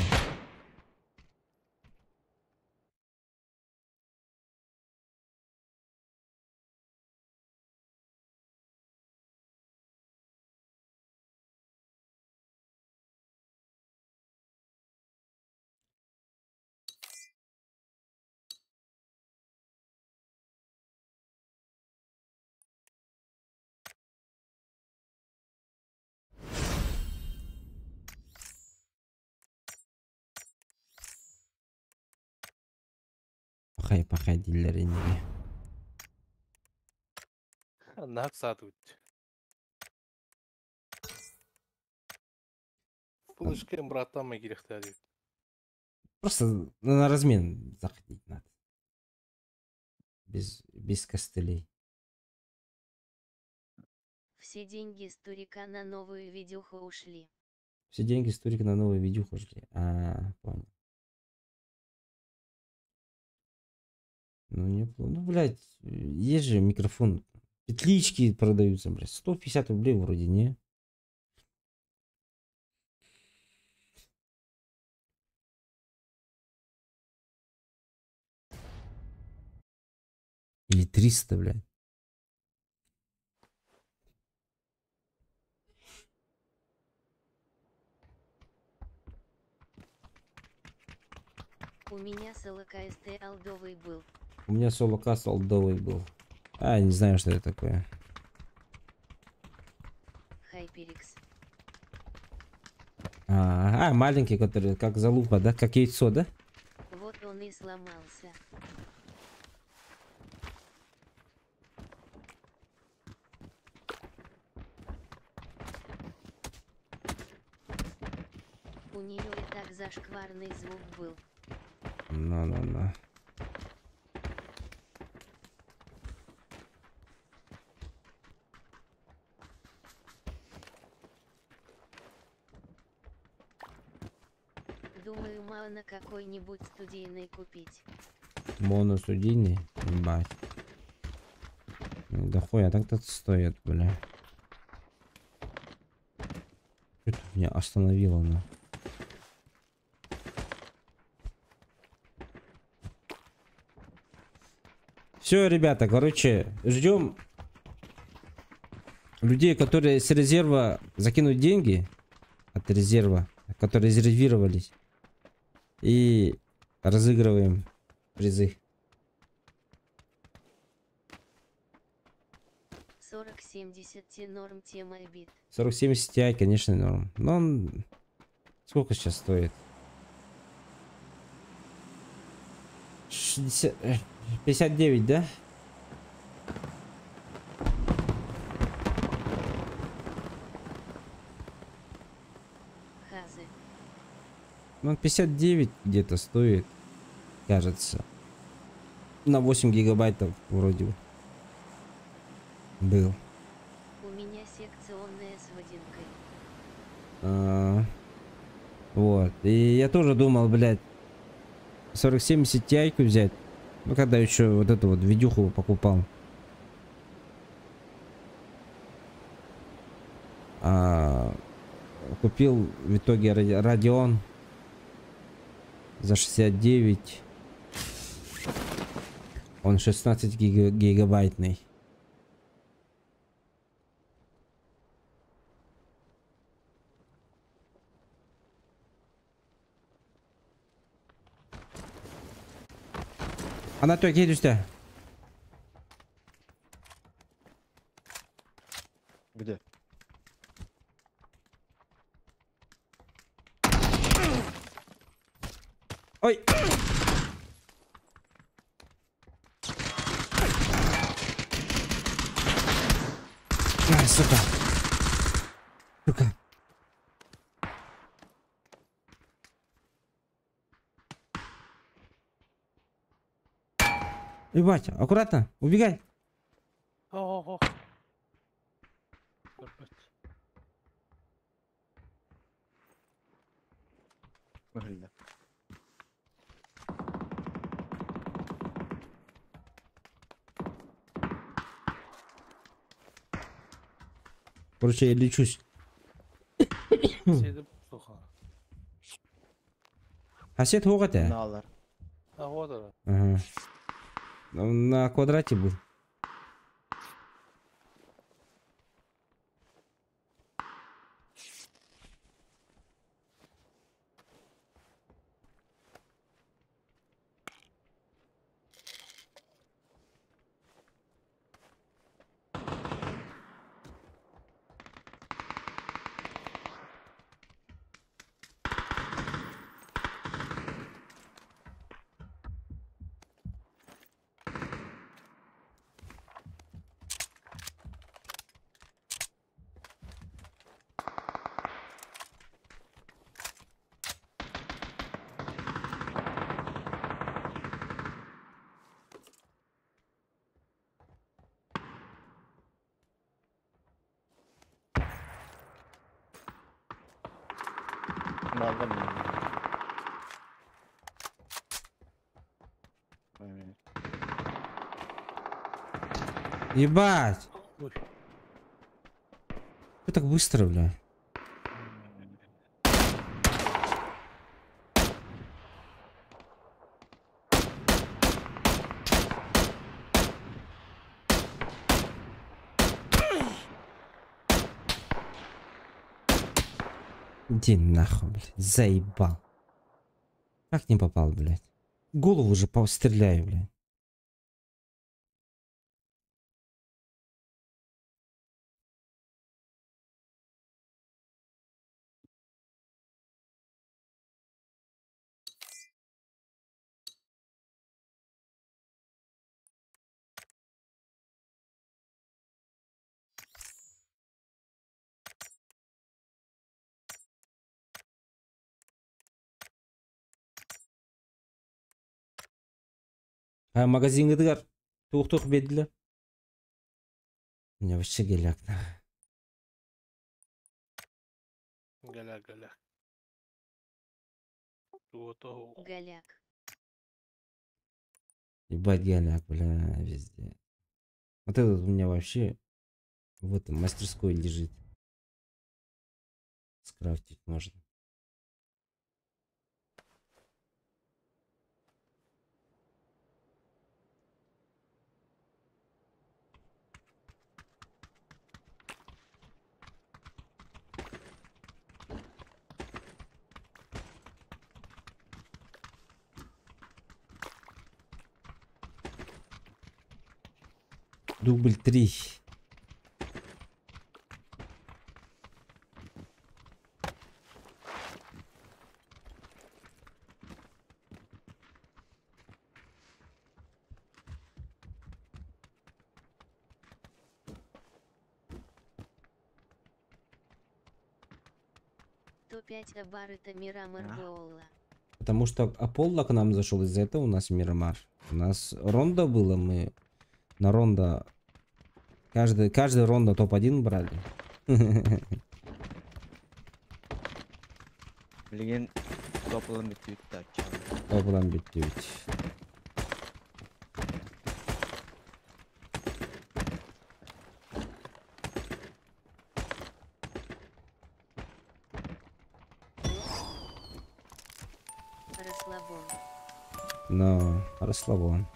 Пахай дилер инеге. Нак саат өтті. Бұл ішкен братанмай керекті әлі. Просто на размен заходить надо. Без костылей. Все деньги с турика на новую видюху ушли. Все деньги с турика на новую видюху ушли. Понял. Ну, неплохо. Ну, блядь, есть же микрофон. Петлички продаются, блядь. 150 рублей вроде, не? Или 300, блядь. У меня СЛКСТ алдовый был. У меня соло-каст олдовый был. Не знаю, что это такое. Хайперикс. Маленький, который как залупа, да? Как яйцо, да? Вот он и сломался. У нее и так зашкварный звук был. На. Думаю, на какой-нибудь студийный купить. Моностудийный? Ебать. Да хуя, так-то стоит, бля. Что-то меня остановило, ну. Все, ребята, короче, ждем людей, которые с резерва закинут деньги от резерва, которые резервировались, и разыгрываем призы. 4070 те норм тема бит. 4070 Ti, конечно, норм. Но он... Сколько сейчас стоит? 60... 59, да? Хазы. Ну, он 59 где-то стоит, кажется. На 8 гигабайтов вроде бы был. У меня секционная с водинкой. Вот. И я тоже думал, блядь, 4070 Ti взять. Ну, когда еще вот эту вот видюху покупал. Купил в итоге Radeon за 69. Он 16 гигабайтный. Anlatıyor gel üstte. Где? Ой. Ай, сука. Сука. Ебать, аккуратно, убегай. Ого. Выглядит. Короче, я лечусь. Сидip soha. Хасет хоғат, Налар. А вот это. Ага. На квадрате был. Aldım. Evet. Ебать! Ой. Что так быстро, бля? Иди нахуй, блядь. Заебал. Как не попал, блядь? Голову же стреляю, блядь. А магазин Эдгар. Тух-тух бедля. Мне вообще геляк. Галя. Вот о. Голяк. Ебать геляк, бля, везде. Вот этот у меня вообще в этом мастерской лежит. Скрафтить можно. Дубль 3. 105 Абар это Мирамар А? Боула. Потому что Аполло к нам зашел, из-за этого у нас Мирамар. У нас ронда было, мы на ронда... Каждый ронда топ-1 брали. Билген топылын бүтүттү ача. Топ-1 битти бит. Расслабон. Но расслабон.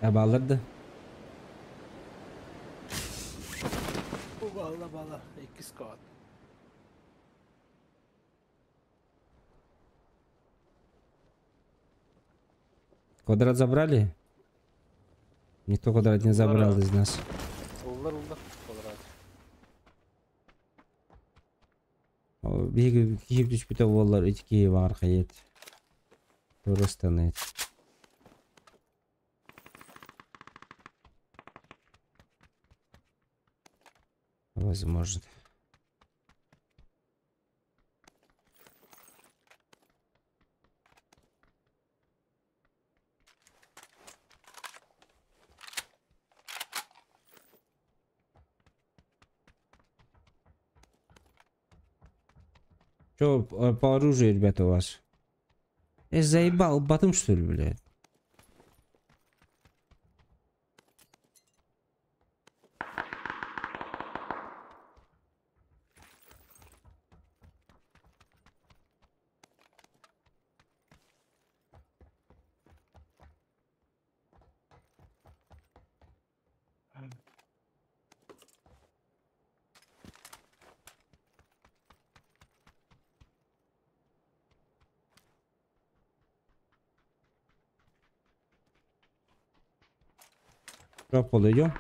Bağlardı. Bu bala 2 kağıt. Квадрат забрали? Никто квадрат не забрал из нас. Улдар квадрат. Биги киіп түшпіті олар үтікей варқа ет. Турыстан ет. Возможно. Что по оружию, ребята, у вас? Я заебал, батым что ли, блядь? Что, подойдем?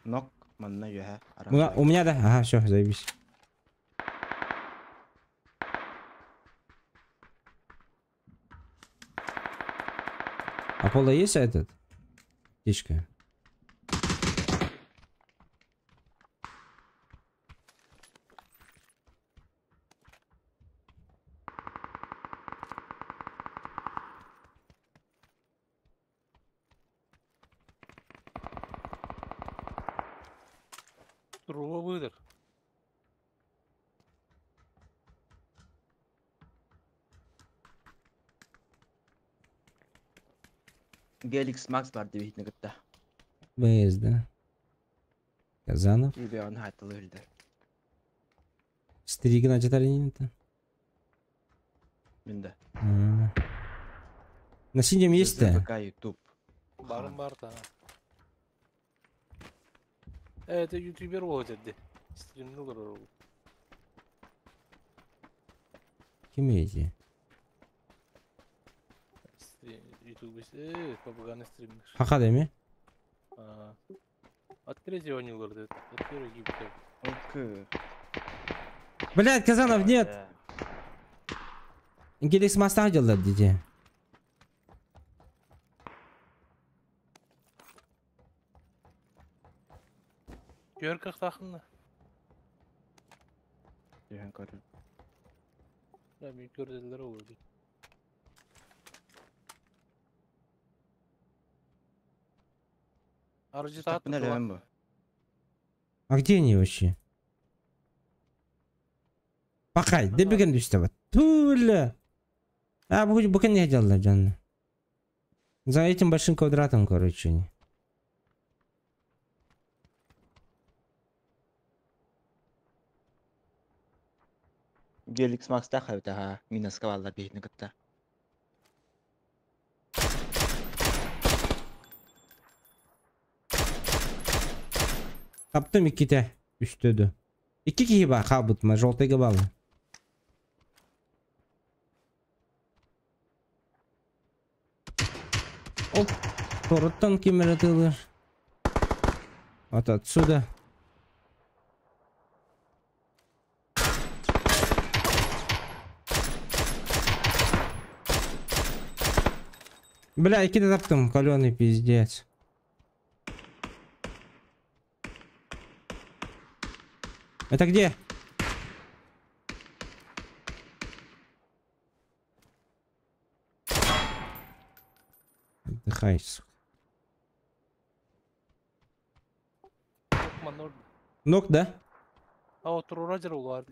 Нок манна юха. У меня, да? Ага, все, заебись. Аполло есть этот? Птичка. Руға выдыр. Геликс Макс бар деп айтны кытта. БС, да? Казанов. Или он хатыл өлді. Стригин ачатарин-то. Менде. На синем есть-то? ЗПК YouTube. Барым бар да. Это ютубер ол жерде. Стримді көрөр ол. Кем эти? Ютубесі попуганы стримдер. Хака деме? От третьего не лорды. От первого гибков. Окей. Блядь, Казанов, нет! Геликс моста делать, дети. Görkak takımda. Юхан көрін. Tabii gördüler olur. Arıcı Так tahtı мына var. левен бу. А где они вообще? Бакай, да беген düştü. Туля. А букин не делала, Джан. За этим большим квадратом, короче. Они. Геликс Макс та хавта ха. Минус кавалла бейхне кытта. Таптым икките үстөдү. Икки кийи бар кабытма, жолтайга балы. Оп, тороттан кемеретилер. Вот отсюда. Бля, икките таптым, каленый пиздец. Это где? Отдыхай, сука. Lokman orada. Ног, да? Ha otur Roger var.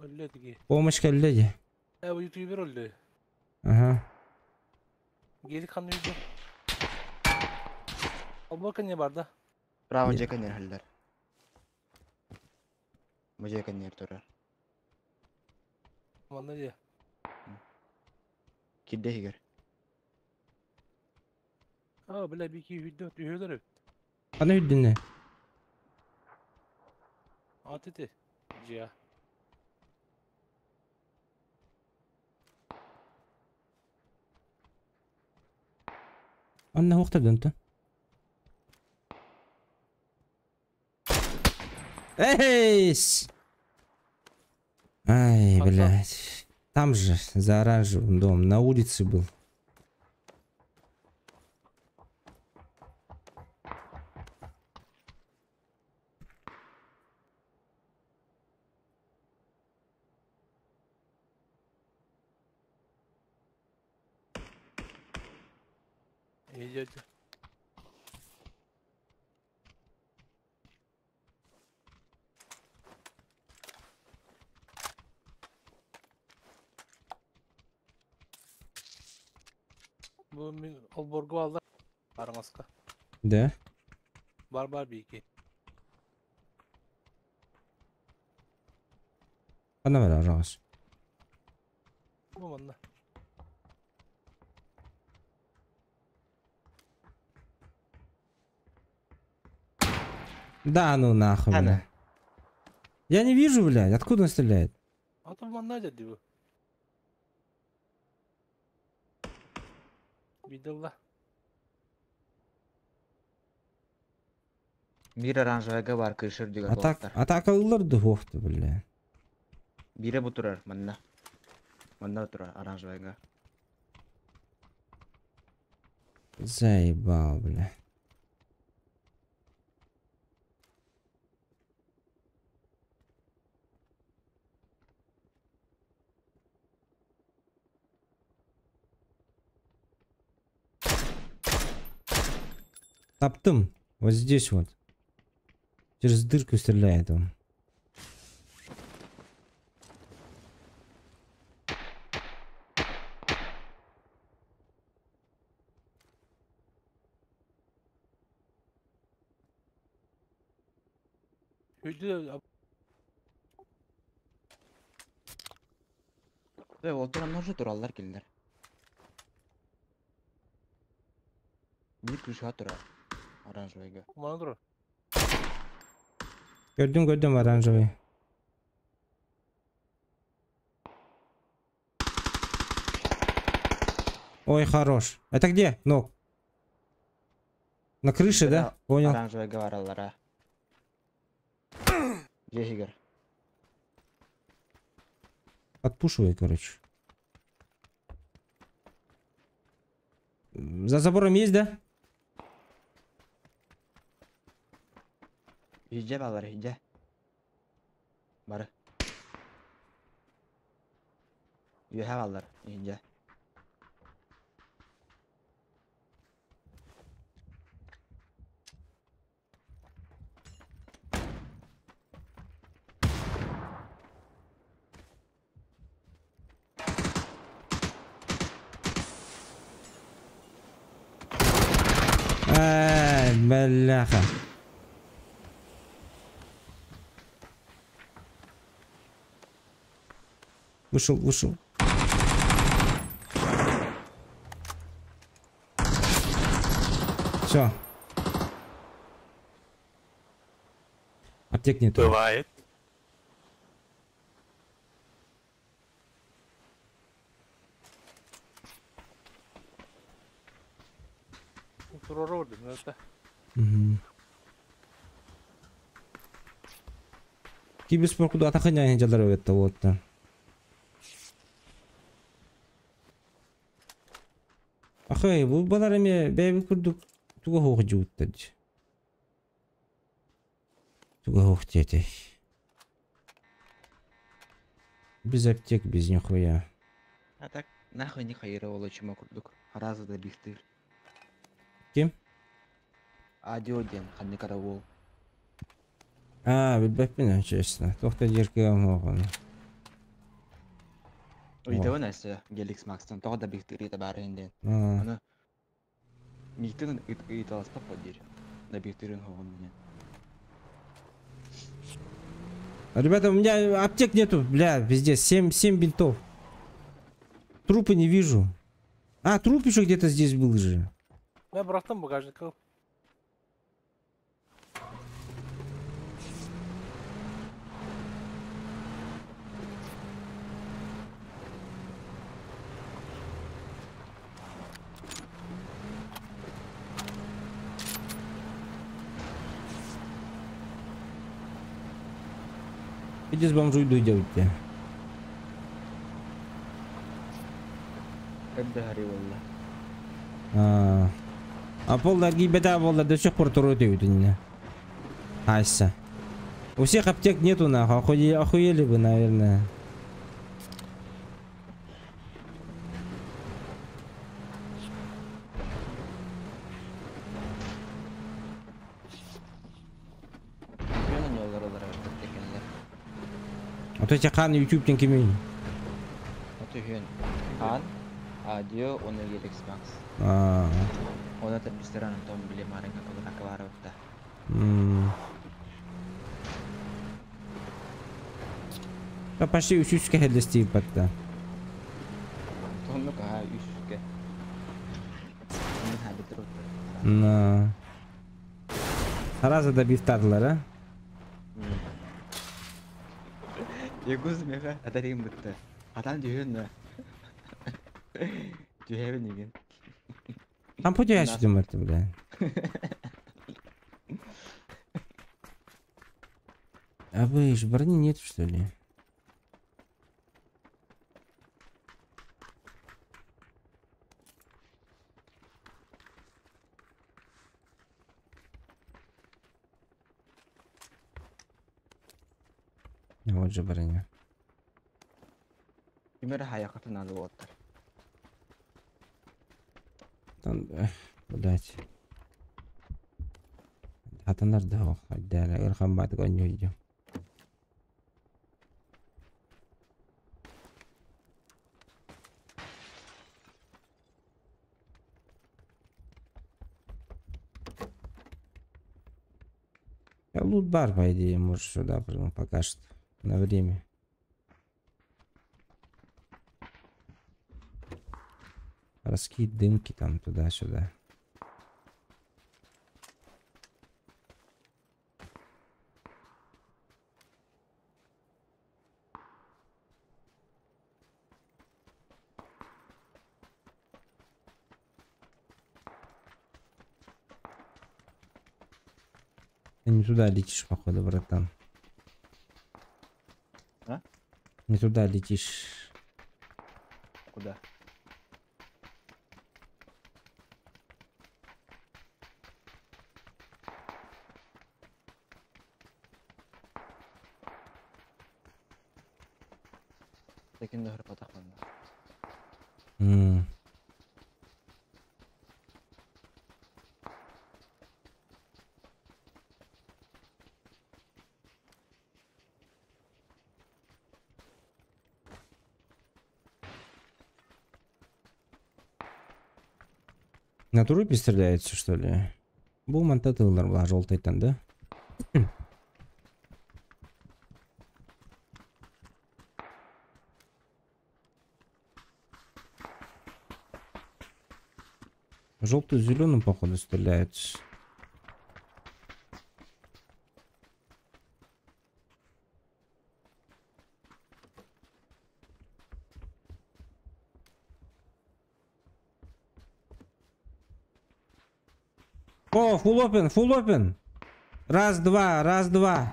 Öyle ki. Помощь коллеге. Bu YouTuber öldü. Ага. Geri kanlı yüzü. Al bakın ne var da. Право жекенер халдар. Бу жекенер турар. Aman ne diye. Кидде хигер. Ha böyle bir iki video üyeler. Ana hüddüne. Ateti. Ciha. Anna hookta döntü. Эйс! Ай, Ага. блядь. Там же, за оранжевым домом, на улице был. İyice. Bu Alborgu aldı. Aramaska. Да? Barbar bir iki. Bana ver arası. Bu bana. Да, ну нахуй, Ладно. бля. Я не вижу, блядь, откуда он стреляет? Atı bana dedi bu. Middle'da. Бири оранжевайга бар кышыр дигер болуптар. Атака ылырды хоқты, бля. Бири бу турар мында. Мында турар оранжевайга. Заебал, бля. Таптым. Вот здесь вот. Через дырку стреляет он. Öldü. Ол турандан уже тураллар келдер. Бир күшө турар. Оранжевайга. Bana dur. Gördüm оранжевый. Ой, хорош. Это где? Ну. На крыше, да? Понял. Оранжевайга бар аллара. Жехигер. Подпушивай, короче. За забором есть, да? Хиджа балар, хиджа. Бары. Үйе алар. Инже. Бляха. Вышел. Все. Аптек нету. Бывает. Пророды, ну это. Киберспорт куда атакanya жалдар өтті вот. Ахай, бұл балар эме бәйбі күрдік туға хоқ жуыттады. Туға хоқ деді. Без аптек, без нихуя. А так, нахуй не хайра олы чума курдук. Разы да бихтир. Кем? Адиоден, ханны каравол. Білбәппен, честно. Тоқта жерге алмағаны. Үйдеуін әсі, Геликс Макстан, тоғы да бихтир ете бары енден. А, Аны, миктен ыйталаспа подир. Да бихтирин хоғын менен. Ребята, у меня аптек нету, бля, везде 7 бинтов. Трупы не вижу. Труп еще где-то здесь был же. Я братан багажник. Иди с бомжу иду делайте. Эбді хари олла. Полдар гибеда полдар до сих пор турут өтіне. Айса. У всех аптек нету нахуй. Охуели бы, наверное. Үйені не олар аштық декенлер. Вот эти хан ютубтен кемейін. Оты үйен хан, Адио, оны Геликс Макс. Оны тәпістер анатом біле марынға қолыр аквары өтті. Почти үш хелдестей батта. Тоғынлық аға үшке. Оның хәбітір өтті. Сразу да бифтадылар, а? Егуз меға әтәрейін бұтты. Атан дүйен да. Дүйәбін еген. Там пути я чудом это, бля. А вы ж брони нет, что ли? Вот же броня.Ümere hayakatın adı otur. Там, блять. Хатанар да, да, ирхан бат гонёйдё. Лут бар, по идее, может сюда пока что на время. Раскид дымки там туда-сюда. Ты не туда летишь, походу, братан. А? Не туда летишь. Куда? Tekin de hırpata kaldı. М. На трупе стреляется, что ли? Буман татылдар была желтый-тан, да? Желтый с зеленым, походу, стреляется. О, full open, full open. Раз, два, раз, два.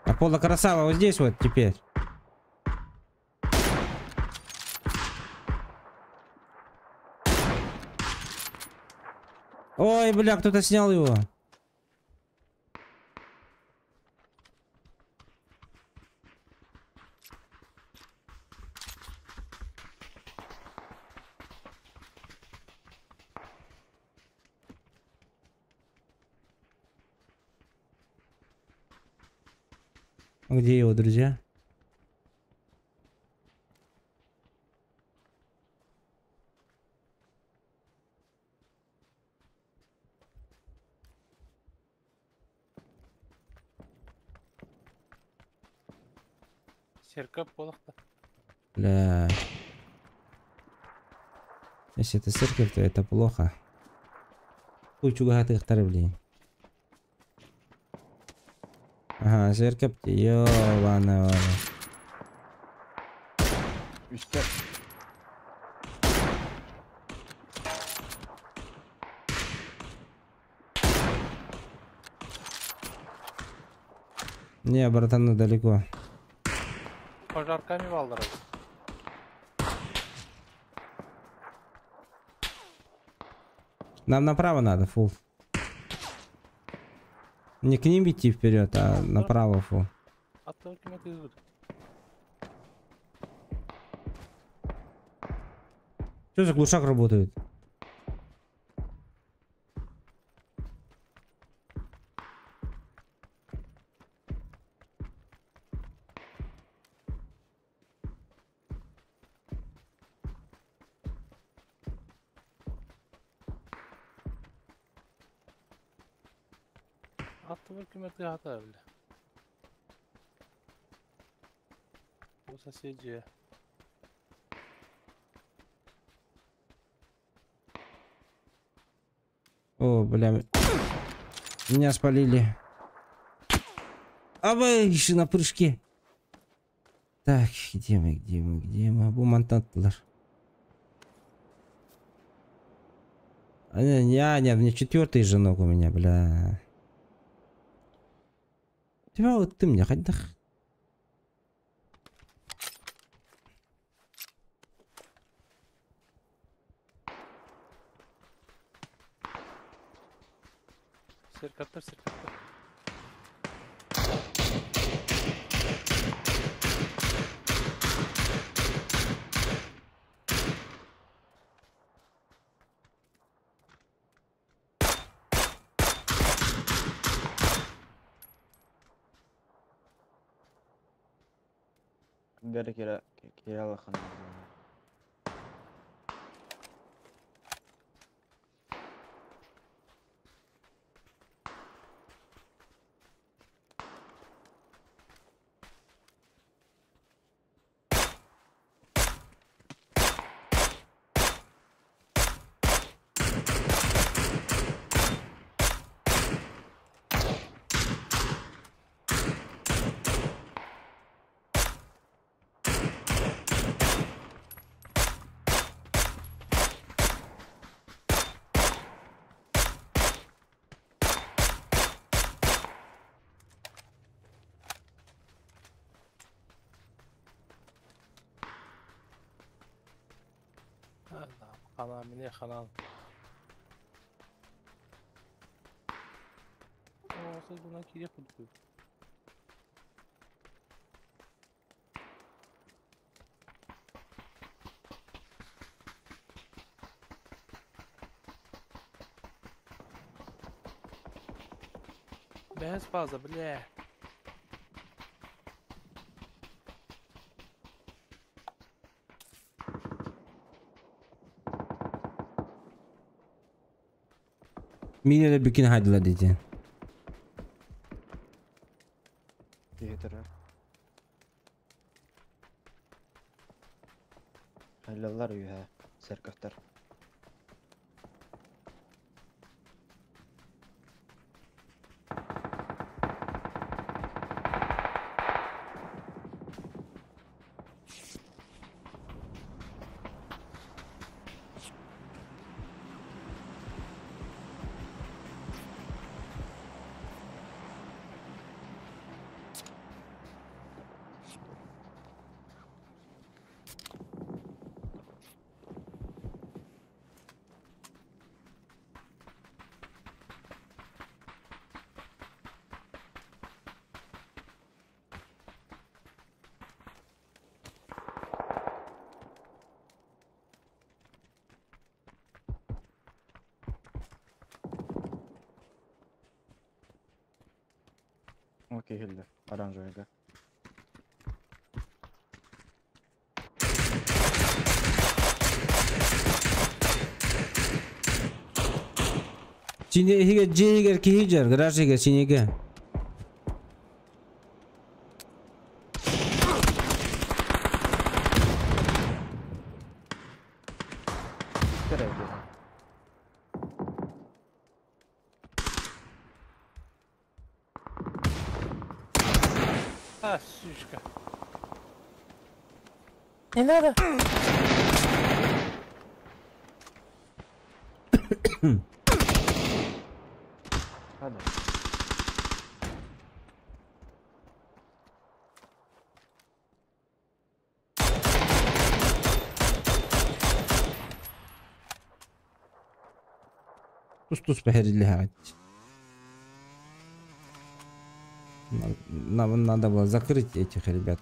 Аполло красава, вот здесь вот теперь. Ой, бля, кто-то снял его. Где его друзья? Серкап болақта. Бля. Если это церковь, то это плохо. Кучу гатых блин. Ага, церковь, ёбаная. Üstte. Не, братан, ну далеко. Пожарками валдырады. Нам направо надо, фул. Не к ним идти вперед, а направо, фул. Атты өкімет үзбүді. Что за глушак работает? Атты өкіметі ата білді. Бұл соседи. О, бля. Меня спалили. А вы еще на прыжке. Так, где мы? Бумантатлар. Нет, мне четвертый женок у меня, бля. Тебя вот ты мне хоть дах. Серкаптар. Kira lakhan. Xana mine xanan. Buna kire kudu. Без база, бля. Mineler bükün haydiler diyeceğim. Yeter. Hallalar yuha. Serkaftar. Okey, hildi. Оранжевыйга. Çin'e higer C'ye ki higer garajı gel Çin'e gel. Терейди. А, сучка. Не надо. Hadi. Tus beherli hadi. Надо было закрыть этих ребят.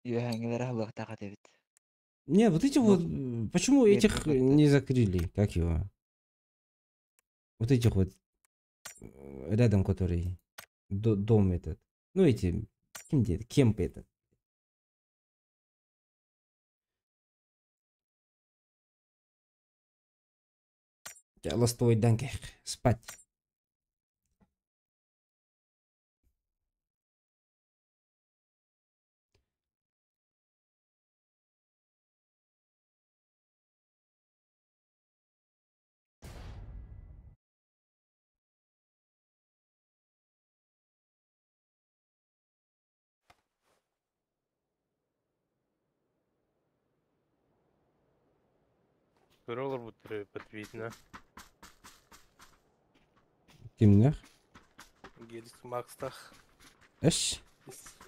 Юхангелер халыктагы дебит. Не, вот эти вот, почему нет, этих нет, не закрыли, как его? Вот этих вот рядом, который дом этот. Ну эти, кемп этот. Ластовый данки, спать. Görülür bu türü bitviğine. Kimler? Gelisi Max'taq. Эш?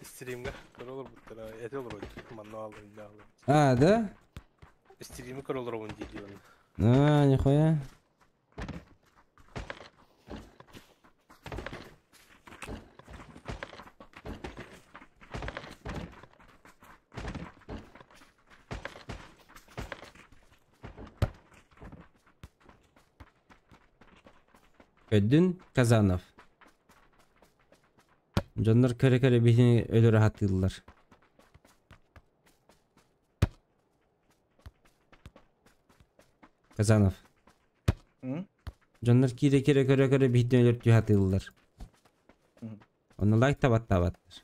Stream'ga görülür bu türü. Eti olur o. Manno aldım, ne aldım. А, да? Stream'i görülür onu diyor. А, нихуя. Ödün Kazanov. Canlar kare kare beni öyle rahatlıyorlar. Kazanov. Hı? Canlar kire kire kare kare beni öyle rahatlıyorlar. Hı. Onu like tabat tabatlar.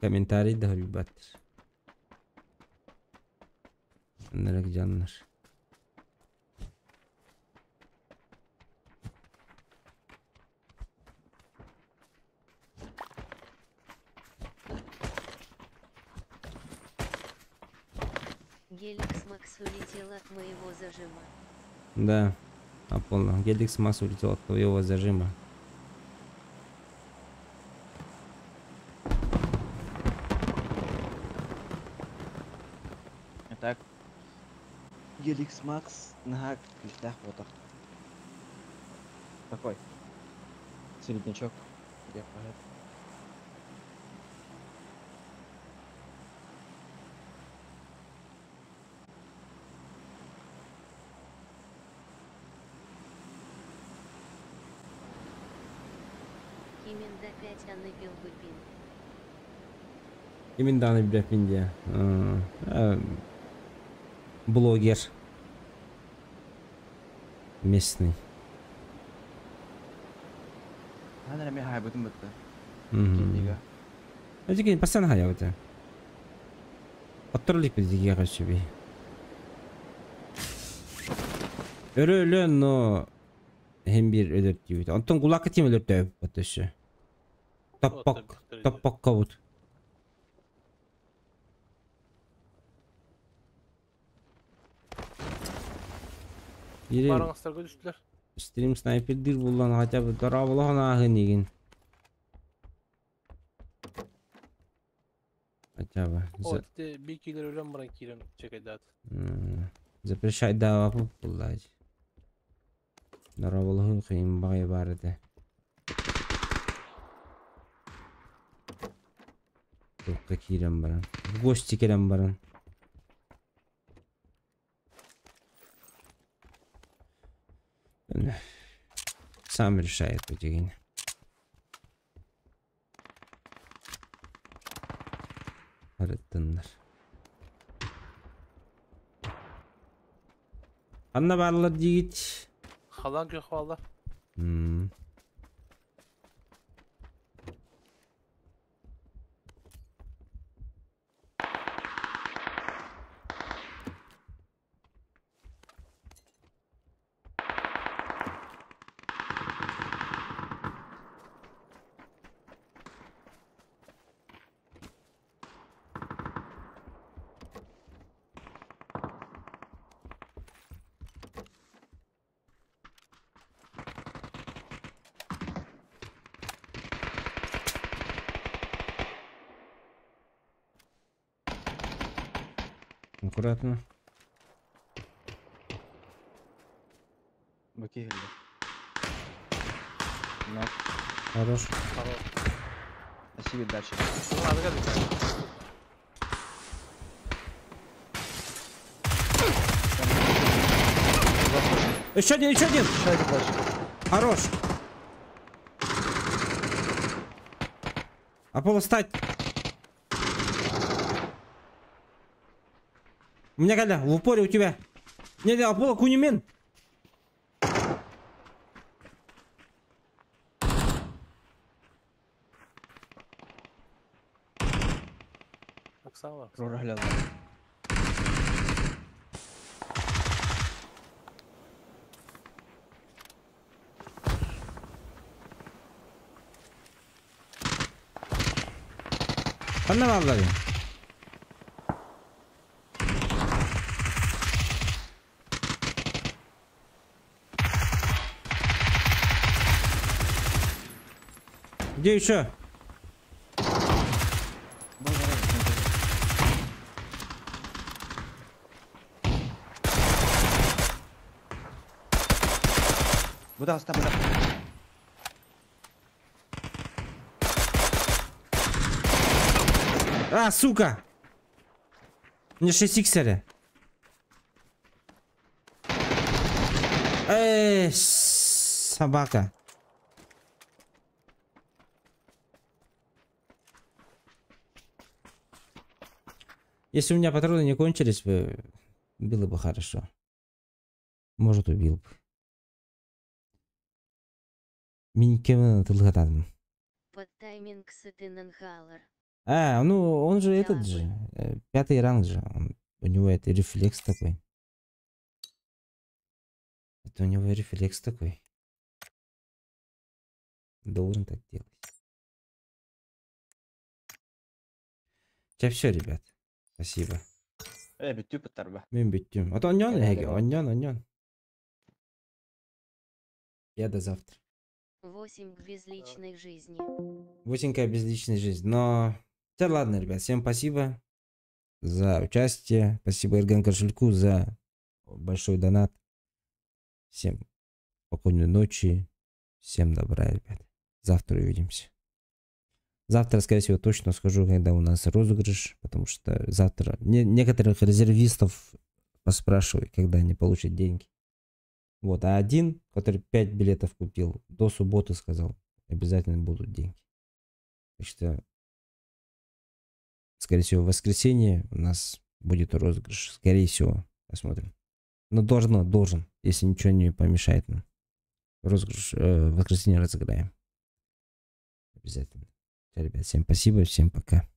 Комментарий да хөлбаттыр. Нерек жаннар. Геликс Макс улетел от моего зажима. Да, а полно. Геликс Макс улетел от твоего зажима. Итак, Геликс Макс на листах фото. Такой. Середнячок. Я поэт. Именно 5 а набил бы пин. Kimin tane bir Индия? Блогер. Местный. Ana mi hay bütün bitti. Мгм. Киндига. Öteki basana hayatı. Oturlik bir diye kaçıyor. Öyle no hem bir ödört gibi. Anton kulak eteyim ödört de ateşi. Tapak kavut. Yine Барыңыздар düştüler. stream sniper'dir bulan hatta darabılan ahın egin. Acaba. O de bir kiler ölen bana kiren çekedat. Запрещать дава популать. Дарабылығы қиын бағай барды. Тоққа кирен баран. В гости келен баран. Сам решает потягин. Арыттындар. Anna barlar digit. Halan yok valla. Аккуратно. Баки geldi. Nok. Хорош. Спасибо, дальше. Hadi geldik. Еще один, еще один. Еще один дальше. Хорош. Аполло, встать. У меня Галя, в упоре у тебя. Не, Аполло, кунимен. Оксана. Рора глянула. Anne vallahi. Где еще? Буда, оста, буда. А, сука! Мне 6 иксеры. Собака. Если у меня патроны не кончились бы, было бы хорошо. Может, убил бы. Миникемін тылғатадым. Под тайминг сытынын халар. Ну он же этот Дела же, 5-й ранг же. У него это рефлекс такой. Это у него рефлекс такой. Должен так делать. Сейчас все, ребят. Спасибо. Бүттү пыттарба. Мен бүттім. А то оньон, Келелер бар. оньон. Я до завтра. 8 к безличной жизни. 8К без личной жизни. Но... Да ладно, ребят. Всем спасибо за участие. Спасибо Эрган кошельку за большой донат. Всем спокойной ночи. Всем добра, ребят. Завтра увидимся. Завтра, скорее всего, точно скажу, когда у нас розыгрыш. Потому что завтра некоторых резервистов поспрашиваю, когда они получат деньги. Вот, а один, который 5 билетов купил, до субботы сказал, обязательно будут деньги. Так что, скорее всего, в воскресенье у нас будет розыгрыш. Скорее всего, посмотрим. Но должен, если ничего не помешает нам. Розыгрыш в воскресенье разыграем. Обязательно. Ребят, всем спасибо, всем пока.